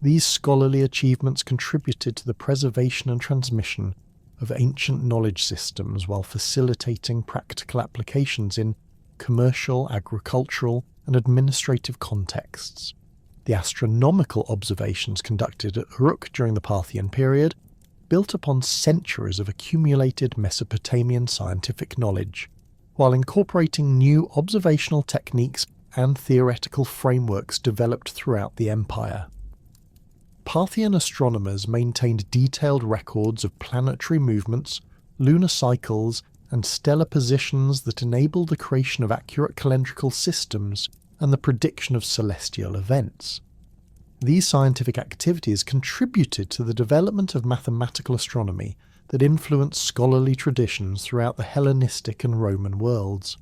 These scholarly achievements contributed to the preservation and transmission of ancient knowledge systems while facilitating practical applications in commercial, agricultural, and administrative contexts. The astronomical observations conducted at Uruk during the Parthian period built upon centuries of accumulated Mesopotamian scientific knowledge, while incorporating new observational techniques and theoretical frameworks developed throughout the empire. Parthian astronomers maintained detailed records of planetary movements, lunar cycles, and stellar positions that enabled the creation of accurate calendrical systems and the prediction of celestial events. These scientific activities contributed to the development of mathematical astronomy that influenced scholarly traditions throughout the Hellenistic and Roman worlds.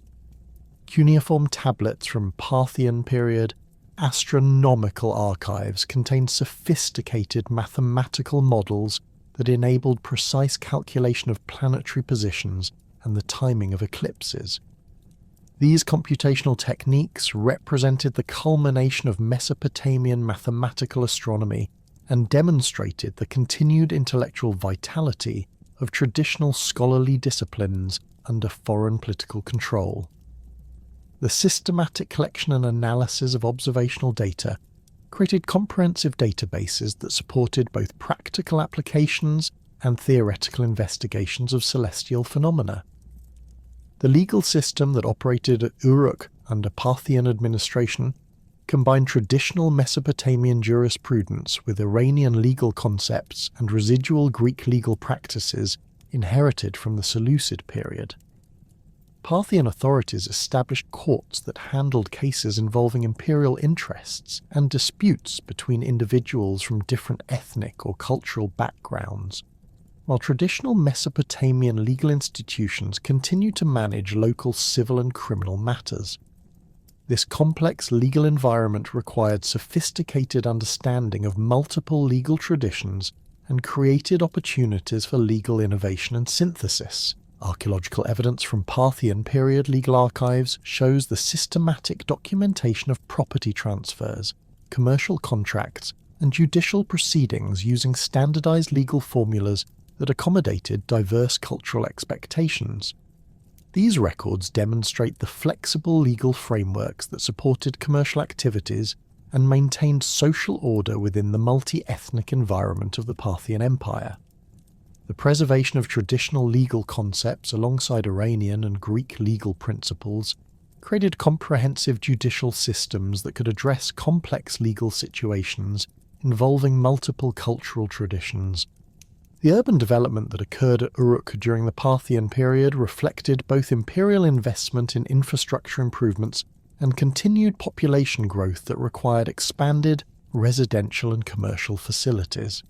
Cuneiform tablets from Parthian period astronomical archives contained sophisticated mathematical models that enabled precise calculation of planetary positions and the timing of eclipses. These computational techniques represented the culmination of Mesopotamian mathematical astronomy and demonstrated the continued intellectual vitality of traditional scholarly disciplines under foreign political control. The systematic collection and analysis of observational data created comprehensive databases that supported both practical applications and theoretical investigations of celestial phenomena. The legal system that operated at Uruk under Parthian administration combined traditional Mesopotamian jurisprudence with Iranian legal concepts and residual Greek legal practices inherited from the Seleucid period. Parthian authorities established courts that handled cases involving imperial interests and disputes between individuals from different ethnic or cultural backgrounds, while traditional Mesopotamian legal institutions continued to manage local civil and criminal matters. This complex legal environment required sophisticated understanding of multiple legal traditions and created opportunities for legal innovation and synthesis. Archaeological evidence from Parthian period legal archives shows the systematic documentation of property transfers, commercial contracts, and judicial proceedings using standardized legal formulas that accommodated diverse cultural expectations. These records demonstrate the flexible legal frameworks that supported commercial activities and maintained social order within the multi-ethnic environment of the Parthian Empire. The preservation of traditional legal concepts alongside Iranian and Greek legal principles created comprehensive judicial systems that could address complex legal situations involving multiple cultural traditions. The urban development that occurred at Uruk during the Parthian period reflected both imperial investment in infrastructure improvements and continued population growth that required expanded residential and commercial facilities.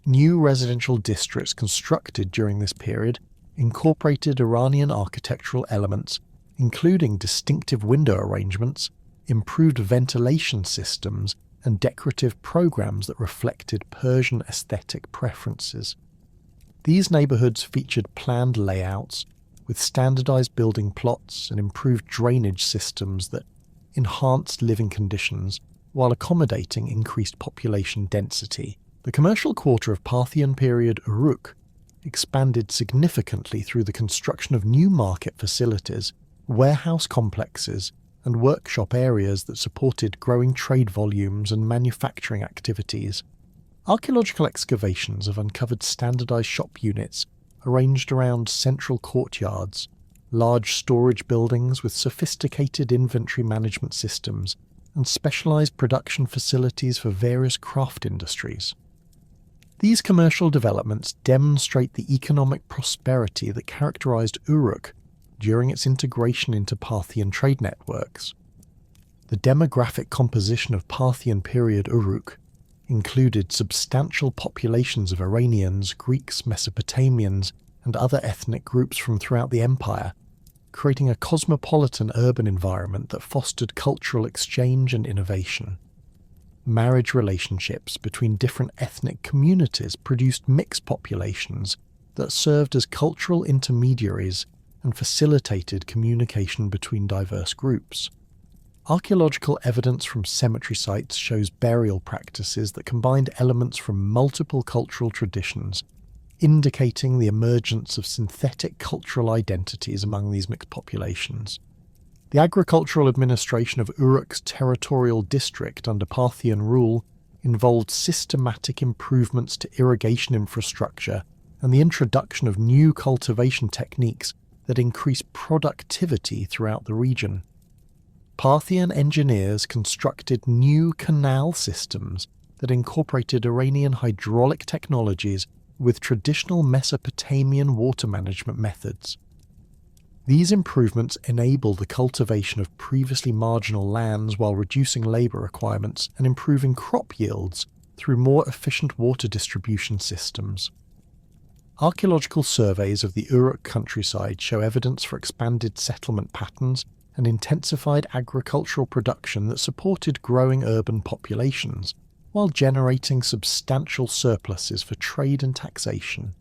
New residential districts constructed during this period incorporated Iranian architectural elements, including distinctive window arrangements, improved ventilation systems, and decorative programs that reflected Persian aesthetic preferences. These neighborhoods featured planned layouts, with standardized building plots and improved drainage systems that enhanced living conditions while accommodating increased population density. The commercial quarter of Parthian period Uruk expanded significantly through the construction of new market facilities, warehouse complexes, and workshop areas that supported growing trade volumes and manufacturing activities. Archaeological excavations have uncovered standardized shop units arranged around central courtyards, large storage buildings with sophisticated inventory management systems, and specialized production facilities for various craft industries. These commercial developments demonstrate the economic prosperity that characterized Uruk during its integration into Parthian trade networks. The demographic composition of Parthian period Uruk included substantial populations of Iranians, Greeks, Mesopotamians, and other ethnic groups from throughout the empire, creating a cosmopolitan urban environment that fostered cultural exchange and innovation. Marriage relationships between different ethnic communities produced mixed populations that served as cultural intermediaries and facilitated communication between diverse groups. Archaeological evidence from cemetery sites shows burial practices that combined elements from multiple cultural traditions, indicating the emergence of synthetic cultural identities among these mixed populations. The agricultural administration of Uruk's territorial district under Parthian rule involved systematic improvements to irrigation infrastructure and the introduction of new cultivation techniques that increased productivity throughout the region. Parthian engineers constructed new canal systems that incorporated Iranian hydraulic technologies with traditional Mesopotamian water management methods. These improvements enable the cultivation of previously marginal lands while reducing labour requirements and improving crop yields through more efficient water distribution systems. Archaeological surveys of the Uruk countryside show evidence for expanded settlement patterns and intensified agricultural production that supported growing urban populations, while generating substantial surpluses for trade and taxation.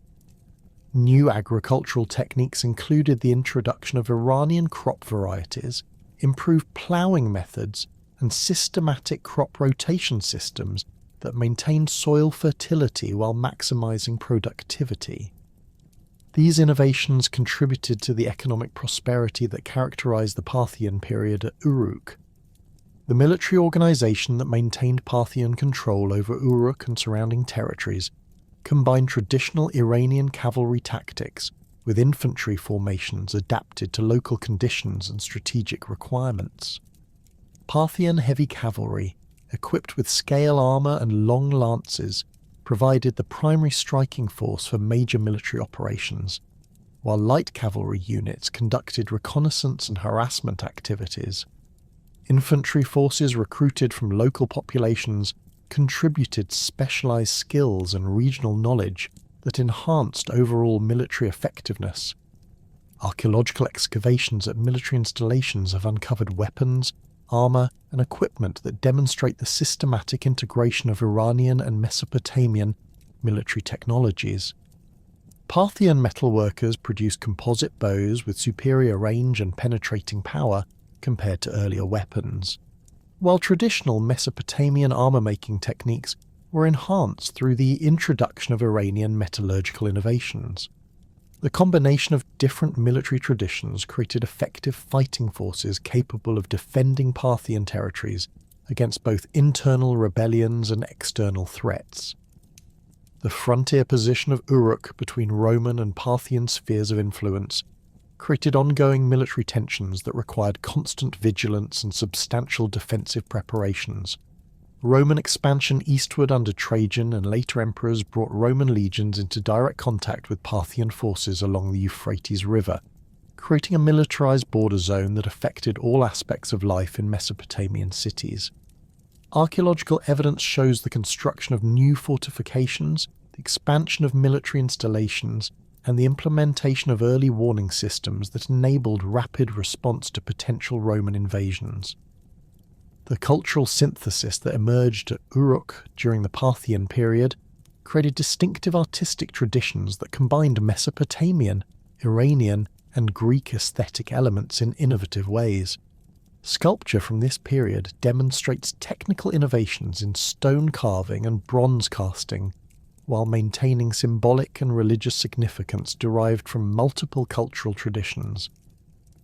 New agricultural techniques included the introduction of Iranian crop varieties, improved ploughing methods, and systematic crop rotation systems that maintained soil fertility while maximizing productivity. These innovations contributed to the economic prosperity that characterized the Parthian period at Uruk. The military organization that maintained Parthian control over Uruk and surrounding territories combined traditional Iranian cavalry tactics with infantry formations adapted to local conditions and strategic requirements. Parthian heavy cavalry, equipped with scale armour and long lances, provided the primary striking force for major military operations, while light cavalry units conducted reconnaissance and harassment activities. Infantry forces recruited from local populations contributed specialised skills and regional knowledge that enhanced overall military effectiveness. Archaeological excavations at military installations have uncovered weapons, armour and equipment that demonstrate the systematic integration of Iranian and Mesopotamian military technologies. Parthian metalworkers produced composite bows with superior range and penetrating power compared to earlier weapons, while traditional Mesopotamian armour-making techniques were enhanced through the introduction of Iranian metallurgical innovations. The combination of different military traditions created effective fighting forces capable of defending Parthian territories against both internal rebellions and external threats. The frontier position of Uruk between Roman and Parthian spheres of influence created ongoing military tensions that required constant vigilance and substantial defensive preparations. Roman expansion eastward under Trajan and later emperors brought Roman legions into direct contact with Parthian forces along the Euphrates River, creating a militarized border zone that affected all aspects of life in Mesopotamian cities. Archaeological evidence shows the construction of new fortifications, the expansion of military installations, and the implementation of early warning systems that enabled rapid response to potential Roman invasions. The cultural synthesis that emerged at Uruk during the Parthian period created distinctive artistic traditions that combined Mesopotamian, Iranian, and Greek aesthetic elements in innovative ways. Sculpture from this period demonstrates technical innovations in stone carving and bronze casting, while maintaining symbolic and religious significance derived from multiple cultural traditions.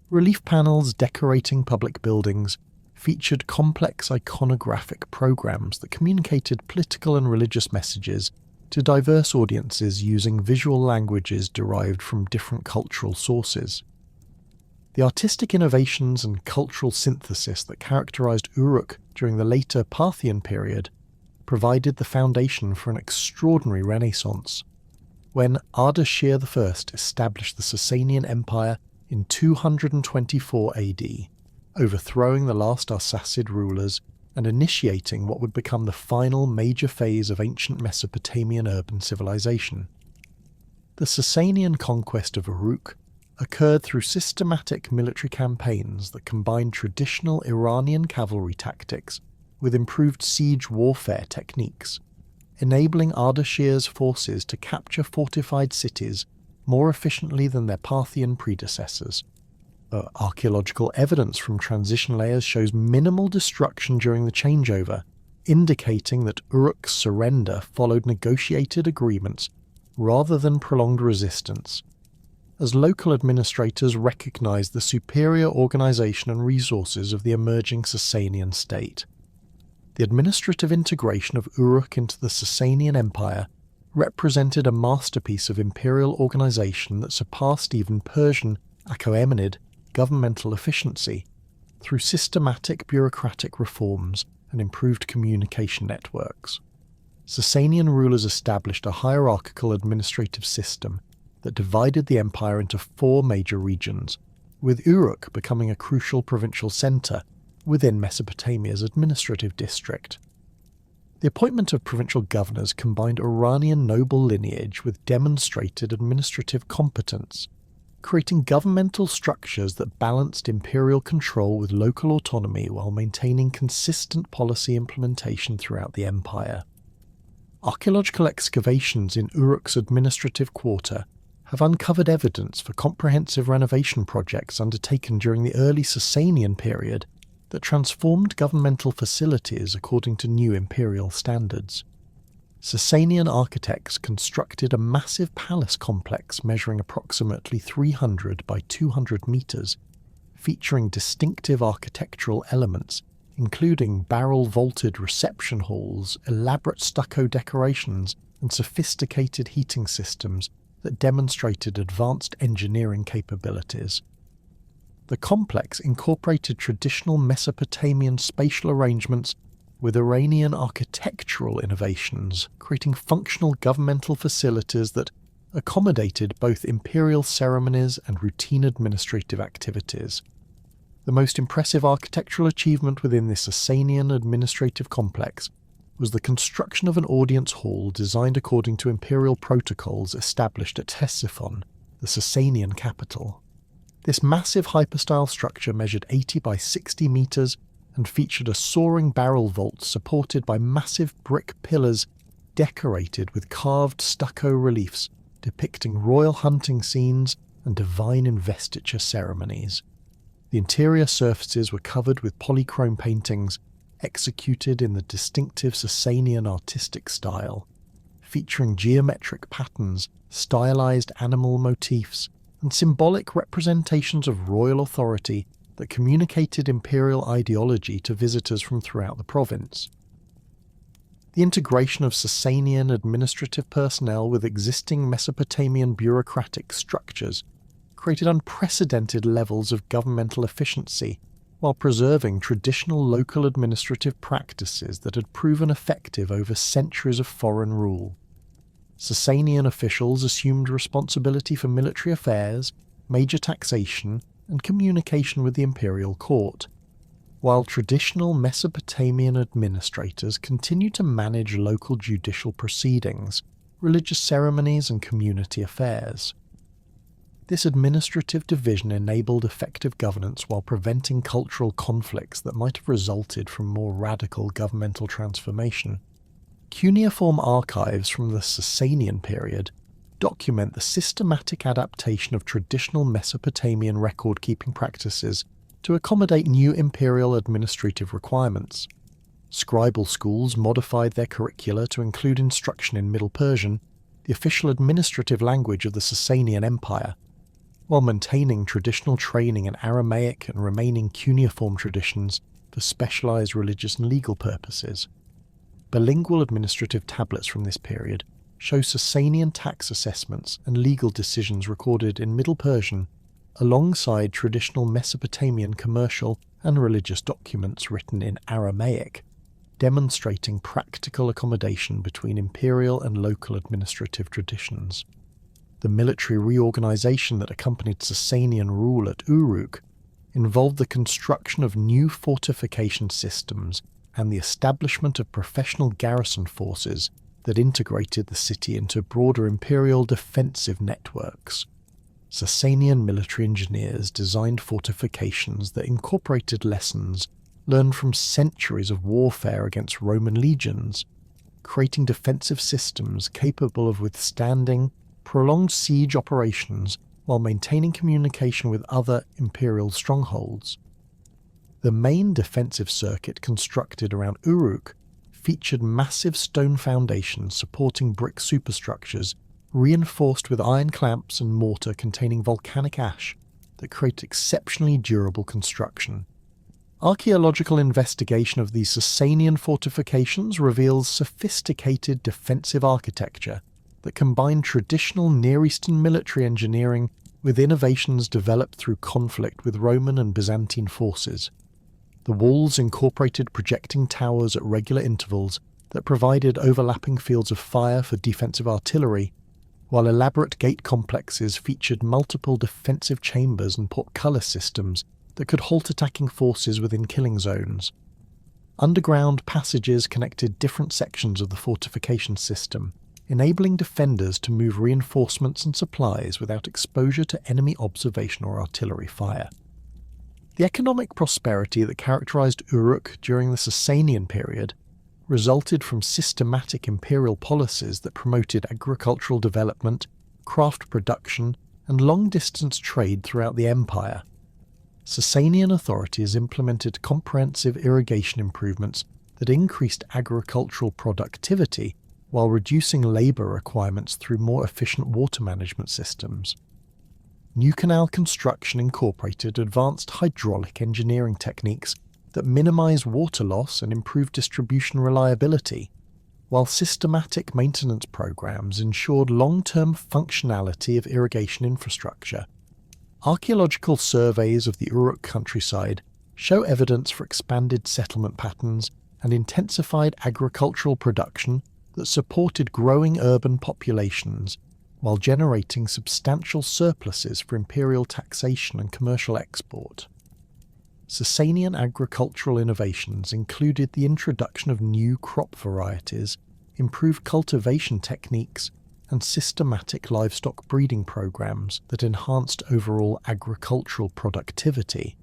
Relief panels decorating public buildings featured complex iconographic programs that communicated political and religious messages to diverse audiences using visual languages derived from different cultural sources. The artistic innovations and cultural synthesis that characterized Uruk during the later Parthian period provided the foundation for an extraordinary renaissance. When Ardashir I established the Sassanian Empire in 224 AD, overthrowing the last Arsacid rulers and initiating what would become the final major phase of ancient Mesopotamian urban civilization. The Sassanian conquest of Uruk occurred through systematic military campaigns that combined traditional Iranian cavalry tactics with improved siege warfare techniques, enabling Ardashir's forces to capture fortified cities more efficiently than their Parthian predecessors. Archaeological evidence from transition layers shows minimal destruction during the changeover, indicating that Uruk's surrender followed negotiated agreements rather than prolonged resistance, as local administrators recognized the superior organization and resources of the emerging Sassanian state. The administrative integration of Uruk into the Sassanian Empire represented a masterpiece of imperial organization that surpassed even Persian Achaemenid governmental efficiency through systematic bureaucratic reforms and improved communication networks. Sassanian rulers established a hierarchical administrative system that divided the empire into 4 major regions, with Uruk becoming a crucial provincial centre within Mesopotamia's administrative district. The appointment of provincial governors combined Iranian noble lineage with demonstrated administrative competence, creating governmental structures that balanced imperial control with local autonomy while maintaining consistent policy implementation throughout the empire. Archaeological excavations in Uruk's administrative quarter have uncovered evidence for comprehensive renovation projects undertaken during the early Sassanian period that transformed governmental facilities according to new imperial standards. Sassanian architects constructed a massive palace complex measuring approximately 300 by 200 metres, featuring distinctive architectural elements including barrel-vaulted reception halls, elaborate stucco decorations, and sophisticated heating systems that demonstrated advanced engineering capabilities. The complex incorporated traditional Mesopotamian spatial arrangements with Iranian architectural innovations, creating functional governmental facilities that accommodated both imperial ceremonies and routine administrative activities. The most impressive architectural achievement within this Sassanian administrative complex was the construction of an audience hall designed according to imperial protocols established at Ctesiphon, the Sassanian capital. This massive hypostyle structure measured 80 by 60 metres and featured a soaring barrel vault supported by massive brick pillars decorated with carved stucco reliefs depicting royal hunting scenes and divine investiture ceremonies. The interior surfaces were covered with polychrome paintings executed in the distinctive Sassanian artistic style, featuring geometric patterns, stylized animal motifs, and symbolic representations of royal authority that communicated imperial ideology to visitors from throughout the province. The integration of Sassanian administrative personnel with existing Mesopotamian bureaucratic structures created unprecedented levels of governmental efficiency while preserving traditional local administrative practices that had proven effective over centuries of foreign rule. Sassanian officials assumed responsibility for military affairs, major taxation, and communication with the imperial court, while traditional Mesopotamian administrators continued to manage local judicial proceedings, religious ceremonies, and community affairs. This administrative division enabled effective governance while preventing cultural conflicts that might have resulted from more radical governmental transformation. Cuneiform archives from the Sassanian period document the systematic adaptation of traditional Mesopotamian record-keeping practices to accommodate new imperial administrative requirements. Scribal schools modified their curricula to include instruction in Middle Persian, the official administrative language of the Sassanian Empire, while maintaining traditional training in Aramaic and remaining cuneiform traditions for specialized religious and legal purposes. Bilingual administrative tablets from this period show Sassanian tax assessments and legal decisions recorded in Middle Persian alongside traditional Mesopotamian commercial and religious documents written in Aramaic, demonstrating practical accommodation between imperial and local administrative traditions. The military reorganization that accompanied Sassanian rule at Uruk involved the construction of new fortification systems and the establishment of professional garrison forces that integrated the city into broader imperial defensive networks. Sassanian military engineers designed fortifications that incorporated lessons learned from centuries of warfare against Roman legions, creating defensive systems capable of withstanding prolonged siege operations while maintaining communication with other imperial strongholds. The main defensive circuit constructed around Uruk featured massive stone foundations supporting brick superstructures reinforced with iron clamps and mortar containing volcanic ash that create exceptionally durable construction. Archaeological investigation of these Sassanian fortifications reveals sophisticated defensive architecture that combined traditional Near Eastern military engineering with innovations developed through conflict with Roman and Byzantine forces. The walls incorporated projecting towers at regular intervals that provided overlapping fields of fire for defensive artillery, while elaborate gate complexes featured multiple defensive chambers and portcullis systems that could halt attacking forces within killing zones. Underground passages connected different sections of the fortification system, enabling defenders to move reinforcements and supplies without exposure to enemy observation or artillery fire. The economic prosperity that characterized Uruk during the Sassanian period resulted from systematic imperial policies that promoted agricultural development, craft production, and long-distance trade throughout the empire. Sassanian authorities implemented comprehensive irrigation improvements that increased agricultural productivity while reducing labour requirements through more efficient water management systems. New canal construction incorporated advanced hydraulic engineering techniques that minimise water loss and improve distribution reliability, while systematic maintenance programs ensured long-term functionality of irrigation infrastructure. Archaeological surveys of the Uruk countryside show evidence for expanded settlement patterns and intensified agricultural production that supported growing urban populations while generating substantial surpluses for imperial taxation and commercial export. Sassanian agricultural innovations included the introduction of new crop varieties, improved cultivation techniques, and systematic livestock breeding programs that enhanced overall agricultural productivity.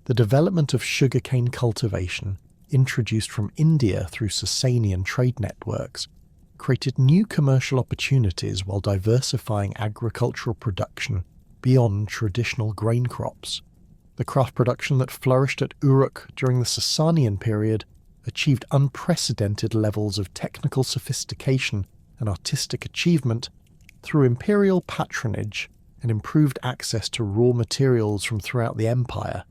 The development of sugarcane cultivation, introduced from India through Sassanian trade networks, created new commercial opportunities while diversifying agricultural production beyond traditional grain crops. The craft production that flourished at Uruk during the Sassanian period achieved unprecedented levels of technical sophistication and artistic achievement through imperial patronage and improved access to raw materials from throughout the empire.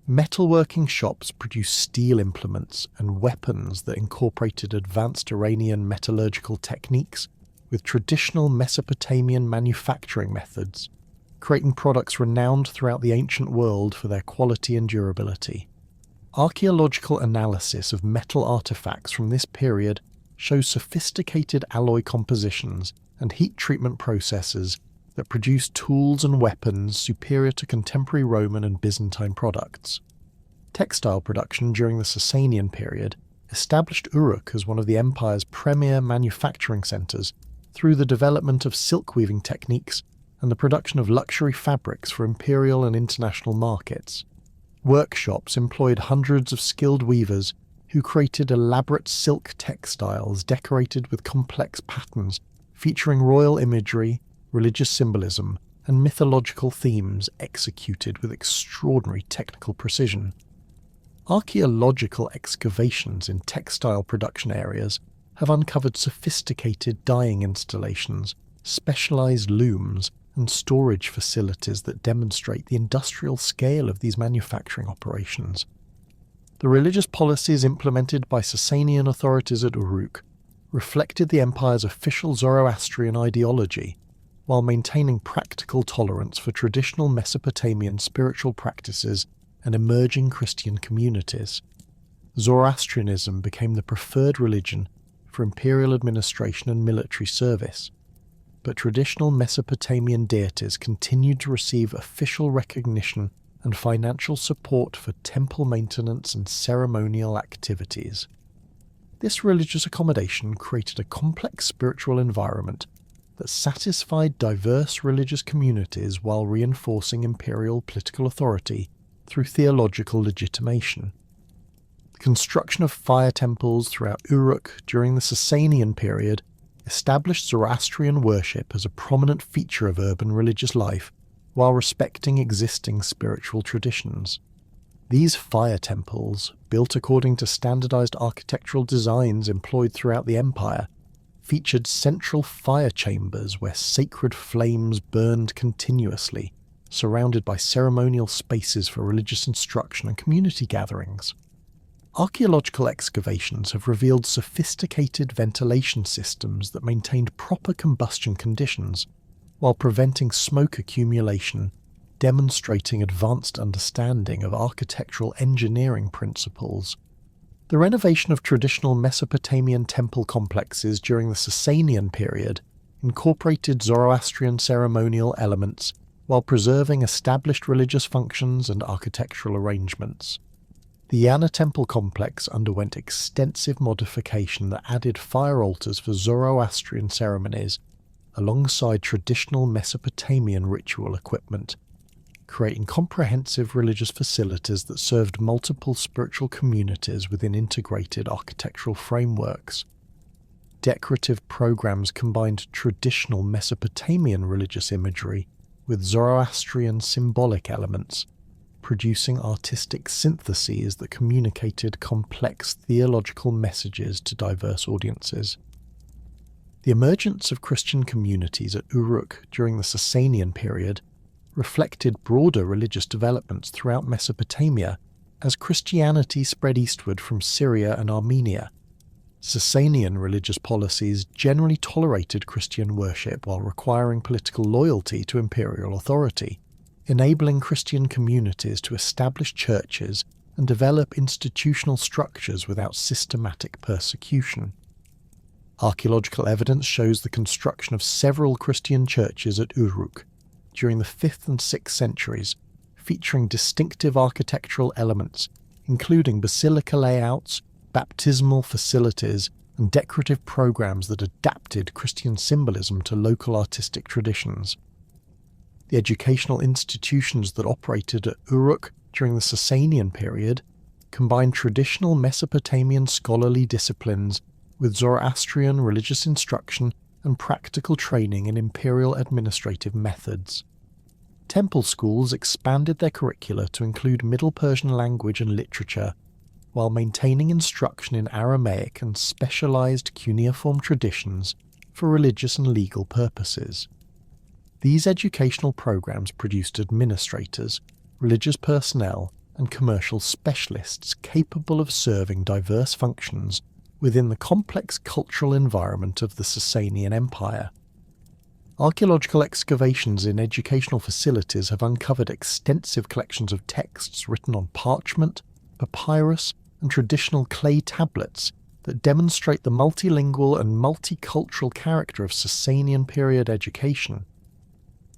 Metalworking shops produced steel implements and weapons that incorporated advanced Iranian metallurgical techniques with traditional Mesopotamian manufacturing methods, creating products renowned throughout the ancient world for their quality and durability. Archaeological analysis of metal artifacts from this period shows sophisticated alloy compositions and heat treatment processes that produced tools and weapons superior to contemporary Roman and Byzantine products. Textile production during the Sassanian period established Uruk as one of the empire's premier manufacturing centres through the development of silk weaving techniques and the production of luxury fabrics for imperial and international markets. Workshops employed hundreds of skilled weavers who created elaborate silk textiles decorated with complex patterns featuring royal imagery, religious symbolism, and mythological themes executed with extraordinary technical precision. Archaeological excavations in textile production areas have uncovered sophisticated dyeing installations, specialized looms, and storage facilities that demonstrate the industrial scale of these manufacturing operations. The religious policies implemented by Sassanian authorities at Uruk reflected the empire's official Zoroastrian ideology, while maintaining practical tolerance for traditional Mesopotamian spiritual practices and emerging Christian communities. Zoroastrianism became the preferred religion for imperial administration and military service, but traditional Mesopotamian deities continued to receive official recognition and financial support for temple maintenance and ceremonial activities. This religious accommodation created a complex spiritual environment that satisfied diverse religious communities while reinforcing imperial political authority through theological legitimation. The construction of fire temples throughout Uruk during the Sassanian period established Zoroastrian worship as a prominent feature of urban religious life while respecting existing spiritual traditions. These fire temples, built according to standardized architectural designs employed throughout the empire, featured central fire chambers where sacred flames burned continuously, surrounded by ceremonial spaces for religious instruction and community gatherings. Archaeological excavations have revealed sophisticated ventilation systems that maintained proper combustion conditions while preventing smoke accumulation, demonstrating advanced understanding of architectural engineering principles. The renovation of traditional Mesopotamian temple complexes during the Sassanian period incorporated Zoroastrian ceremonial elements while preserving established religious functions and architectural arrangements. The Yana temple complex underwent extensive modification that added fire altars for Zoroastrian ceremonies alongside traditional Mesopotamian ritual equipment, creating comprehensive religious facilities that served multiple spiritual communities within integrated architectural frameworks. Decorative programs combined traditional Mesopotamian religious imagery with Zoroastrian symbolic elements, producing artistic syntheses that communicated complex theological messages to diverse audiences. The emergence of Christian communities at Uruk during the Sassanian period reflected broader religious developments throughout Mesopotamia as Christianity spread eastward from Syria and Armenia. Sassanian religious policies generally tolerated Christian worship while requiring political loyalty to imperial authority, enabling Christian communities to establish churches and develop institutional structures without systematic persecution. Archaeological evidence shows the construction of several Christian churches at Uruk during the 5th and 6th centuries, featuring distinctive architectural elements, including basilica layouts, baptismal facilities, and decorative programs that adapted Christian symbolism to local artistic traditions. The educational institutions that operated at Uruk during the Sassanian period combined traditional Mesopotamian scholarly disciplines with Zoroastrian religious instruction and practical training in imperial administrative methods. Temple schools expanded their curricula to include Middle Persian language and literature, while maintaining instruction in Aramaic and specialized cuneiform traditions for religious and legal purposes. These educational programs produced administrators, religious personnel, and commercial specialists capable of serving diverse functions within the complex cultural environment of the Sassanian Empire. Archaeological excavations in educational facilities have uncovered extensive collections of texts written on parchment, papyrus, and traditional clay tablets that demonstrate the multilingual and multicultural character of Sassanian period education.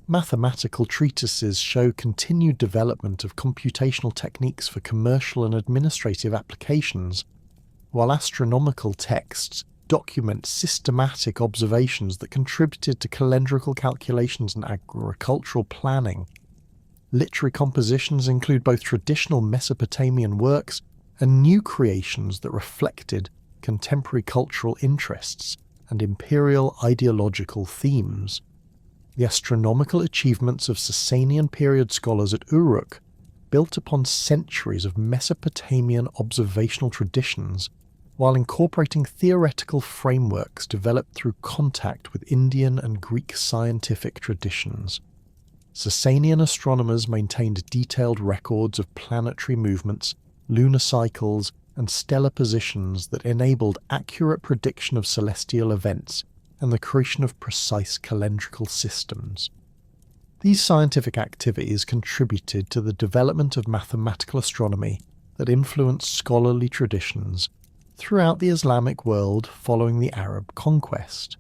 Mathematical treatises show continued development of computational techniques for commercial and administrative applications, while astronomical texts document systematic observations that contributed to calendrical calculations and agricultural planning. Literary compositions include both traditional Mesopotamian works and new creations that reflected contemporary cultural interests and imperial ideological themes. The astronomical achievements of Sassanian period scholars at Uruk, built upon centuries of Mesopotamian observational traditions, while incorporating theoretical frameworks developed through contact with Indian and Greek scientific traditions. Sassanian astronomers maintained detailed records of planetary movements, lunar cycles, and stellar positions that enabled accurate prediction of celestial events and the creation of precise calendrical systems. These scientific activities contributed to the development of mathematical astronomy that influenced scholarly traditions throughout the Islamic world following the Arab conquest.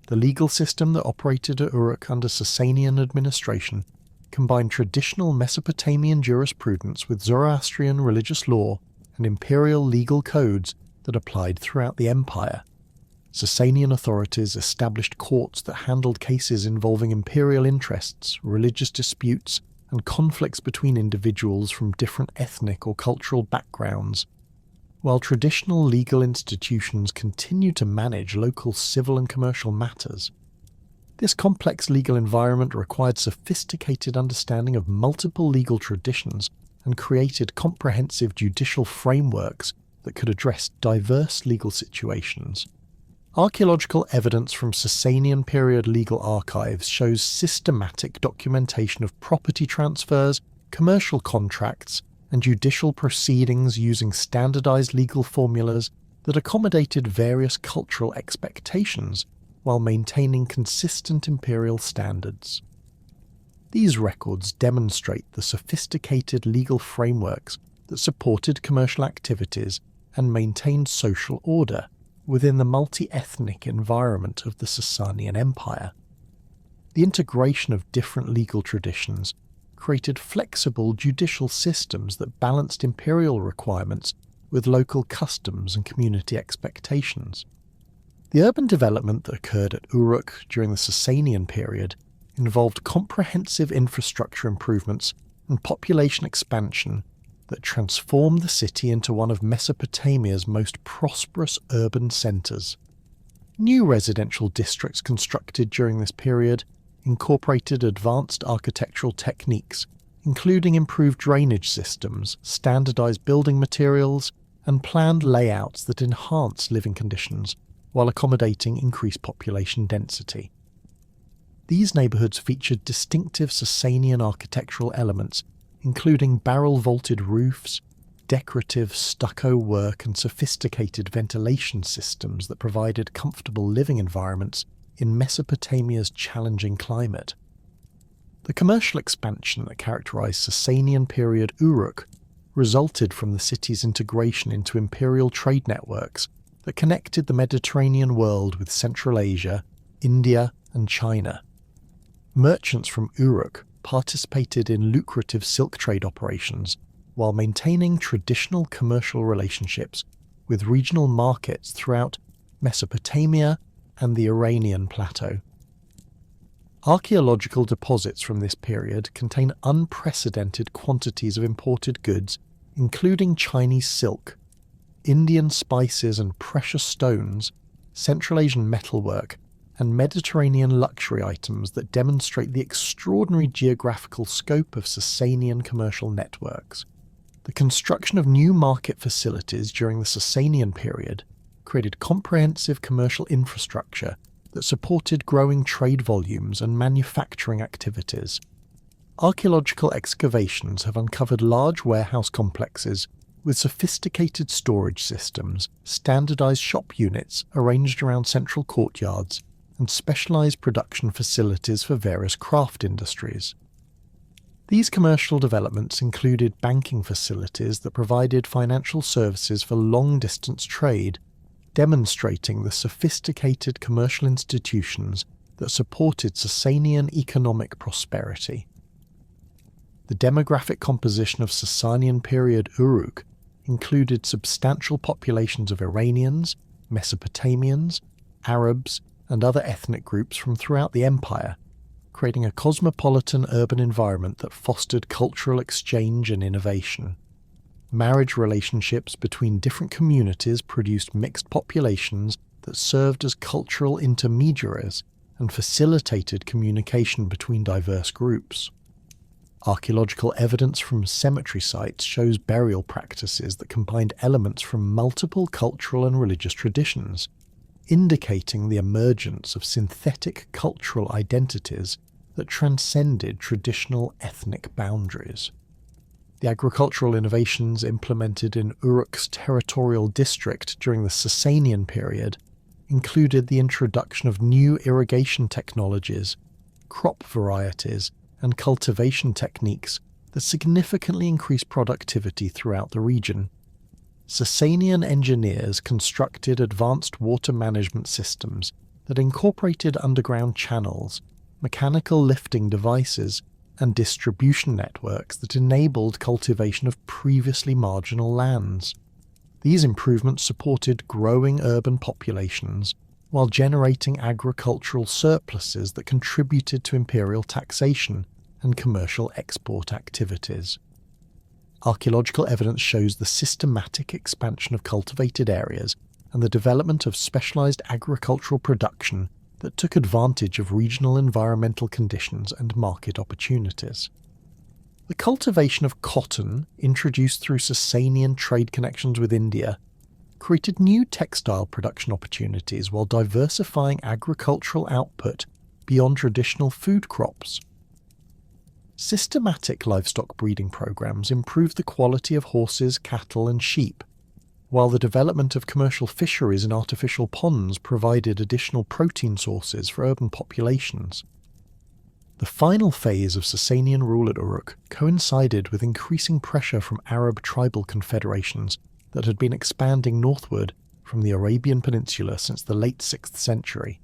The legal system that operated at Uruk under Sassanian administration combined traditional Mesopotamian jurisprudence with Zoroastrian religious law and imperial legal codes that applied throughout the empire. Sassanian authorities established courts that handled cases involving imperial interests, religious disputes, and conflicts between individuals from different ethnic or cultural backgrounds, while traditional legal institutions continued to manage local civil and commercial matters. This complex legal environment required sophisticated understanding of multiple legal traditions and created comprehensive judicial frameworks that could address diverse legal situations. Archaeological evidence from Sassanian period legal archives shows systematic documentation of property transfers, commercial contracts, and judicial proceedings using standardized legal formulas that accommodated various cultural expectations while maintaining consistent imperial standards. These records demonstrate the sophisticated legal frameworks that supported commercial activities and maintained social order within the multi-ethnic environment of the Sassanian Empire. The integration of different legal traditions created flexible judicial systems that balanced imperial requirements with local customs and community expectations. The urban development that occurred at Uruk during the Sassanian period involved comprehensive infrastructure improvements and population expansion that transformed the city into one of Mesopotamia's most prosperous urban centres. New residential districts constructed during this period incorporated advanced architectural techniques, including improved drainage systems, standardized building materials, and planned layouts that enhance living conditions while accommodating increased population density. These neighbourhoods featured distinctive Sassanian architectural elements, including barrel-vaulted roofs, decorative stucco work, and sophisticated ventilation systems that provided comfortable living environments in Mesopotamia's challenging climate. The commercial expansion that characterized Sassanian period Uruk resulted from the city's integration into imperial trade networks that connected the Mediterranean world with Central Asia, India, and China. Merchants from Uruk participated in lucrative silk trade operations while maintaining traditional commercial relationships with regional markets throughout Mesopotamia and the Iranian plateau. Archaeological deposits from this period contain unprecedented quantities of imported goods, including Chinese silk, Indian spices and precious stones, Central Asian metalwork, and Mediterranean luxury items that demonstrate the extraordinary geographical scope of Sassanian commercial networks. The construction of new market facilities during the Sassanian period created comprehensive commercial infrastructure that supported growing trade volumes and manufacturing activities. Archaeological excavations have uncovered large warehouse complexes with sophisticated storage systems, standardized shop units arranged around central courtyards, and specialized production facilities for various craft industries. These commercial developments included banking facilities that provided financial services for long-distance trade, demonstrating the sophisticated commercial institutions that supported Sassanian economic prosperity. The demographic composition of Sassanian period Uruk included substantial populations of Iranians, Mesopotamians, Arabs, and other ethnic groups from throughout the empire, creating a cosmopolitan urban environment that fostered cultural exchange and innovation. Marriage relationships between different communities produced mixed populations that served as cultural intermediaries and facilitated communication between diverse groups. Archaeological evidence from cemetery sites shows burial practices that combined elements from multiple cultural and religious traditions, indicating the emergence of synthetic cultural identities that transcended traditional ethnic boundaries. The agricultural innovations implemented in Uruk's territorial district during the Sassanian period included the introduction of new irrigation technologies, crop varieties, and cultivation techniques that significantly increased productivity throughout the region. Sassanian engineers constructed advanced water management systems that incorporated underground channels, mechanical lifting devices, and distribution networks that enabled cultivation of previously marginal lands. These improvements supported growing urban populations while generating agricultural surpluses that contributed to imperial taxation and commercial export activities. Archaeological evidence shows the systematic expansion of cultivated areas and the development of specialized agricultural production that took advantage of regional environmental conditions and market opportunities. The cultivation of cotton, introduced through Sassanian trade connections with India, created new textile production opportunities while diversifying agricultural output beyond traditional food crops. Systematic livestock breeding programs improved the quality of horses, cattle, and sheep, while the development of commercial fisheries and artificial ponds provided additional protein sources for urban populations. The final phase of Sassanian rule at Uruk coincided with increasing pressure from Arab tribal confederations that had been expanding northward from the Arabian Peninsula since the late 6th century.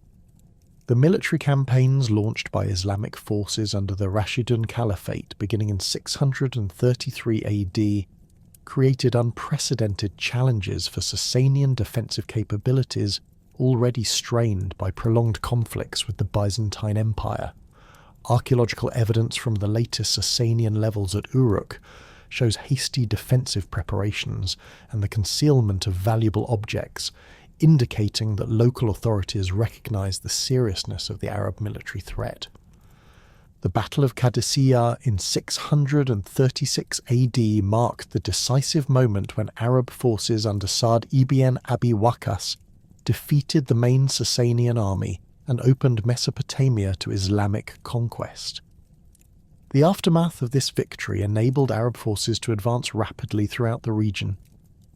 The military campaigns launched by Islamic forces under the Rashidun Caliphate beginning in 633 AD created unprecedented challenges for Sassanian defensive capabilities already strained by prolonged conflicts with the Byzantine Empire. Archaeological evidence from the latest Sassanian levels at Uruk shows hasty defensive preparations and the concealment of valuable objects, indicating that local authorities recognized the seriousness of the Arab military threat. The Battle of Qadisiyah in 636 AD marked the decisive moment when Arab forces under Sa'd ibn Abi Waqqas defeated the main Sassanian army and opened Mesopotamia to Islamic conquest. The aftermath of this victory enabled Arab forces to advance rapidly throughout the region,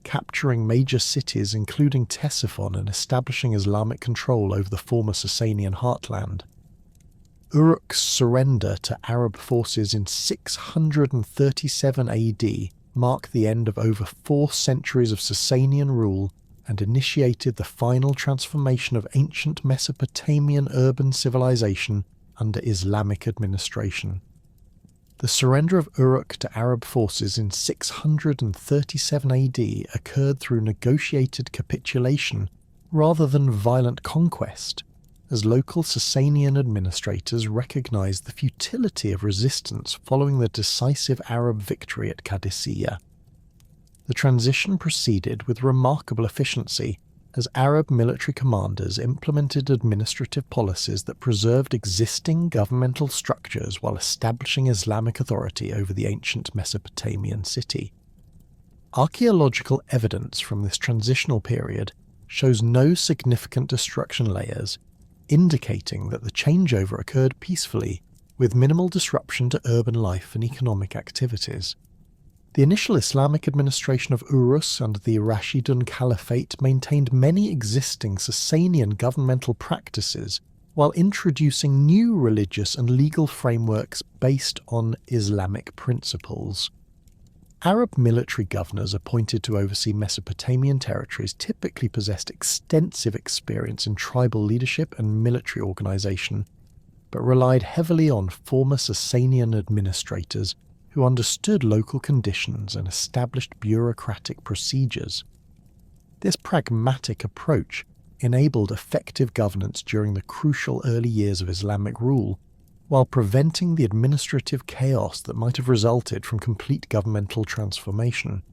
capturing major cities including Ctesiphon and establishing Islamic control over the former Sassanian heartland. Uruk's surrender to Arab forces in 637 AD marked the end of over 4 centuries of Sassanian rule and initiated the final transformation of ancient Mesopotamian urban civilization under Islamic administration. The surrender of Uruk to Arab forces in 637 AD occurred through negotiated capitulation rather than violent conquest, as local Sassanian administrators recognized the futility of resistance following the decisive Arab victory at Qadisiyah. The transition proceeded with remarkable efficiency as Arab military commanders implemented administrative policies that preserved existing governmental structures while establishing Islamic authority over the ancient Mesopotamian city. Archaeological evidence from this transitional period shows no significant destruction layers, indicating that the changeover occurred peacefully, with minimal disruption to urban life and economic activities. The initial Islamic administration of Urus under the Rashidun Caliphate maintained many existing Sassanian governmental practices while introducing new religious and legal frameworks based on Islamic principles. Arab military governors appointed to oversee Mesopotamian territories typically possessed extensive experience in tribal leadership and military organization, but relied heavily on former Sassanian administrators who understood local conditions and established bureaucratic procedures. This pragmatic approach enabled effective governance during the crucial early years of Islamic rule, while preventing the administrative chaos that might have resulted from complete governmental transformation.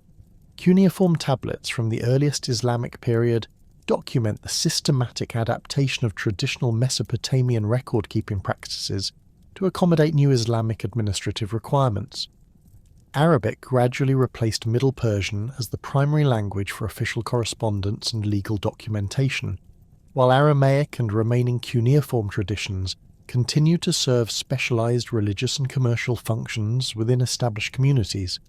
Cuneiform tablets from the earliest Islamic period document the systematic adaptation of traditional Mesopotamian record-keeping practices to accommodate new Islamic administrative requirements. Arabic gradually replaced Middle Persian as the primary language for official correspondence and legal documentation, while Aramaic and remaining cuneiform traditions continued to serve specialized religious and commercial functions within established communities.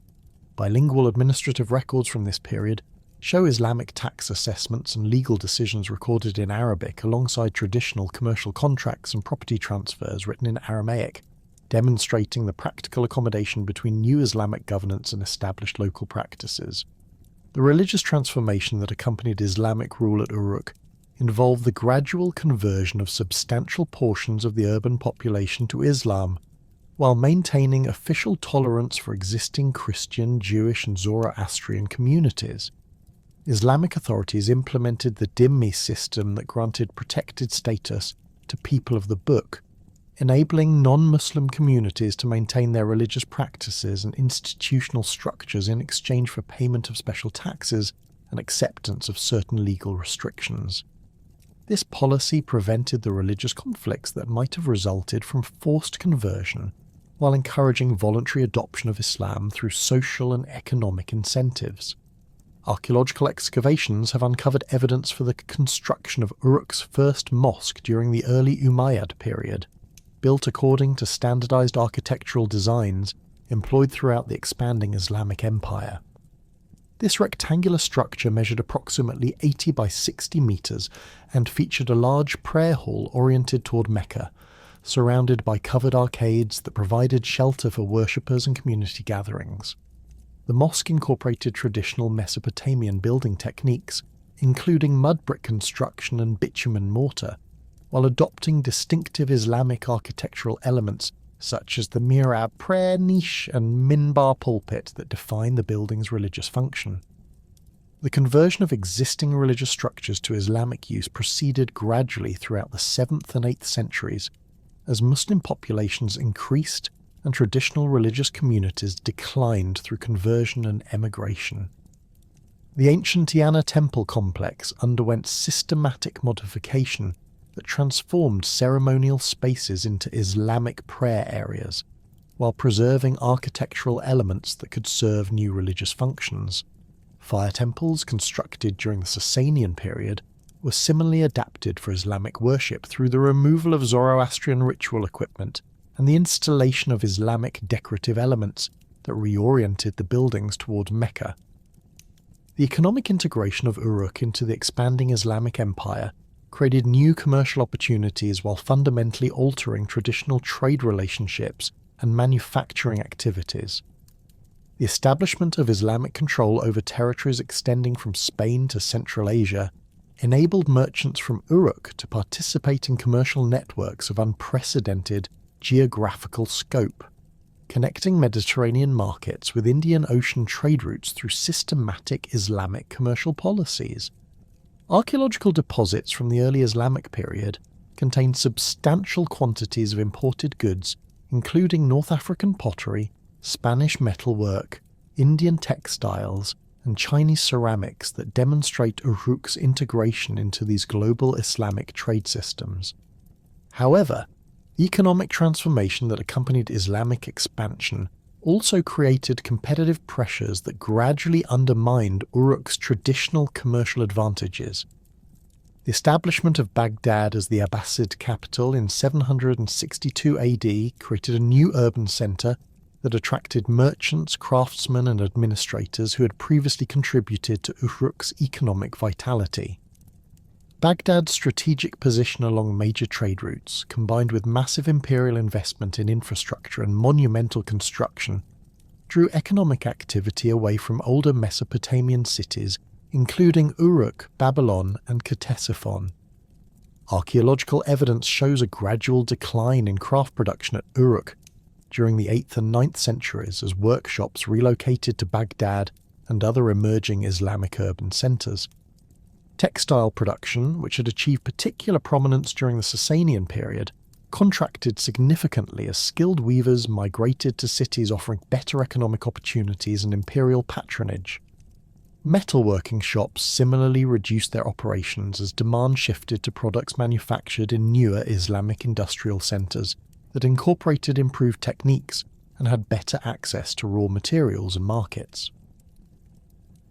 Bilingual administrative records from this period show Islamic tax assessments and legal decisions recorded in Arabic alongside traditional commercial contracts and property transfers written in Aramaic, demonstrating the practical accommodation between new Islamic governance and established local practices. The religious transformation that accompanied Islamic rule at Uruk involved the gradual conversion of substantial portions of the urban population to Islam, while maintaining official tolerance for existing Christian, Jewish, and Zoroastrian communities. Islamic authorities implemented the dhimmi system that granted protected status to people of the book, enabling non-Muslim communities to maintain their religious practices and institutional structures in exchange for payment of special taxes and acceptance of certain legal restrictions. This policy prevented the religious conflicts that might have resulted from forced conversion, while encouraging voluntary adoption of Islam through social and economic incentives. Archaeological excavations have uncovered evidence for the construction of Uruk's first mosque during the early Umayyad period, built according to standardized architectural designs employed throughout the expanding Islamic Empire. This rectangular structure measured approximately 80 by 60 meters and featured a large prayer hall oriented toward Mecca, surrounded by covered arcades that provided shelter for worshippers and community gatherings. The mosque incorporated traditional Mesopotamian building techniques, including mud brick construction and bitumen mortar, while adopting distinctive Islamic architectural elements such as the mihrab prayer niche and minbar pulpit that define the building's religious function. The conversion of existing religious structures to Islamic use proceeded gradually throughout the 7th and 8th centuries, as Muslim populations increased and traditional religious communities declined through conversion and emigration. The ancient Tiana temple complex underwent systematic modification that transformed ceremonial spaces into Islamic prayer areas, while preserving architectural elements that could serve new religious functions. Fire temples constructed during the Sassanian period were similarly adapted for Islamic worship through the removal of Zoroastrian ritual equipment and the installation of Islamic decorative elements that reoriented the buildings toward Mecca. The economic integration of Uruk into the expanding Islamic Empire created new commercial opportunities while fundamentally altering traditional trade relationships and manufacturing activities. The establishment of Islamic control over territories extending from Spain to Central Asia enabled merchants from Uruk to participate in commercial networks of unprecedented geographical scope, connecting Mediterranean markets with Indian Ocean trade routes through systematic Islamic commercial policies. Archaeological deposits from the early Islamic period contain substantial quantities of imported goods, including North African pottery, Spanish metalwork, Indian textiles, and Chinese ceramics that demonstrate Uruk's integration into these global Islamic trade systems. However, the economic transformation that accompanied Islamic expansion also created competitive pressures that gradually undermined Uruk's traditional commercial advantages. The establishment of Baghdad as the Abbasid capital in 762 AD created a new urban centre that attracted merchants, craftsmen and administrators who had previously contributed to Uruk's economic vitality. Baghdad's strategic position along major trade routes, combined with massive imperial investment in infrastructure and monumental construction, drew economic activity away from older Mesopotamian cities, including Uruk, Babylon, and Ctesiphon. Archaeological evidence shows a gradual decline in craft production at Uruk during the 8th and 9th centuries as workshops relocated to Baghdad and other emerging Islamic urban centres. Textile production, which had achieved particular prominence during the Sassanian period, contracted significantly as skilled weavers migrated to cities offering better economic opportunities and imperial patronage. Metalworking shops similarly reduced their operations as demand shifted to products manufactured in newer Islamic industrial centres that incorporated improved techniques and had better access to raw materials and markets.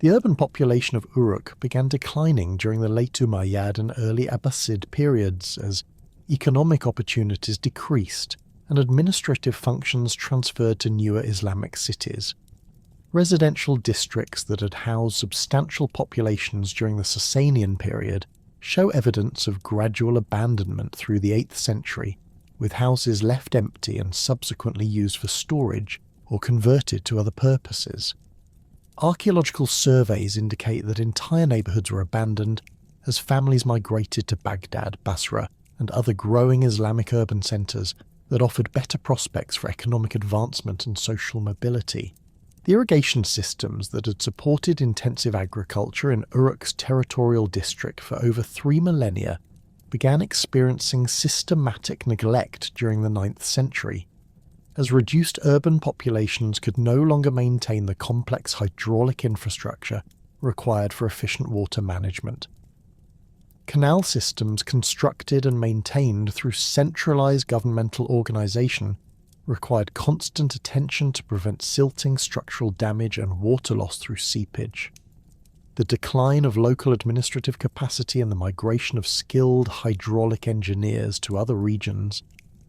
The urban population of Uruk began declining during the late Umayyad and early Abbasid periods as economic opportunities decreased and administrative functions transferred to newer Islamic cities. Residential districts that had housed substantial populations during the Sassanian period show evidence of gradual abandonment through the 8th century, with houses left empty and subsequently used for storage or converted to other purposes. Archaeological surveys indicate that entire neighbourhoods were abandoned as families migrated to Baghdad, Basra, and other growing Islamic urban centres that offered better prospects for economic advancement and social mobility. The irrigation systems that had supported intensive agriculture in Uruk's territorial district for over 3 millennia began experiencing systematic neglect during the 9th century, as reduced urban populations could no longer maintain the complex hydraulic infrastructure required for efficient water management. Canal systems constructed and maintained through centralised governmental organisation required constant attention to prevent silting, structural damage and water loss through seepage. The decline of local administrative capacity and the migration of skilled hydraulic engineers to other regions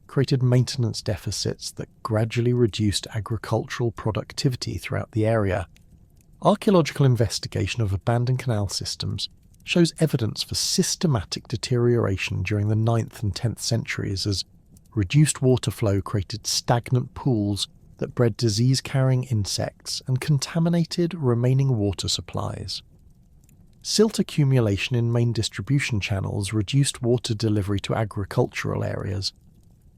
created maintenance deficits that gradually reduced agricultural productivity throughout the area. Archaeological investigation of abandoned canal systems shows evidence for systematic deterioration during the 9th and 10th centuries as reduced water flow created stagnant pools that bred disease-carrying insects and contaminated remaining water supplies. Silt accumulation in main distribution channels reduced water delivery to agricultural areas,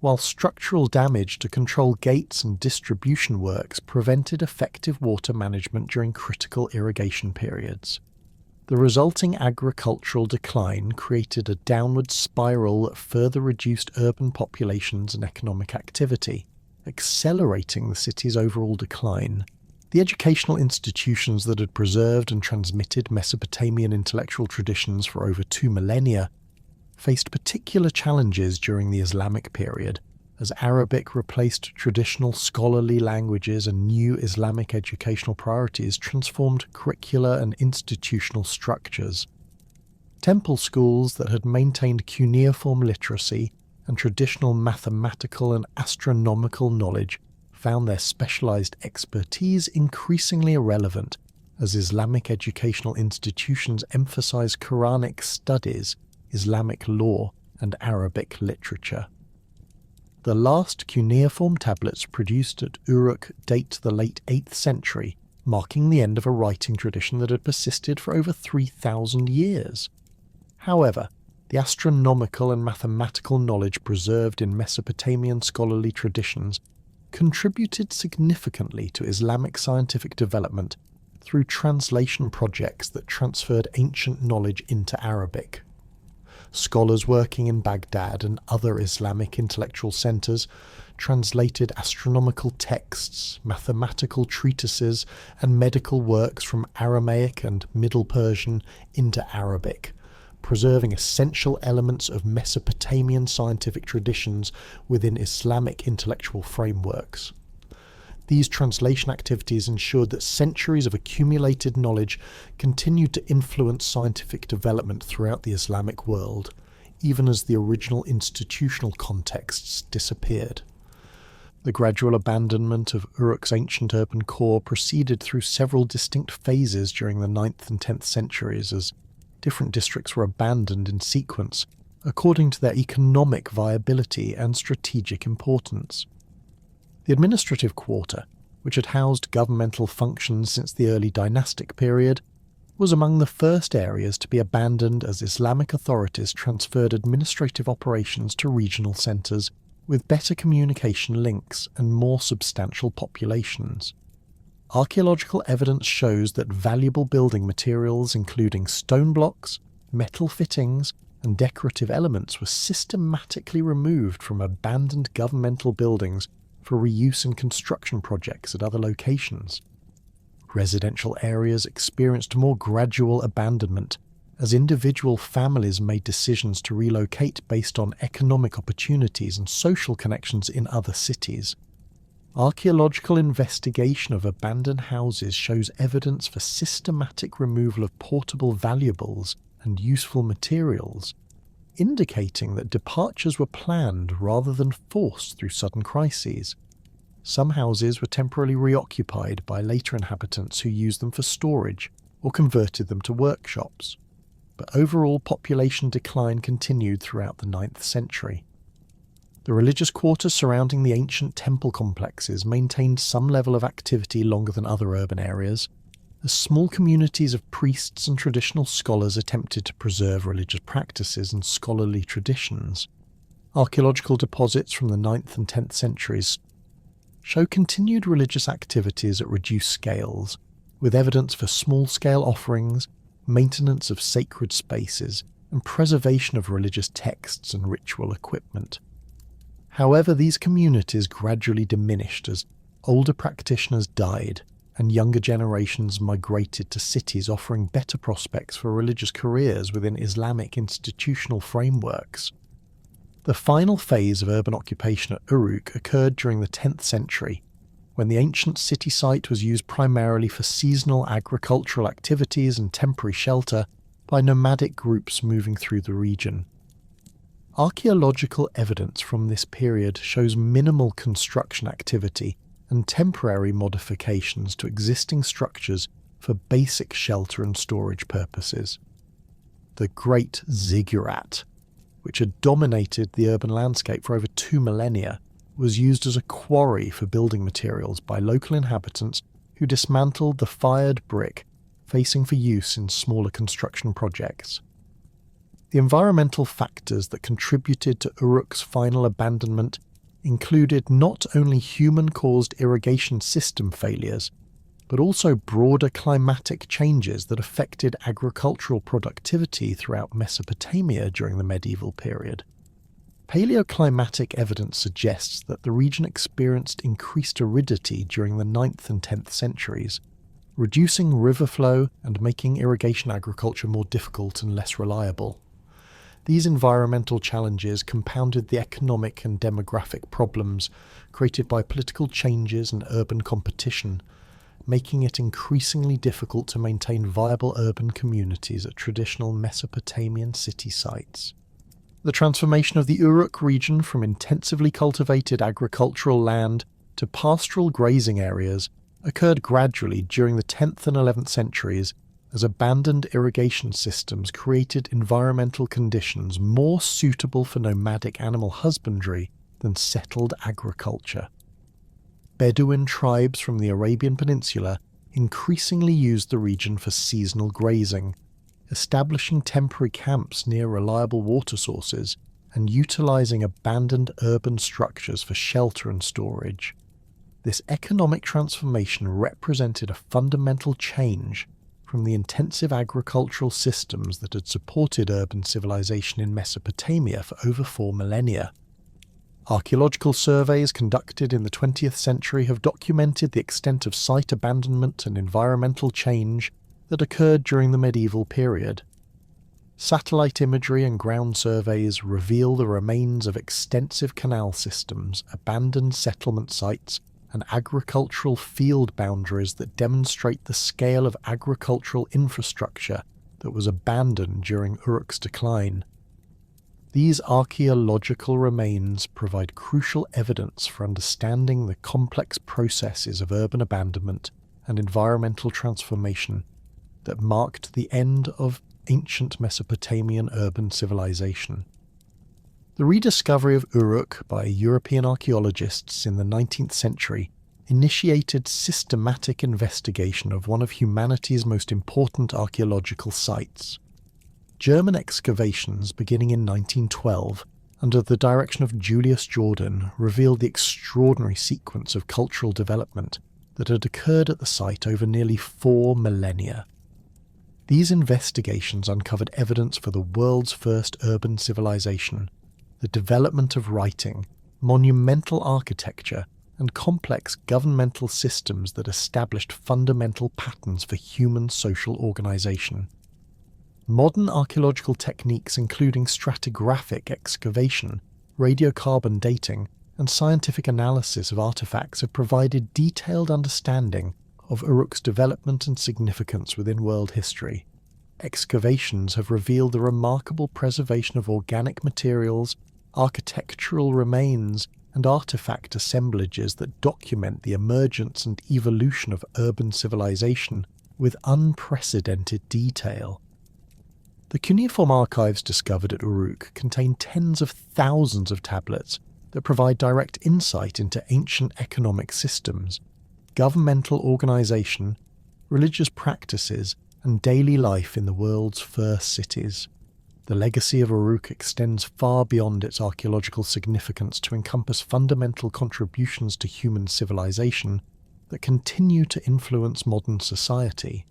while structural damage to control gates and distribution works prevented effective water management during critical irrigation periods. The resulting agricultural decline created a downward spiral that further reduced urban populations and economic activity, accelerating the city's overall decline. The educational institutions that had preserved and transmitted Mesopotamian intellectual traditions for over 2 millennia faced particular challenges during the Islamic period, as Arabic replaced traditional scholarly languages and new Islamic educational priorities transformed curricular and institutional structures. Temple schools that had maintained cuneiform literacy and traditional mathematical and astronomical knowledge found their specialized expertise increasingly irrelevant as Islamic educational institutions emphasized Quranic studies, Islamic law, and Arabic literature. The last cuneiform tablets produced at Uruk date the late 8th century, marking the end of a writing tradition that had persisted for over 3,000 years. However, the astronomical and mathematical knowledge preserved in Mesopotamian scholarly traditions contributed significantly to Islamic scientific development through translation projects that transferred ancient knowledge into Arabic. Scholars working in Baghdad and other Islamic intellectual centres translated astronomical texts, mathematical treatises, and medical works from Aramaic and Middle Persian into Arabic, preserving essential elements of Mesopotamian scientific traditions within Islamic intellectual frameworks. These translation activities ensured that centuries of accumulated knowledge continued to influence scientific development throughout the Islamic world, even as the original institutional contexts disappeared. The gradual abandonment of Uruk's ancient urban core proceeded through several distinct phases during the 9th and 10th centuries as different districts were abandoned in sequence according to their economic viability and strategic importance. The administrative quarter, which had housed governmental functions since the early dynastic period, was among the first areas to be abandoned as Islamic authorities transferred administrative operations to regional centres with better communication links and more substantial populations. Archaeological evidence shows that valuable building materials including stone blocks, metal fittings, and decorative elements were systematically removed from abandoned governmental buildings for reuse in construction projects at other locations. Residential areas experienced more gradual abandonment as individual families made decisions to relocate based on economic opportunities and social connections in other cities. Archaeological investigation of abandoned houses shows evidence for systematic removal of portable valuables and useful materials, indicating that departures were planned rather than forced through sudden crises. Some houses were temporarily reoccupied by later inhabitants who used them for storage or converted them to workshops, but overall population decline continued throughout the 9th century. The religious quarters surrounding the ancient temple complexes maintained some level of activity longer than other urban areas, as small communities of priests and traditional scholars attempted to preserve religious practices and scholarly traditions. Archaeological deposits from the 9th and 10th centuries show continued religious activities at reduced scales, with evidence for small-scale offerings, maintenance of sacred spaces, and preservation of religious texts and ritual equipment. However, these communities gradually diminished as older practitioners died and younger generations migrated to cities offering better prospects for religious careers within Islamic institutional frameworks. The final phase of urban occupation at Uruk occurred during the 10th century, when the ancient city site was used primarily for seasonal agricultural activities and temporary shelter by nomadic groups moving through the region. Archaeological evidence from this period shows minimal construction activity and temporary modifications to existing structures for basic shelter and storage purposes. The Great Ziggurat, which had dominated the urban landscape for over 2 millennia, was used as a quarry for building materials by local inhabitants who dismantled the fired brick facing for use in smaller construction projects. The environmental factors that contributed to Uruk's final abandonment included not only human-caused irrigation system failures, but also broader climatic changes that affected agricultural productivity throughout Mesopotamia during the medieval period. Paleoclimatic evidence suggests that the region experienced increased aridity during the 9th and 10th centuries, reducing river flow and making irrigation agriculture more difficult and less reliable. These environmental challenges compounded the economic and demographic problems created by political changes and urban competition, making it increasingly difficult to maintain viable urban communities at traditional Mesopotamian city sites. The transformation of the Uruk region from intensively cultivated agricultural land to pastoral grazing areas occurred gradually during the 10th and 11th centuries as abandoned irrigation systems created environmental conditions more suitable for nomadic animal husbandry than settled agriculture. Bedouin tribes from the Arabian Peninsula increasingly used the region for seasonal grazing, establishing temporary camps near reliable water sources and utilizing abandoned urban structures for shelter and storage. This economic transformation represented a fundamental change from the intensive agricultural systems that had supported urban civilization in Mesopotamia for over 4 millennia. Archaeological surveys conducted in the 20th century have documented the extent of site abandonment and environmental change that occurred during the medieval period. Satellite imagery and ground surveys reveal the remains of extensive canal systems, abandoned settlement sites, and agricultural field boundaries that demonstrate the scale of agricultural infrastructure that was abandoned during Uruk's decline. These archaeological remains provide crucial evidence for understanding the complex processes of urban abandonment and environmental transformation that marked the end of ancient Mesopotamian urban civilization. The rediscovery of Uruk by European archaeologists in the 19th century initiated systematic investigation of one of humanity's most important archaeological sites. German excavations beginning in 1912, under the direction of Julius Jordan, revealed the extraordinary sequence of cultural development that had occurred at the site over nearly 4 millennia. These investigations uncovered evidence for the world's first urban civilization, the development of writing, monumental architecture, and complex governmental systems that established fundamental patterns for human social organization. Modern archaeological techniques including stratigraphic excavation, radiocarbon dating, and scientific analysis of artifacts have provided detailed understanding of Uruk's development and significance within world history. Excavations have revealed the remarkable preservation of organic materials, architectural remains, and artifact assemblages that document the emergence and evolution of urban civilization with unprecedented detail. The cuneiform archives discovered at Uruk contain tens of thousands of tablets that provide direct insight into ancient economic systems, governmental organization, religious practices, and daily life in the world's first cities. The legacy of Uruk extends far beyond its archaeological significance to encompass fundamental contributions to human civilization that continue to influence modern society.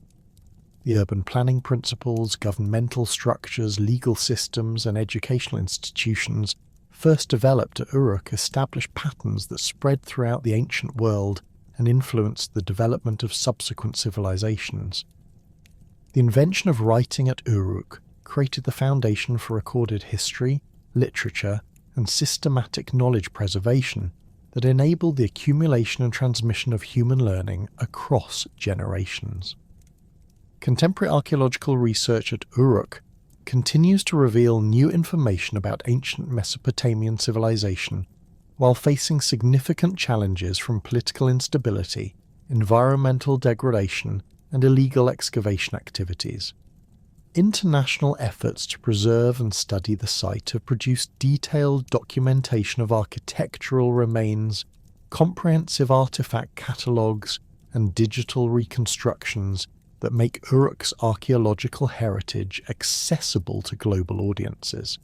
The urban planning principles, governmental structures, legal systems, and educational institutions first developed at Uruk established patterns that spread throughout the ancient world and influenced the development of subsequent civilizations. The invention of writing at Uruk created the foundation for recorded history, literature, and systematic knowledge preservation that enabled the accumulation and transmission of human learning across generations. Contemporary archaeological research at Uruk continues to reveal new information about ancient Mesopotamian civilization while facing significant challenges from political instability, environmental degradation, and illegal excavation activities. International efforts to preserve and study the site have produced detailed documentation of architectural remains, comprehensive artifact catalogues, and digital reconstructions that make Uruk's archaeological heritage accessible to global audiences.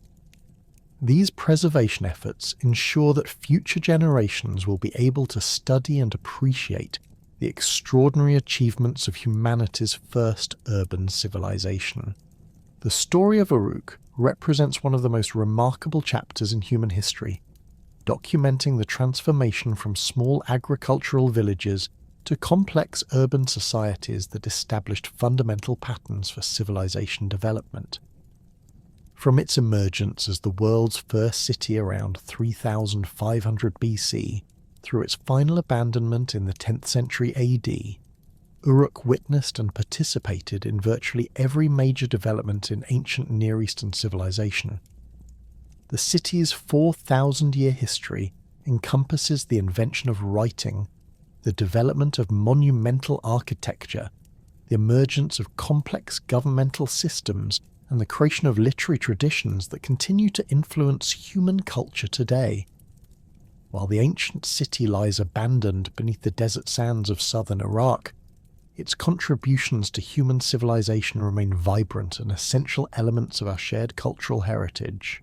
These preservation efforts ensure that future generations will be able to study and appreciate the extraordinary achievements of humanity's first urban civilization. The story of Uruk represents one of the most remarkable chapters in human history, documenting the transformation from small agricultural villages to complex urban societies that established fundamental patterns for civilization development. From its emergence as the world's first city around 3500 BC, through its final abandonment in the 10th century AD, Uruk witnessed and participated in virtually every major development in ancient Near Eastern civilization. The city's 4,000-year history encompasses the invention of writing, the development of monumental architecture, the emergence of complex governmental systems, and the creation of literary traditions that continue to influence human culture today. While the ancient city lies abandoned beneath the desert sands of southern Iraq, its contributions to human civilization remain vibrant and essential elements of our shared cultural heritage.